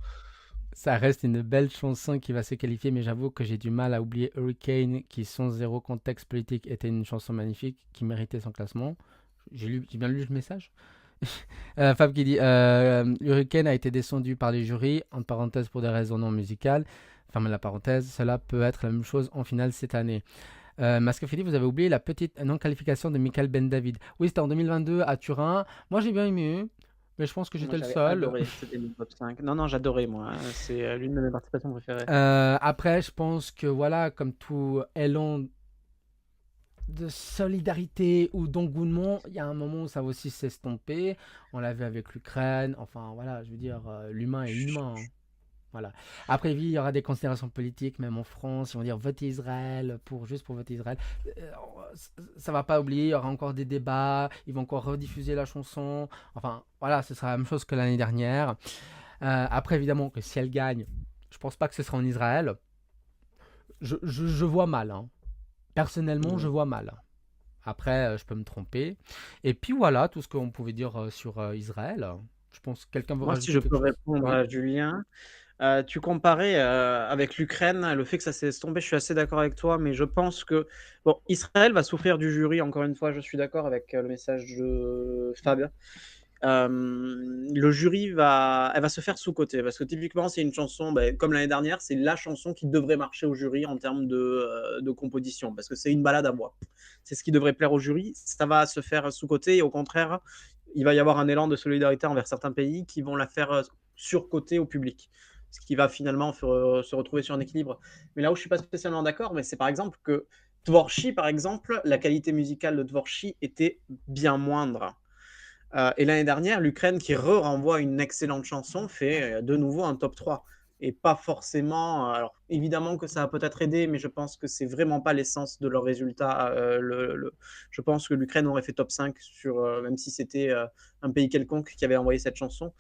Speaker 1: Ça reste une belle chanson qui va se qualifier, mais j'avoue que j'ai du mal à oublier Hurricane, qui sans zéro contexte politique était une chanson magnifique, qui méritait son classement. J'ai bien lu le message. Fab qui dit Hurricane a été descendu par les jurys, entre parenthèses pour des raisons non musicales. Fermez la parenthèse, cela peut être la même chose en finale cette année. Mascafidi, vous avez oublié la petite non-qualification de Michael Ben David. Oui, c'était en 2022 à Turin. Moi, j'ai bien aimé, mais je pense que j'étais le seul.
Speaker 4: Adoré, c'était mon top 5. Non, j'adorais, moi. Hein. C'est l'une de mes participations préférées.
Speaker 1: Après, je pense que voilà, comme tout élan de solidarité ou d'engouement, il y a un moment où ça va aussi s'estomper. On l'a vu avec l'Ukraine. Enfin, voilà, je veux dire, l'humain est humain. Hein. Voilà. Après, oui, il y aura des considérations politiques, même en France. Ils vont dire votez Israël juste pour voter Israël. Ça va pas oublier, il y aura encore des débats. Ils vont encore rediffuser la chanson. Enfin, voilà, ce sera la même chose que l'année dernière. Après, évidemment, que si elle gagne, je pense pas que ce sera en Israël. Je vois mal. Hein. Personnellement, je vois mal. Après, je peux me tromper. Et puis voilà, tout ce qu'on pouvait dire sur Israël. Je pense que quelqu'un veut
Speaker 4: Moi,
Speaker 1: rajouter
Speaker 4: si je
Speaker 1: quelque
Speaker 4: peux
Speaker 1: chose.
Speaker 4: répondre
Speaker 1: Oui.
Speaker 4: à Julien, tu comparais avec l'Ukraine, le fait que ça s'est estompé, je suis assez d'accord avec toi, mais je pense que bon, Israël va souffrir du jury, encore une fois, je suis d'accord avec le message de Fab. Le jury elle va se faire sous-coter parce que typiquement c'est une chanson comme l'année dernière, c'est la chanson qui devrait marcher au jury en termes de composition parce que c'est une balade à voix, c'est ce qui devrait plaire au jury. Ça va se faire sous-coter et au contraire il va y avoir un élan de solidarité envers certains pays qui vont la faire surcoter au public, ce qui va finalement se retrouver sur un équilibre. Mais là où je suis pas spécialement d'accord, mais c'est par exemple que Dvorchi, par exemple, la qualité musicale de Dvorchi était bien moindre. Et l'année dernière, l'Ukraine, qui renvoie une excellente chanson, fait de nouveau un top 3. Et pas forcément. Alors, évidemment que ça a peut-être aidé, mais je pense que c'est vraiment pas l'essence de leur résultat. Je pense que l'Ukraine aurait fait top 5, même si c'était un pays quelconque qui avait envoyé cette chanson.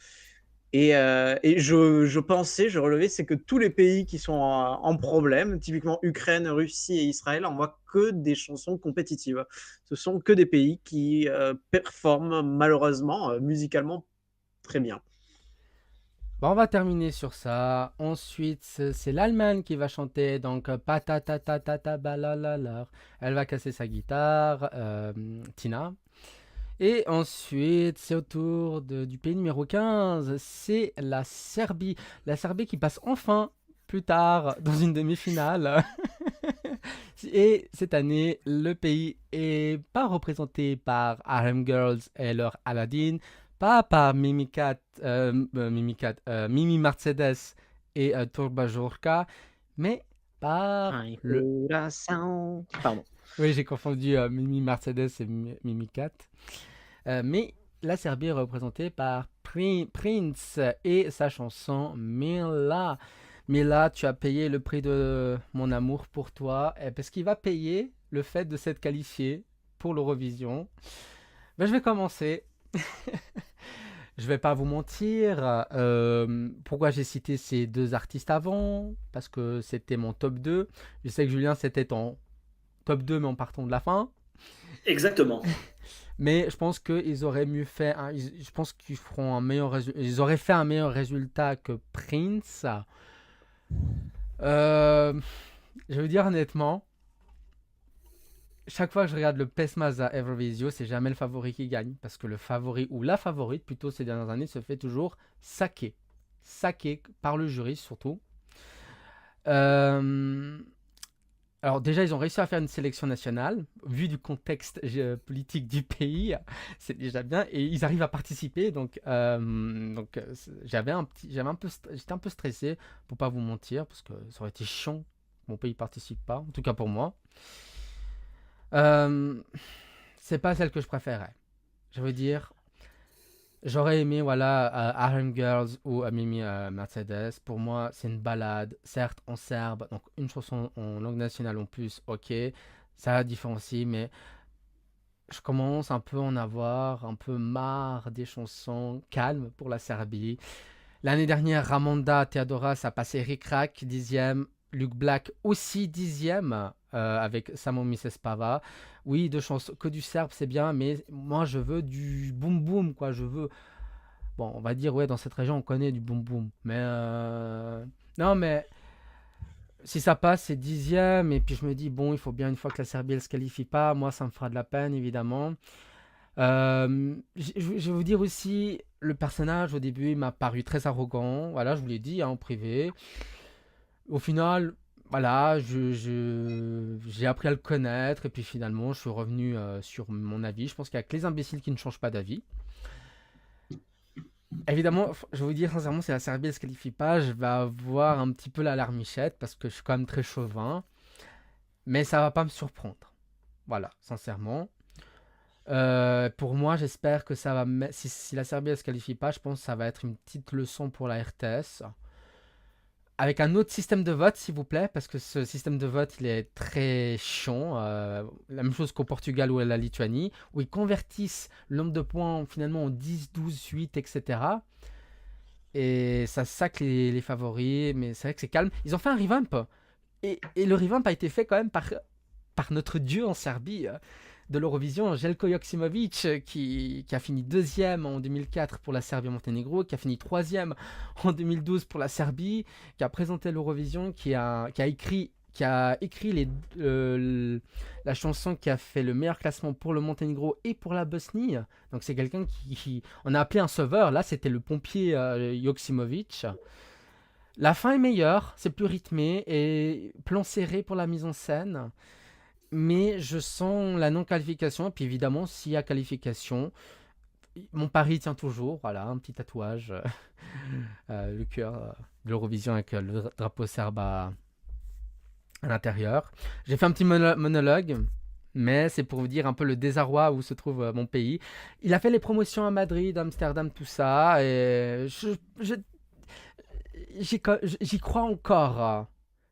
Speaker 4: Et je relevais, c'est que tous les pays qui sont en problème, typiquement Ukraine, Russie et Israël, envoient que des chansons compétitives. Ce sont que des pays qui performent malheureusement musicalement très bien.
Speaker 1: Bon, on va terminer sur ça. Ensuite, c'est l'Allemagne qui va chanter. Donc, patatatatata balalaleur. Elle va casser sa guitare, Tina. Et ensuite, c'est au tour du pays numéro 15. C'est la Serbie. La Serbie qui passe enfin, plus tard, dans une demi-finale. Et cette année, le pays est pas représenté par Harlem Girls et leur Aladdin, pas par Mimi Mercedes et Turba Jorka, mais par
Speaker 4: Pardon.
Speaker 1: Oui, j'ai confondu Mimi Mercedes et Mimi Cat. Mais la Serbie est représentée par Prince et sa chanson Mila. Mila, tu as payé le prix de mon amour pour toi, parce qu'il va payer le fait de s'être qualifié pour l'Eurovision. Ben, je vais commencer. Je vais pas vous mentir. Pourquoi j'ai cité ces deux artistes avant? Parce que c'était mon top 2. Je sais que Julien, c'était ton top 2, mais en partant de la fin.
Speaker 3: Exactement.
Speaker 1: Mais je pense qu'ils auraient mieux fait. Je pense qu'ils feront un meilleur résultat. Ils auraient fait un meilleur résultat que Prince. je veux dire honnêtement, chaque fois que je regarde le PESMAS à Eurovisio, c'est jamais le favori qui gagne. Parce que le favori, ou la favorite plutôt ces dernières années, se fait toujours saquer. Saquer par le jury surtout. Euh, Alors déjà, ils ont réussi à faire une sélection nationale. Vu du contexte politique du pays, c'est déjà bien. Et ils arrivent à participer. J'étais un peu stressé, pour pas vous mentir, parce que ça aurait été chiant que mon pays participe pas. En tout cas pour moi. Euh, c'est pas celle que je préférais. Je veux dire, j'aurais aimé, voilà, Harlem Girls ou Mimi Mercedes. Pour moi, c'est une balade, certes en serbe, donc une chanson en langue nationale en plus, ok, ça différencie, mais je commence un peu à en avoir un peu marre des chansons calmes pour la Serbie. L'année dernière, Ramanda Theodoras a passé Rick-Rack, 10e. Luke Black aussi 10e avec Samo Misespava. Oui, deux chansons, que du serbe, c'est bien, mais moi je veux du boom boom, quoi. Je veux. Bon, on va dire, ouais, dans cette région, on connaît du boom boom. Mais. Non, mais si ça passe, c'est 10e. Et puis je me dis, bon, il faut bien une fois que la Serbie elle se qualifie pas. Moi, ça me fera de la peine, évidemment. Je vais vous dire aussi, le personnage au début il m'a paru très arrogant. Voilà, je vous l'ai dit hein, en privé. Au final, voilà, j'ai appris à le connaître et puis finalement, je suis revenu sur mon avis. Je pense qu'il y a que les imbéciles qui ne changent pas d'avis. Évidemment, je vais vous dire sincèrement, si la Serbie ne se qualifie pas, je vais avoir un petit peu la larmichette parce que je suis quand même très chauvin. Mais ça va pas me surprendre. Voilà, sincèrement. Pour moi, j'espère que ça va. Si la Serbie ne se qualifie pas, je pense que ça va être une petite leçon pour la RTS. Avec un autre système de vote, s'il vous plaît, parce que ce système de vote, il est très chiant. La même chose qu'au Portugal ou à la Lituanie, où ils convertissent le nombre de points finalement en 10, 12, 8, etc. Et ça sac les favoris, mais c'est vrai que c'est calme. Ils ont fait un revamp. Et le revamp a été fait quand même par notre dieu en Serbie de l'Eurovision, Jelko Joksimovic, qui a fini 2e en 2004 pour la Serbie-Monténégro, qui a fini 3e en 2012 pour la Serbie, qui a présenté l'Eurovision, qui a écrit la chanson qui a fait le meilleur classement pour le Monténégro et pour la Bosnie. Donc c'est quelqu'un qui on a appelé un sauveur. Là, c'était le pompier Joksimovic. La fin est meilleure, c'est plus rythmé et plan serré pour la mise en scène. Mais je sens la non-qualification. Et puis évidemment, s'il y a qualification, mon pari tient toujours. Voilà, un petit tatouage. Le cœur de l'Eurovision avec le drapeau serbe à l'intérieur. J'ai fait un petit monologue. Mais c'est pour vous dire un peu le désarroi où se trouve mon pays. Il a fait les promotions à Madrid, Amsterdam, tout ça. Et j'y crois encore.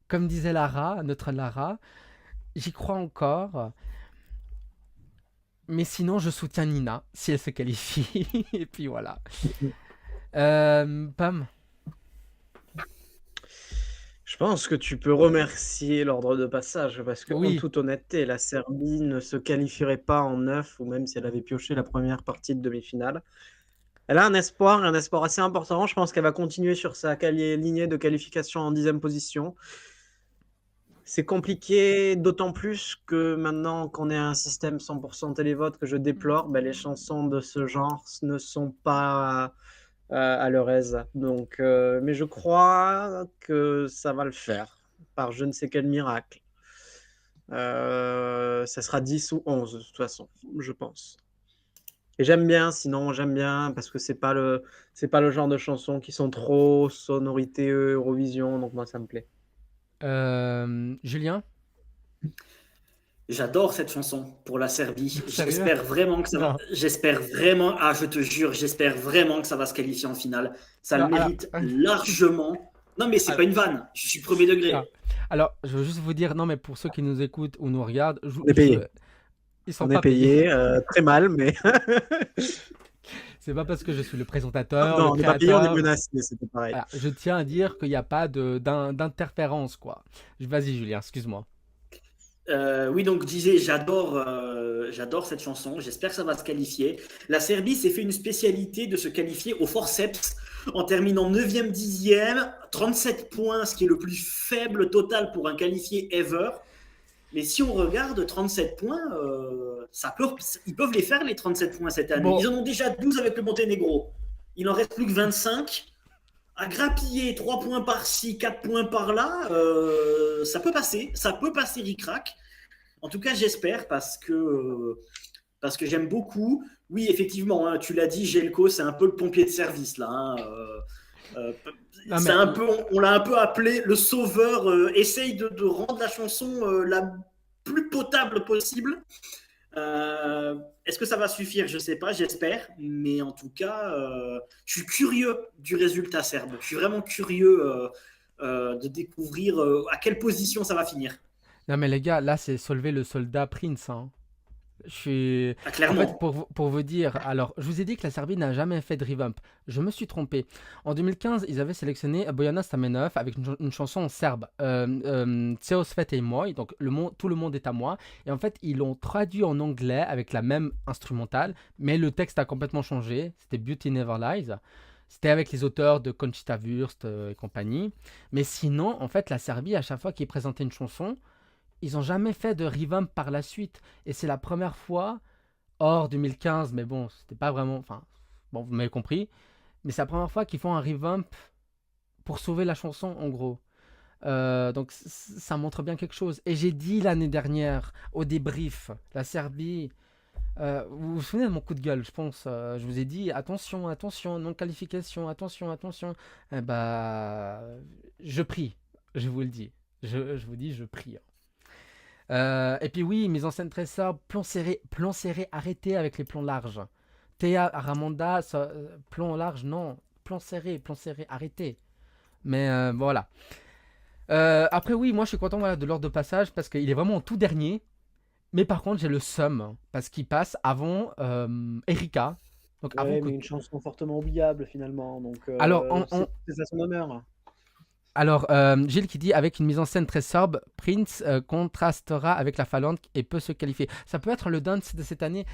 Speaker 1: Comme disait Lara, notre Lara. J'y crois encore. Mais sinon, je soutiens Nina si elle se qualifie. Et puis voilà. Pam.
Speaker 4: Je pense que tu peux remercier l'ordre de passage parce que,
Speaker 1: Oui.
Speaker 4: en toute honnêteté, la Serbie ne se qualifierait pas en 9 ou même si elle avait pioché la première partie de demi-finale. Elle a un espoir assez important. Je pense qu'elle va continuer sur sa lignée de qualification en 10e position. C'est compliqué, d'autant plus que maintenant qu'on est à un système 100% télévote que je déplore, les chansons de ce genre ne sont pas à leur aise. Donc, mais je crois que ça va le faire, par je ne sais quel miracle. Ça sera 10 ou 11 de toute façon, je pense. Et j'aime bien, parce que c'est pas le genre de chansons qui sont trop sonorité Eurovision, donc moi ça me plaît.
Speaker 1: Julien.
Speaker 3: J'adore cette chanson pour la Serbie.
Speaker 1: Sérieux?
Speaker 3: J'espère vraiment que ça va.
Speaker 1: Non.
Speaker 3: J'espère vraiment. Ah, je te jure, j'espère vraiment que ça va se qualifier en finale. Ça
Speaker 1: Non,
Speaker 3: le mérite largement. Non, mais c'est pas une vanne. Je suis premier degré.
Speaker 1: Non. Alors, je veux juste vous dire, non, mais pour ceux qui nous écoutent ou nous regardent,
Speaker 4: On est payé.
Speaker 1: Ils sont
Speaker 4: On
Speaker 1: pas
Speaker 4: est payé très mal, mais
Speaker 1: C'est pas parce que je suis le présentateur,
Speaker 4: non,
Speaker 1: le
Speaker 4: on n'est pas payé, on
Speaker 1: créateur.
Speaker 4: est menacé, c'était pareil.
Speaker 1: Voilà, je tiens à dire qu'il n'y a pas d'interférence, quoi. Vas-y, Julien, excuse-moi.
Speaker 3: Oui, donc je disais, j'adore cette chanson. J'espère que ça va se qualifier. La Serbie s'est fait une spécialité de se qualifier au forceps en terminant 9e, 10e, 37 points, ce qui est le plus faible total pour un qualifié ever. Mais si on regarde 37 points, ils peuvent les faire les 37 points cette année.
Speaker 1: Bon.
Speaker 3: Ils en ont déjà 12 avec le Monténégro. Il en reste plus que 25. À grappiller 3 points par-ci, 4 points par-là, ça peut passer. Ça peut passer ric-rac. En tout cas, j'espère parce que j'aime beaucoup. Oui, effectivement, hein, tu l'as dit, Jelko, c'est un peu le pompier de service là. Hein,
Speaker 1: Non,
Speaker 3: c'est
Speaker 1: mais-
Speaker 3: un peu, on l'a un peu appelé le sauveur. Essaye de rendre la chanson la plus potable possible. Est-ce que ça va suffire? Je ne sais pas, j'espère. Mais en tout cas, je suis curieux du résultat serbe. Je suis vraiment curieux de découvrir à quelle position ça va finir.
Speaker 1: Non, mais les gars, là, c'est Solvay le soldat Prince. Hein. Je suis.
Speaker 3: Ah,
Speaker 1: En
Speaker 3: clairement.
Speaker 1: fait, pour vous dire, alors, je vous ai dit que la Serbie n'a jamais fait de revamp. Je me suis trompé. En 2015, ils avaient sélectionné Bojana Stamenov avec une chanson en serbe, Ceo Svet et moi, donc tout le monde est à moi. Et en fait, ils l'ont traduit en anglais avec la même instrumentale, mais le texte a complètement changé. C'était Beauty Never Lies. C'était avec les auteurs de Conchita Wurst et compagnie. Mais sinon, en fait, la Serbie, à chaque fois qu'ils présentaient une chanson, ils n'ont jamais fait de revamp par la suite. Et c'est la première fois, hors 2015, mais bon, c'était pas vraiment. Enfin, bon, vous m'avez compris. Mais c'est la première fois qu'ils font un revamp pour sauver la chanson, en gros. Donc ça montre bien quelque chose. Et j'ai dit l'année dernière, au débrief, la Serbie. Vous vous souvenez de mon coup de gueule, je pense. Je vous ai dit attention, attention, non qualification, attention, attention. Eh bah, je prie, je vous le dis. Je vous dis, je prie. Et puis oui, mise en scène très sobre, plan serré, arrêté avec les plans larges. Théa, Ramanda, plan large, non. Plan serré, arrêté. Mais voilà. Après oui, moi je suis content voilà, de l'ordre de passage parce qu'il est vraiment en tout dernier. Mais par contre j'ai le seum parce qu'il passe avant Erika. Donc avant
Speaker 4: Ouais,
Speaker 1: que...
Speaker 4: mais une chanson fortement oubliable finalement. Donc,
Speaker 1: Alors,
Speaker 4: c'est à son honneur.
Speaker 1: Alors, Gilles qui dit avec une mise en scène très sobre, Prince contrastera avec la Finlande et peut se qualifier. Ça peut être le dance de cette année.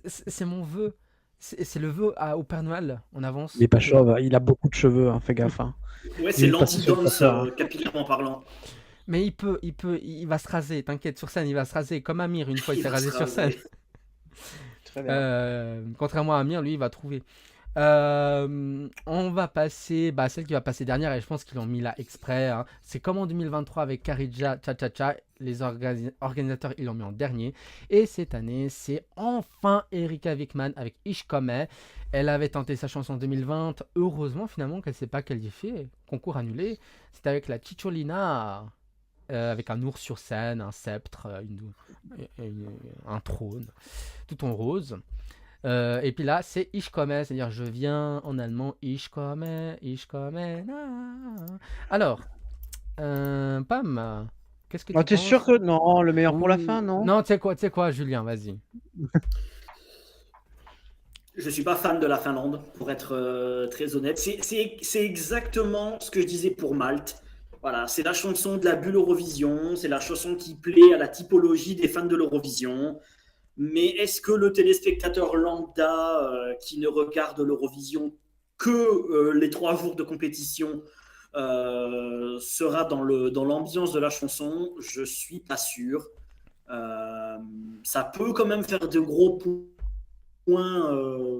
Speaker 1: C'est mon vœu. C'est le vœu au Père Noël. On avance.
Speaker 5: Il est pas chauve, il a beaucoup de cheveux, hein, fais gaffe. Hein.
Speaker 3: Ouais, c'est
Speaker 5: Il est passé sur le
Speaker 3: l'anti-dance,
Speaker 5: passeur, hein.
Speaker 3: capillairement parlant.
Speaker 1: Mais il va se raser. T'inquiète, sur scène, il va se raser comme Amir une fois il s'est
Speaker 3: va se
Speaker 1: rasé sur scène.
Speaker 3: raser.
Speaker 4: Très bien.
Speaker 1: Contrairement à Amir, lui, il va trouver. On va passer celle qui va passer dernière et je pense qu'ils l'ont mis là exprès. Hein. C'est comme en 2023 avec Karija Cha Cha Cha. Les organisateurs ils l'ont mis en dernier. Et cette année, c'est enfin Erika Wickman avec Ishkome. Elle avait tenté sa chance en 2020. Heureusement finalement qu'elle ne s'est pas qualifiée. Concours annulé. C'était avec la Chicholina. Avec un ours sur scène, un sceptre, un trône, tout en rose. Et puis là, c'est Ich komme, c'est-à-dire je viens en allemand, Ich komme, na. Alors, Pam, qu'est-ce que tu
Speaker 4: T'es
Speaker 1: penses?
Speaker 4: sûr que non, le meilleur pour la fin, non?
Speaker 1: Non, tu sais quoi, Julien, vas-y.
Speaker 3: Je suis pas fan de la Finlande, pour être très honnête. C'est exactement ce que je disais pour Malte. Voilà, c'est la chanson de la bulle Eurovision, c'est la chanson qui plaît à la typologie des fans de l'Eurovision. Mais est-ce que le téléspectateur lambda qui ne regarde l'Eurovision que les 3 jours de compétition sera dans l'ambiance de la chanson? Je suis pas sûr. Ça peut quand même faire de gros points.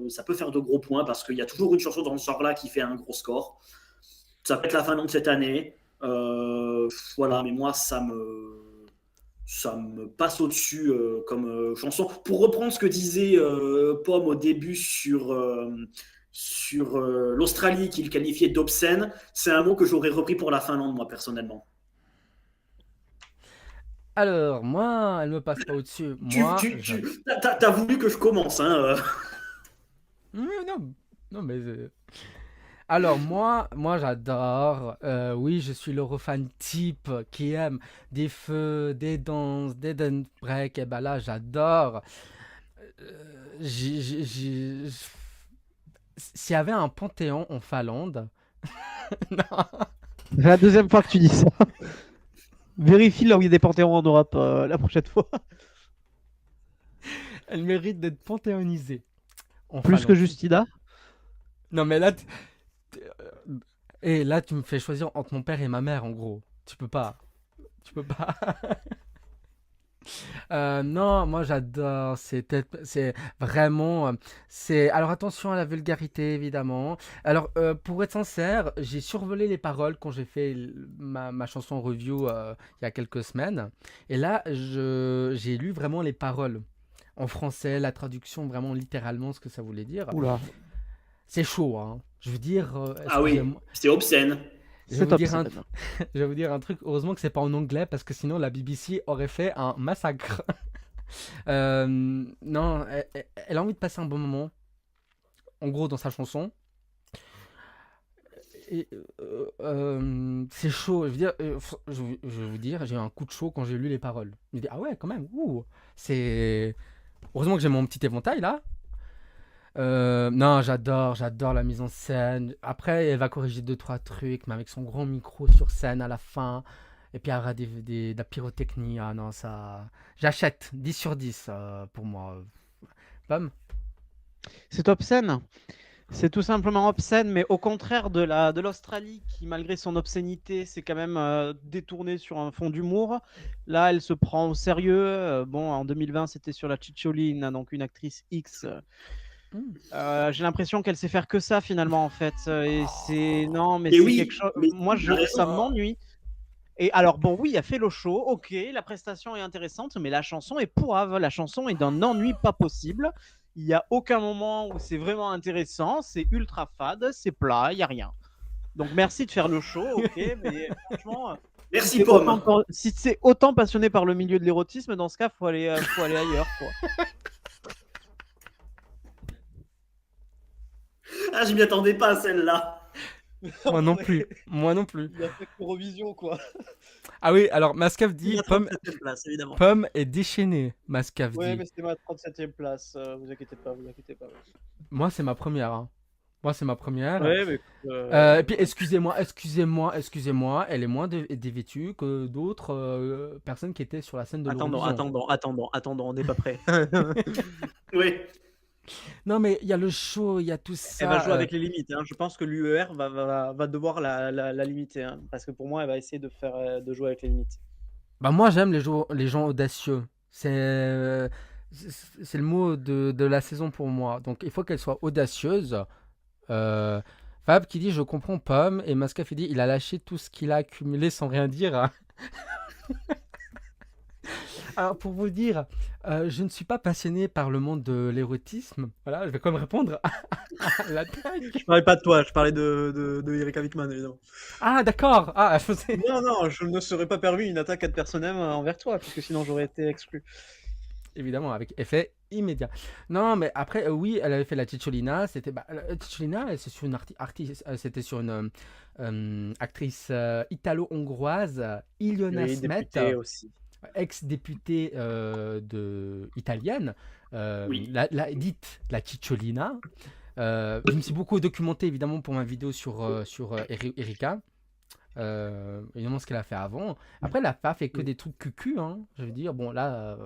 Speaker 3: Ça peut faire de gros points parce qu'il y a toujours une chanson dans ce genre-là qui fait un gros score. Ça peut être la Finlande cette année. Voilà, mais moi, ça me passe au-dessus comme chanson. Pour reprendre ce que disait Pomme au début sur l'Australie qu'il qualifiait d'obscène, c'est un mot que j'aurais repris pour la Finlande, moi, personnellement.
Speaker 1: Alors, moi, elle me passe pas au-dessus. Moi,
Speaker 3: T'as voulu que je commence, hein
Speaker 1: non, mais... Alors moi j'adore, oui je suis l'Eurofan type qui aime des feux, des danses, des dance break, et ben là j'adore. S'il y avait un panthéon en Finlande, non.
Speaker 5: C'est la deuxième fois que tu dis ça. Vérifie là où il y a des panthéons en Europe la prochaine fois.
Speaker 1: Elle mérite d'être panthéonisée. En
Speaker 5: Plus que
Speaker 1: Finlande.
Speaker 5: Justina.
Speaker 1: Non mais là, Et là, tu me fais choisir entre mon père et ma mère, en gros. Tu peux pas. Tu peux pas. Non, moi j'adore. C'est vraiment. Alors attention à la vulgarité, évidemment. Alors, pour être sincère, j'ai survolé les paroles quand j'ai fait ma chanson review il y a quelques semaines. Et là, j'ai lu vraiment les paroles en français, la traduction, vraiment littéralement ce que ça voulait dire.
Speaker 5: Oula,
Speaker 1: C'est chaud, hein. Je veux dire,
Speaker 3: Ah oui,
Speaker 1: excusez-moi.
Speaker 3: c'est obscène.
Speaker 1: Je vais
Speaker 5: c'est
Speaker 1: vous
Speaker 5: top.
Speaker 1: dire je vais vous dire un truc. Heureusement que c'est pas en anglais parce que sinon la BBC aurait fait un massacre. Non, elle a envie de passer un bon moment. En gros, dans sa chanson. Et, c'est chaud. Je veux dire, je vais vous dire, j'ai eu un coup de chaud quand j'ai lu les paroles. Je me dis, ah ouais, quand même. Ouh, c'est. Heureusement que j'ai mon petit éventail là. Non, j'adore la mise en scène. Après, elle va corriger 2-3 trucs, mais avec son grand micro sur scène à la fin. Et puis, il y aura de la pyrotechnie. Ah non, ça. J'achète 10 sur 10 pour moi. Pomme.
Speaker 5: C'est obscène. C'est tout simplement obscène, mais au contraire de l'Australie, qui malgré son obscénité, s'est quand même détournée sur un fond d'humour. Là, elle se prend au sérieux. Bon, en 2020, c'était sur la Cicciolina, donc une actrice X. J'ai l'impression qu'elle sait faire que ça finalement en fait. Et c'est non, mais
Speaker 3: Et
Speaker 5: c'est
Speaker 3: oui,
Speaker 5: quelque chose.
Speaker 3: mais
Speaker 5: Moi,
Speaker 3: tu as raison,
Speaker 5: ça
Speaker 3: hein.
Speaker 5: m'ennuie. Et alors bon, oui, il a fait le show, ok, la prestation est intéressante, mais la chanson est pourrave. La chanson est d'un ennui pas possible. Il y a aucun moment où c'est vraiment intéressant. C'est ultra fade, c'est plat, il y a rien. Donc merci de faire le show, ok, mais franchement,
Speaker 3: Merci,
Speaker 5: c'est
Speaker 3: Pomme.
Speaker 5: si c'est autant passionné par le milieu de l'érotisme, dans ce cas, faut aller ailleurs, quoi.
Speaker 3: Ah, je m'y attendais pas à celle-là.
Speaker 1: Moi non plus. Moi non plus.
Speaker 4: Il a fait Eurovision, quoi.
Speaker 1: Ah oui, alors Mascaf
Speaker 4: Il
Speaker 1: dit
Speaker 4: a
Speaker 1: Pomme,
Speaker 4: 37e place, évidemment.
Speaker 1: Pomme est déchaînée. Mascaf
Speaker 4: Ouais,
Speaker 1: dit.
Speaker 4: mais c'était ma 37e place. Vous inquiétez pas, vous inquiétez pas.
Speaker 1: Moi, c'est ma première. Hein. Moi, c'est ma première.
Speaker 4: Ouais, mais
Speaker 1: Et puis, excusez-moi, elle est moins dévêtue que d'autres personnes qui étaient sur la scène de l'Eurovision.
Speaker 4: attendons, on n'est pas prêt.
Speaker 3: Oui.
Speaker 1: Non, mais il y a le show, il y a tout
Speaker 4: Elle va jouer
Speaker 1: ça.
Speaker 4: avec les limites. Hein. Je pense que l'UER va devoir la limiter. Hein, parce que pour moi, elle va essayer de jouer avec les limites.
Speaker 1: Bah, moi, j'aime les gens audacieux. C'est le mot de la saison pour moi. Donc, il faut qu'elle soit audacieuse. Fab qui dit je comprends Pomme et Mascaf il dit il a lâché tout ce qu'il a accumulé sans rien dire. Hein. Alors pour vous dire, je ne suis pas passionné par le monde de l'érotisme. Voilà, je vais quand même répondre à l'attaque.
Speaker 4: Je parlais pas de toi, je parlais de Erika Wickman, évidemment.
Speaker 1: Ah d'accord. Ah,
Speaker 4: Non, je ne serais pas permis une attaque ad personam envers toi, puisque sinon j'aurais été exclu.
Speaker 1: Évidemment, avec effet immédiat. Non, mais après, oui, elle avait fait la Cicciolina. C'était, la Cicciolina, c'est sur une c'était sur une actrice italo-hongroise, Ilona
Speaker 4: Oui,
Speaker 1: Smet,
Speaker 4: député aussi.
Speaker 1: ex-députée italienne,
Speaker 3: Oui.
Speaker 1: dite la Cicciolina. Je me suis beaucoup documenté, évidemment, pour ma vidéo sur Erika. Évidemment, ce qu'elle a fait avant. Après, elle n'a pas fait que des trucs cucu, hein. Je veux dire, bon, là...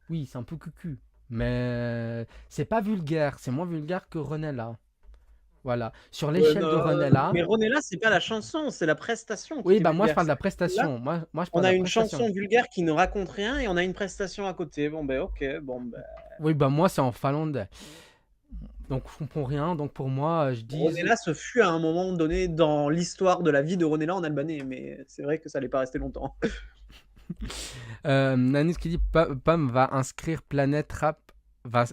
Speaker 1: oui, c'est un peu cucu, mais c'est pas vulgaire, c'est moins vulgaire que Renella. Voilà, sur l'échelle de Renella.
Speaker 4: Mais Ronella, c'est pas la chanson, c'est la prestation.
Speaker 1: Oui, bah moi je parle de la prestation. Moi, je
Speaker 4: On
Speaker 1: parle
Speaker 4: a
Speaker 1: de la
Speaker 4: une
Speaker 1: prestation.
Speaker 4: chanson vulgaire qui ne raconte rien et on a une prestation à côté. Bon, ben ok, bon, ben.
Speaker 1: Oui, bah moi c'est en finlandais. Donc je comprends rien, donc pour moi je dis...
Speaker 4: Ronella, ce fut à un moment donné dans l'histoire de la vie de Ronella en albanais, mais c'est vrai que ça n'allait pas rester longtemps.
Speaker 1: Nanis qui dit Pomme va inscrire Planète Rap. Va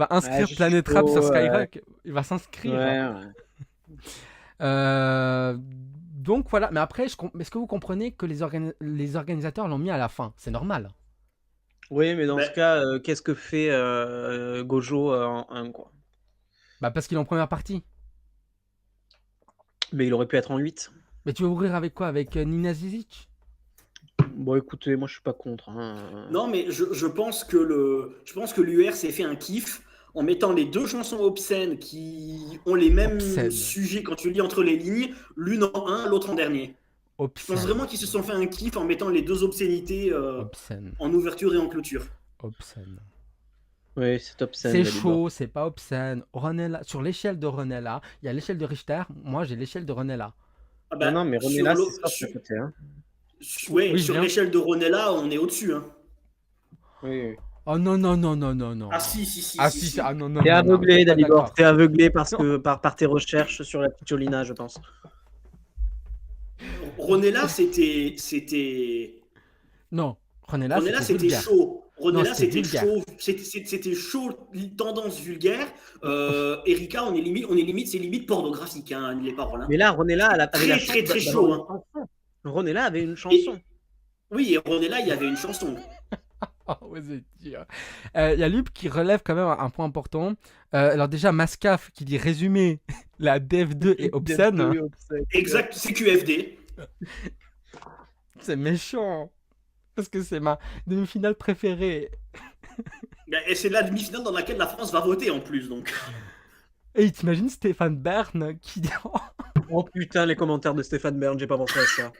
Speaker 1: inscrire
Speaker 4: je
Speaker 1: Planète
Speaker 4: suis
Speaker 1: Rap
Speaker 4: chaud,
Speaker 1: sur Skyrock. Il va s'inscrire.
Speaker 4: Ouais.
Speaker 1: Donc voilà, mais après, est-ce que vous comprenez que les organisateurs l'ont mis à la fin? C'est normal.
Speaker 4: Oui, mais dans
Speaker 3: Ben-
Speaker 4: ce cas, qu'est-ce que fait Gojo en 1, quoi?
Speaker 1: Bah parce qu'il est en première partie.
Speaker 4: Mais il aurait pu être en 8.
Speaker 1: Mais tu veux ouvrir avec quoi? Avec Nina Zizic?
Speaker 4: Bon, écoutez, moi je suis pas contre. Hein.
Speaker 3: Non, mais je pense que l'UR s'est fait un kiff en mettant les deux chansons obscènes qui ont les mêmes
Speaker 1: Obscènes.
Speaker 3: sujets quand tu lis entre les lignes, l'une en un, l'autre en dernier. Je
Speaker 1: Obscène.
Speaker 3: pense vraiment qu'ils se sont fait un kiff en mettant les deux obscénités
Speaker 1: Obscène.
Speaker 3: en ouverture et en clôture.
Speaker 1: Obscène.
Speaker 5: Oui, c'est obscène.
Speaker 1: C'est
Speaker 5: Dalibor.
Speaker 1: chaud, c'est pas obscène. Ronella, sur l'échelle de Ronella, il y a l'échelle de Richter, moi j'ai l'échelle de Ronella.
Speaker 3: Ah
Speaker 5: Non,
Speaker 3: bah,
Speaker 5: non, mais
Speaker 3: sur
Speaker 5: Ronella, c'est
Speaker 3: l'eau-
Speaker 5: soft à côté. Hein.
Speaker 3: ouais,
Speaker 1: Oui, je
Speaker 3: sur
Speaker 1: viens.
Speaker 3: l'échelle de Ronella, on est au-dessus. Hein.
Speaker 5: Oui, oui.
Speaker 1: Oh non, non, non, non, non, non.
Speaker 3: Ah si, si, si,
Speaker 1: Ah
Speaker 3: si,
Speaker 1: si,
Speaker 3: si.
Speaker 1: ah non, non,
Speaker 5: T'es
Speaker 1: non, non, je
Speaker 5: aveuglé,
Speaker 1: suis pas
Speaker 5: Dalibor.
Speaker 1: d'accord.
Speaker 5: T'es aveuglé parce
Speaker 1: Non.
Speaker 5: que par tes recherches sur la Picciolina, je pense.
Speaker 3: Ronella, c'était
Speaker 1: Non, Ronella,
Speaker 3: Ronella,
Speaker 1: c'était
Speaker 3: c'était
Speaker 1: vulgaire.
Speaker 3: chaud.
Speaker 1: Non,
Speaker 3: Ronella,
Speaker 1: c'était
Speaker 3: c'était
Speaker 1: vulgaire.
Speaker 3: chaud. C'était chaud, tendance vulgaire. Erika, on est limite, c'est limite pornographique, hein, les paroles. Hein.
Speaker 5: Mais là, Ronella, elle avait la
Speaker 3: Très,
Speaker 5: chance
Speaker 3: très, très
Speaker 5: d'avoir
Speaker 3: chaud.
Speaker 5: une
Speaker 3: Hein.
Speaker 5: chanson. Ronella avait une
Speaker 3: Et,
Speaker 5: chanson.
Speaker 3: oui, et Ronella, il y avait une chanson.
Speaker 1: Oh, vous êtes dur. Il y a Lup qui relève quand même un point important. Alors déjà, Mascaf qui dit résumé, la DF2 est obscène.
Speaker 3: Exact, c'est QFD.
Speaker 1: C'est méchant. Parce que c'est ma demi-finale préférée.
Speaker 3: Et c'est la demi-finale dans laquelle la France va voter en plus. Donc.
Speaker 1: Et t'imagines Stéphane Bern qui dit...
Speaker 5: Oh putain, les commentaires de Stéphane Bern, j'ai pas pensé à ça.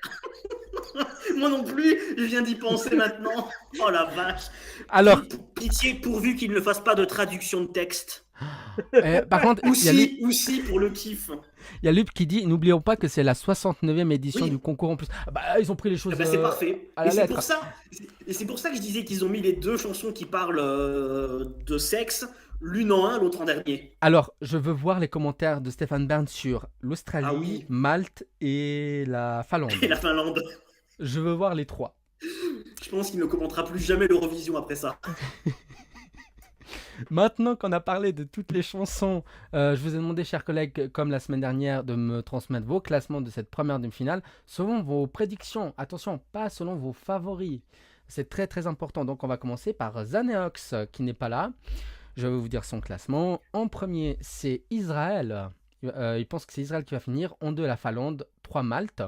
Speaker 3: Moi non plus, je viens d'y penser maintenant. Oh la vache.
Speaker 1: Alors,
Speaker 3: Pitié, pourvu qu'il ne fasse pas de traduction de texte.
Speaker 1: par contre,
Speaker 3: Ou
Speaker 1: il y a Lup-
Speaker 3: si, pour le kiff.
Speaker 1: il y a Lup qui dit, n'oublions pas que c'est la 69e édition
Speaker 3: Oui.
Speaker 1: du concours en plus. Ah bah, ils ont pris les choses
Speaker 3: Eh ben, c'est parfait.
Speaker 1: à la
Speaker 3: Et c'est
Speaker 1: lettre.
Speaker 3: pour ça que je disais qu'ils ont mis les deux chansons qui parlent de sexe, l'une en un, l'autre en dernier.
Speaker 1: Alors, je veux voir les commentaires de Stéphane Bern sur l'Australie,
Speaker 3: Ah oui.
Speaker 1: Malte et la Finlande.
Speaker 3: Et la Finlande.
Speaker 1: Je veux voir les trois.
Speaker 3: Je pense qu'il ne commentera plus jamais l'Eurovision après ça.
Speaker 1: Maintenant qu'on a parlé de toutes les chansons, je vous ai demandé, chers collègues, comme la semaine dernière, de me transmettre vos classements de cette première demi-finale selon vos prédictions. Attention, pas selon vos favoris. C'est très très important. Donc on va commencer par Zaneox qui n'est pas là. Je vais vous dire son classement. En premier, c'est Israël. Il pense que c'est Israël qui va finir. En deux, la Finlande. 3, Malte.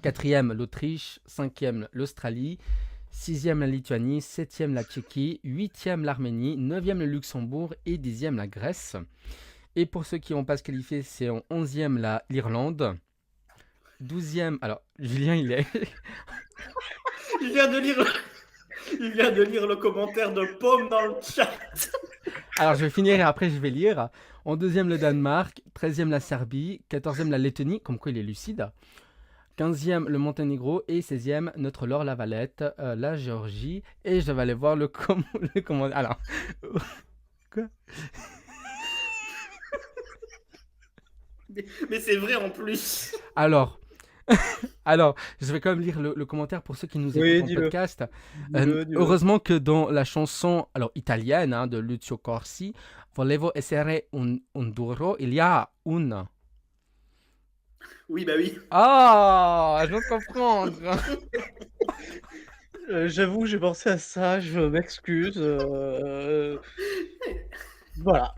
Speaker 1: 4e, l'Autriche. 5e, l'Australie. 6e, la Lituanie. 7e, la Tchéquie. 8e, l'Arménie. 9e, le Luxembourg. Et 10e, la Grèce. Et pour ceux qui n'ont pas se qualifié, c'est en 11e, l'Irlande. 12e, alors Julien, il est...
Speaker 3: Il vient de lire le commentaire de Pomme dans le chat.
Speaker 1: Alors, je vais finir et après, je vais lire. En deuxième, le Danemark. 13e, la Serbie. 14e, la Lettonie, comme quoi il est lucide. 15e, le Monténégro. Et 16e, notre Laure Lavalette, la Géorgie. Et je vais aller voir le commentaire. Alors, quoi?
Speaker 3: Mais c'est vrai en plus.
Speaker 1: Alors, je vais quand même lire le commentaire pour ceux qui nous
Speaker 5: Oui,
Speaker 1: écoutent en
Speaker 5: dis-le.
Speaker 1: podcast.
Speaker 5: Dis-le.
Speaker 1: Heureusement que dans la chanson italienne de Lucio Corsi, Volevo essere un duro, il y a un.
Speaker 3: Oui, bah oui.
Speaker 1: Ah, je veux comprendre.
Speaker 5: J'avoue, j'ai pensé à ça, je m'excuse. Voilà.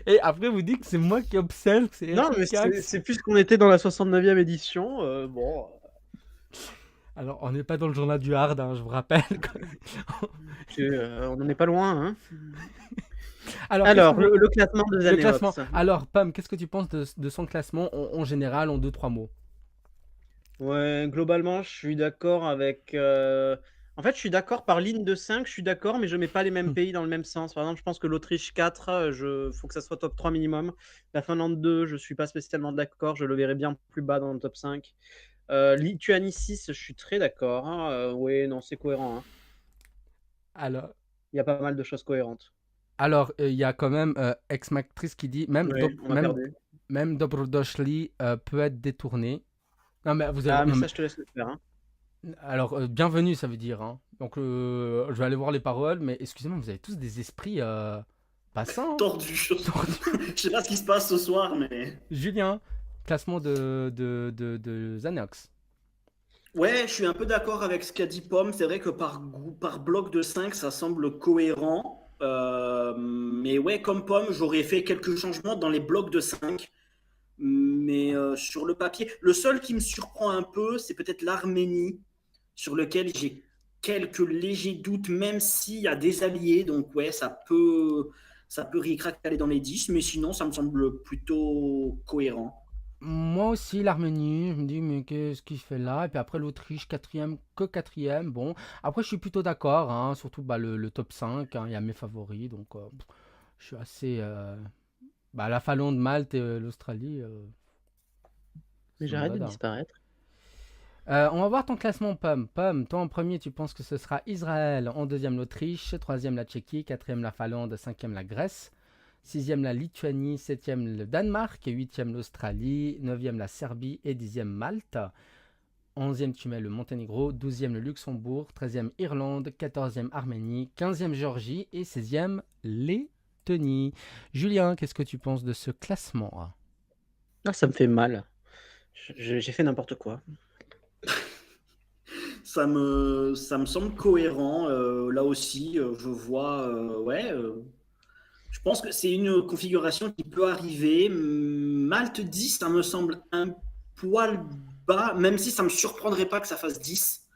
Speaker 1: Et après, vous dites que c'est moi qui observe. C'est
Speaker 5: Non, mais
Speaker 1: efficace.
Speaker 5: c'est puisqu'on était dans la 69e édition, bon.
Speaker 1: Alors, on n'est pas dans le journal du hard, je vous rappelle.
Speaker 5: On n'en est pas loin, hein.
Speaker 1: Alors,
Speaker 5: Alors,
Speaker 1: qu'est-ce que
Speaker 5: le classement de
Speaker 1: le
Speaker 5: Zaneox.
Speaker 1: classement. Alors, Pam, qu'est-ce que tu penses de son classement en général, en 2-3 mots?
Speaker 5: Ouais, globalement, je suis d'accord avec. En fait, je suis d'accord par ligne de 5, je suis d'accord, mais je mets pas les mêmes pays dans le même sens. Par exemple, je pense que l'Autriche 4, faut que ça soit top 3 minimum. La Finlande 2, je suis pas spécialement d'accord, je le verrais bien plus bas dans le top 5. Lituanie 6, je suis très d'accord. Hein. Ouais, non, c'est cohérent. Hein.
Speaker 1: Alors,
Speaker 5: Il y a pas mal de choses cohérentes.
Speaker 1: il y a quand même Ex-Mactrice qui dit même,
Speaker 5: Ouais, on a perdu.
Speaker 1: même Dobrodošli peut être détourné. Non, mais vous avez.
Speaker 5: Ah, mais
Speaker 1: non,
Speaker 5: ça, je te laisse le faire. Hein.
Speaker 1: Alors, bienvenue, ça veut dire. Hein. Donc, je vais aller voir les paroles, mais excusez-moi, vous avez tous des esprits passants. Hein.
Speaker 3: Tordu. Je sais pas ce qui se passe ce soir, mais.
Speaker 1: Julien, classement de Zaneox.
Speaker 3: Ouais, je suis un peu d'accord avec ce qu'a dit Pomme. C'est vrai que par bloc de 5, ça semble cohérent. Mais ouais, comme Pomme, j'aurais fait quelques changements dans les blocs de 5. Mais sur le papier, le seul qui me surprend un peu, c'est peut-être l'Arménie, sur lequel j'ai quelques légers doutes, même s'il y a des alliés. Donc ouais, ça peut ric-rac aller dans les 10, mais sinon, ça me semble plutôt cohérent.
Speaker 1: Moi aussi, l'Arménie, je me dis, mais qu'est-ce qu'il fait là? Et puis après, l'Autriche, quatrième, que quatrième. Bon, après, je suis plutôt d'accord, hein, surtout bah, le top 5, hein, il y a mes favoris, donc je suis assez. Bah, la Finlande, Malte et l'Australie,
Speaker 4: Mais
Speaker 1: ça me
Speaker 4: j'arrête
Speaker 1: va
Speaker 4: de
Speaker 1: d'un.
Speaker 4: disparaître.
Speaker 1: On va voir ton classement, Pomme. Pomme, toi en premier, tu penses que ce sera Israël, en deuxième l'Autriche, troisième la Tchéquie, quatrième la Finlande, cinquième la Grèce, sixième la Lituanie, septième le Danemark, huitième l'Australie, neuvième la Serbie et dixième Malte. Onzième, tu mets le Monténégro, douzième le Luxembourg, treizième Irlande, quatorzième Arménie, quinzième Géorgie et seizième Lettonie. Julien, qu'est-ce que tu penses de ce classement?
Speaker 4: Ah, ça me fait mal. J'ai fait n'importe quoi.
Speaker 3: Ça me semble cohérent. Là aussi, je vois, je pense que c'est une configuration qui peut arriver. Malte 10, ça me semble un poil bas, même si ça ne me surprendrait pas que ça fasse 10.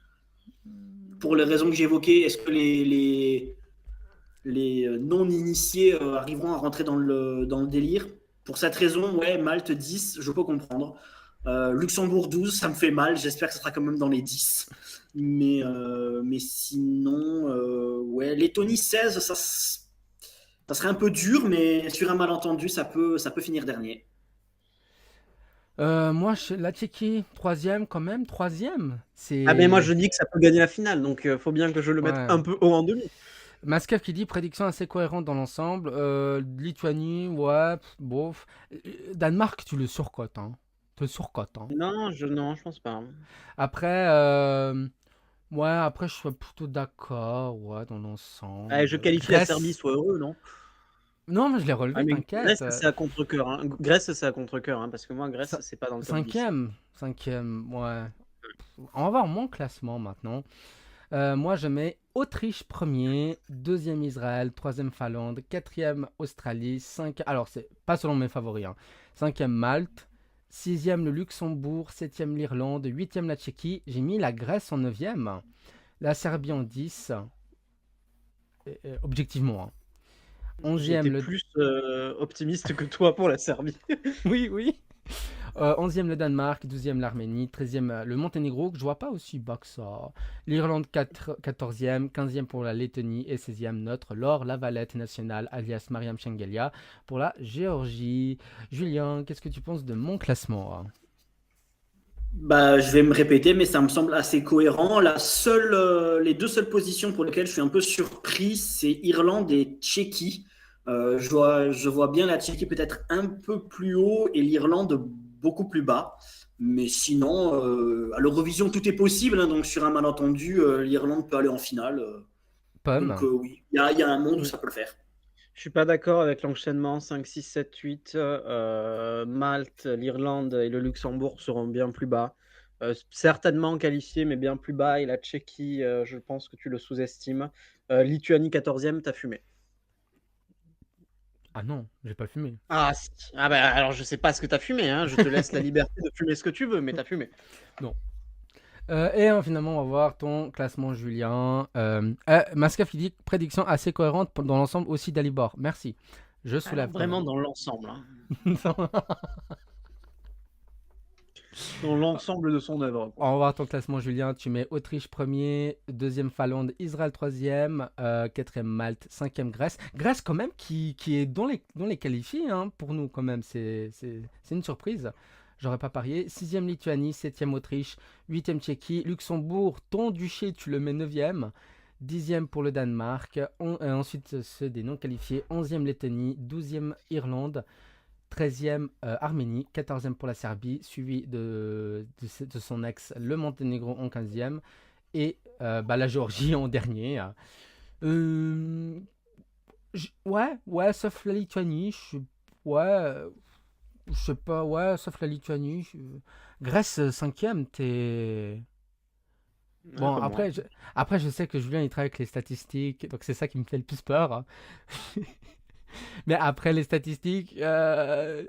Speaker 3: Pour les raisons que j'ai évoquées, est-ce que les non-initiés arriveront à rentrer dans le délire? Pour cette raison, ouais, Malte 10, je peux comprendre. Luxembourg 12, ça me fait mal. J'espère que ça sera quand même dans les 10. Mais sinon, ouais, Lettonie 16, ça serait un peu dur, mais sur un malentendu, ça peut finir dernier.
Speaker 1: Moi, la Tchéquie, troisième quand même, troisième.
Speaker 4: Ah, mais moi
Speaker 1: C'est.
Speaker 4: je dis que ça peut gagner la finale, donc faut bien que je le mette
Speaker 1: Ouais.
Speaker 4: un peu haut en demi.
Speaker 1: Maskev qui dit prédiction assez cohérente dans l'ensemble. Lituanie, ouais, bof. Danemark, tu le surcotes, hein. Tu le surcotes, hein.
Speaker 4: Non, je pense pas.
Speaker 1: Après, ouais, après, je suis plutôt d'accord, ouais, dans l'ensemble.
Speaker 4: Allez, je qualifie la
Speaker 1: Grèce.
Speaker 4: Serbie, sois heureux, non?
Speaker 1: Non, mais je l'ai
Speaker 4: Ah,
Speaker 1: relevé,
Speaker 4: mais
Speaker 1: t'inquiète.
Speaker 4: Grèce, c'est à contre-cœur. Hein. Grèce, c'est à contre-cœur, hein, parce que moi, Grèce,
Speaker 1: Cin-
Speaker 4: c'est pas dans le top 10.
Speaker 1: Cinquième, ouais. On va voir mon classement maintenant. Moi, je mets Autriche premier, deuxième Israël, troisième Finlande, quatrième Australie, alors c'est pas selon mes favoris, hein. Cinquième Malte, sixième le Luxembourg, septième l'Irlande, huitième la Tchéquie. J'ai mis la Grèce en neuvième, la Serbie en 10, objectivement, hein. Onzième
Speaker 4: J'étais
Speaker 1: le...
Speaker 4: plus optimiste que toi pour la Serbie.
Speaker 1: Oui, oui. 11e le Danemark, 12e l'Arménie, 13e le Monténégro, que je vois pas aussi bas que ça. L'Irlande 14e, 15e pour la Lettonie et 16e notre Laure Lavalette nationale, alias Mariam Shengelia, pour la Géorgie. Julien, qu'est-ce que tu penses de mon classement?
Speaker 3: Bah, je vais me répéter, mais ça me semble assez cohérent. Les deux seules positions pour lesquelles je suis un peu surpris, c'est Irlande et Tchéquie. Je vois bien la Tchéquie peut-être un peu plus haut et l'Irlande beaucoup plus bas. Mais sinon, à l'Eurovision, tout est possible, hein, donc sur un malentendu, l'Irlande peut aller en finale. Donc
Speaker 1: Pomme.
Speaker 3: oui, il y a un monde où ça peut le faire.
Speaker 4: Je suis pas d'accord avec l'enchaînement 5, 6, 7, 8. Malte, l'Irlande et le Luxembourg seront bien plus bas. Certainement qualifiés, mais bien plus bas. Et la Tchéquie, je pense que tu le sous-estimes. Lituanie 14e, t'as fumé.
Speaker 1: Ah non, j'ai pas fumé.
Speaker 4: Ah, si. Ah bah alors je sais pas ce que t'as fumé, hein. Je te laisse la liberté de fumer ce que tu veux, mais t'as fumé.
Speaker 1: Non. Et finalement, on va voir ton classement, Julien. Mascaf qui dit prédiction assez cohérente dans l'ensemble aussi d'Alibor. Merci. Je soulève.
Speaker 4: Alors, vraiment dans l'ensemble. Hein.
Speaker 1: On
Speaker 4: Dans l'ensemble de son œuvre.
Speaker 1: va voir ton classement, Julien. Tu mets Autriche premier, deuxième Finlande, Israël troisième, quatrième Malte, cinquième Grèce. Grèce quand même qui est dans les qualifiés, hein, pour nous quand même. C'est une surprise. J'aurais pas parié. Sixième Lituanie, septième Autriche, huitième Tchéquie, Luxembourg, ton duché, tu le mets neuvième. Dixième pour le Danemark. Ensuite, ceux des non qualifiés. Onzième Lettonie, douzième Irlande. 13e Arménie, 14e pour la Serbie, suivi de son ex, le Monténégro en 15e, et la Géorgie en dernier. Ouais, sauf la Lituanie. Je sais pas, ouais, sauf la Lituanie. Grèce 5e, t'es. Bon,
Speaker 4: Comme moi.
Speaker 1: après, je sais que Julien il travaille avec les statistiques, donc c'est ça qui me fait le plus peur. Mais après les statistiques, la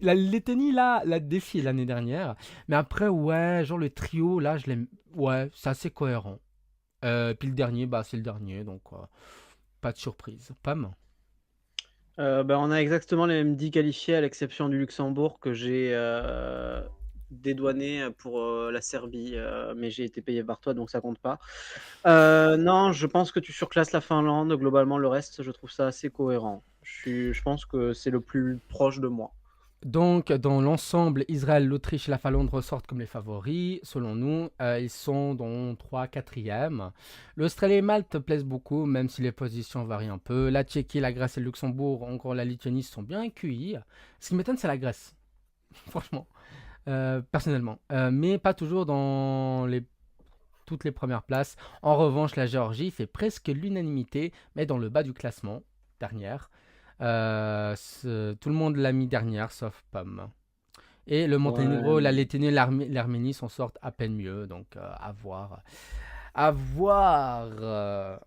Speaker 1: Lettonie là, l'a défié l'année dernière. Mais après, ouais, genre le trio là, je l'aime. Ouais, c'est assez cohérent. Puis le dernier, bah c'est le dernier, donc pas de surprise. Pam.
Speaker 5: On a exactement les mêmes 10 qualifiés à l'exception du Luxembourg que j'ai dédouané pour la Serbie, mais j'ai été payé par toi donc ça compte pas. Non, je pense que tu surclasses la Finlande. Globalement, le reste, je trouve ça assez cohérent. Je pense que c'est le plus proche de moi.
Speaker 1: Donc, dans l'ensemble, Israël, l'Autriche et la Finlande ressortent comme les favoris. Selon nous, ils sont dans 3 4e. L'Australie et Malte plaisent beaucoup, même si les positions varient un peu. La Tchéquie, la Grèce et le Luxembourg, encore la Lituanie, sont bien accueillis. Ce qui m'étonne, c'est la Grèce, franchement, personnellement. Mais pas toujours dans toutes les premières places. En revanche, la Géorgie fait presque l'unanimité, mais dans le bas du classement, dernière. Tout le monde l'a mis dernière, sauf Pomme. Et le Monténégro,
Speaker 4: Ouais.
Speaker 1: la Lettonie et l'Arménie s'en sortent à peine mieux. Donc, à voir. À voir.